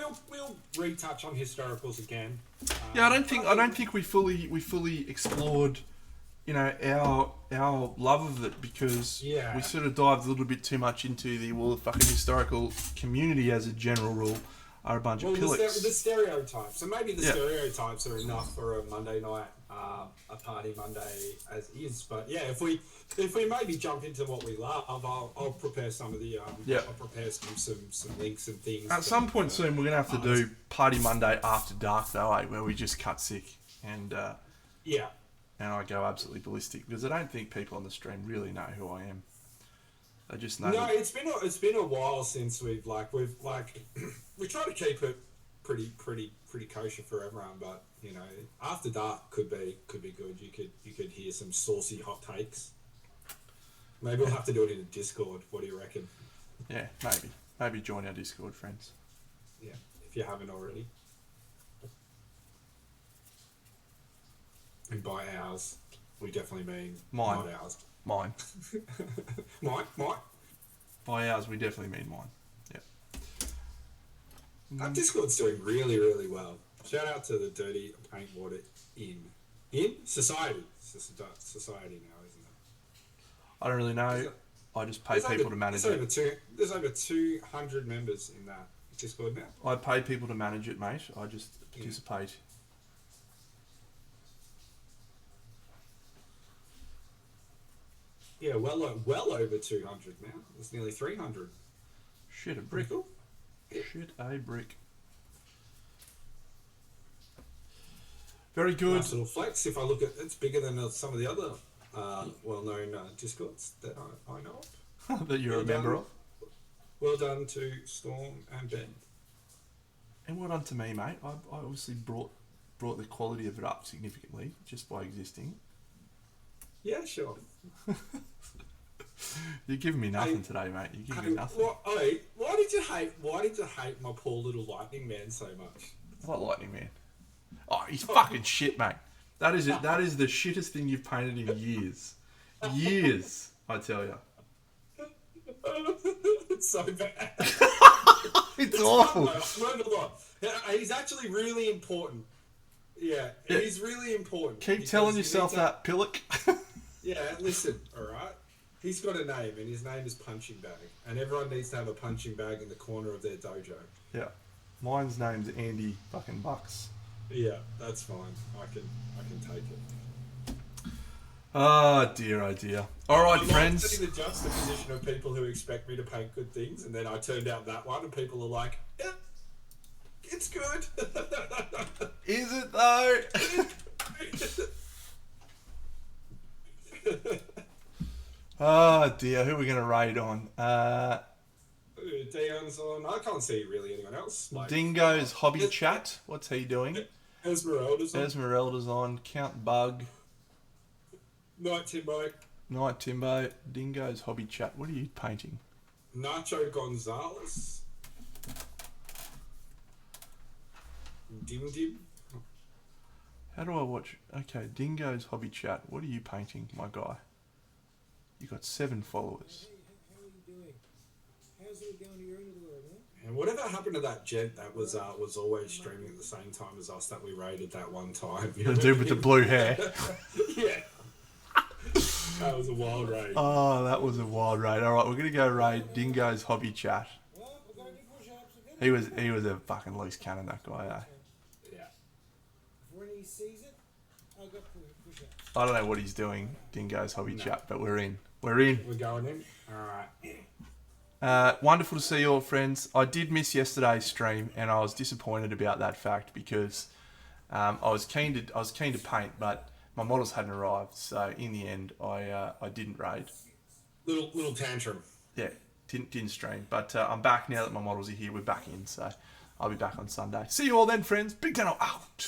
retouch on historicals again. Yeah, I don't think we fully explored, you know, our love of it, because we sort of dived a little bit too much into the fucking historical community as a general rule are a bunch of pillocks. The stereotypes. So maybe the stereotypes are enough for a Monday night, a party Monday as is. But yeah, if we maybe jump into what we love, I'll prepare some of the I'll prepare some links and things. At some point soon, we're gonna have to do Party Monday after dark, though, where we just cut sick and and I go absolutely ballistic, because I don't think people on the stream really know who I am. They just know. No, it's been a while since we've we try to keep it pretty kosher for everyone, but you know, after dark could be good. You could hear some saucy hot takes. Maybe we'll have to do it in a Discord. What do you reckon? Yeah, maybe join our Discord, friends. Yeah, if you haven't already. And by ours, we definitely mean mine. Not ours. Mine. Mine. By ours, we definitely mean mine. Yeah. Our Discord's doing really, really well. Shout out to the Dirty Paint Water in Society. Society now, isn't it? I don't really know. I just pay people to manage it. There's over 200 members in that Discord now. I pay people to manage it, mate. I just participate. Yeah, well over 200 now. It's nearly 300. Shit, a brick. Cool. Yeah. Shit, a brick. Very good. Nice little flex. If I look at it's bigger than some of the other well-known Discords that I know of. That you're a member of. Well done to Storm and Ben. And well done to me, mate. I obviously brought the quality of it up significantly just by existing. Yeah, sure. You're giving me nothing today, mate. You're giving me nothing. Why did you hate my poor little lightning man so much? What lightning man? Oh, he's fucking shit, mate. That is it. That is the shittest thing you've painted in years. Years, I tell you. It's so bad. It's awful. Learned a lot. He's actually really important. Yeah, he's really important. Keep telling yourself that, Pillock. Yeah, listen, alright? He's got a name, and his name is Punching Bag. And everyone needs to have a punching bag in the corner of their dojo. Yeah. Mine's name's Andy fucking Bucks. Yeah, that's fine. I can take it. Oh dear, oh dear. Alright, friends. I'm in the juxtaposition of people who expect me to paint good things, and then I turned out that one, and people are like, yeah, it's good. Is it though? Oh dear, who are we going to raid on? Dion's on. I can't see really anyone else. Dingo's Hobby Chat. What's he doing? Esmeralda's on. Count Bug. Night Timbo. Dingo's Hobby Chat. What are you painting? Nacho Gonzalez. Dim. How do I watch? Okay, Dingo's Hobby Chat. What are you painting, my guy? You got 7 followers. How are you doing? How's it going to your end of the world, man? And whatever happened to that gent that was always streaming at the same time as us that we raided that one time? The dude with the blue hair. Yeah. That was a wild raid. Oh, that was a wild raid. All right, we're gonna go raid Dingo's Hobby Chat. Well, we're going to do push-ups. He was a fucking loose cannon, that guy. Yeah. When he sees it, I'll go push-ups. I don't know what he's doing, Dingo's Hobby Chat, but we're in. We're in. We're going in. All right. Wonderful to see you all, friends. I did miss yesterday's stream, and I was disappointed about that fact because I was keen to paint, but my models hadn't arrived. So in the end, I didn't raid. Little tantrum. Yeah, didn't stream. But I'm back now that my models are here. We're back in, so I'll be back on Sunday. See you all then, friends. Big Dano out.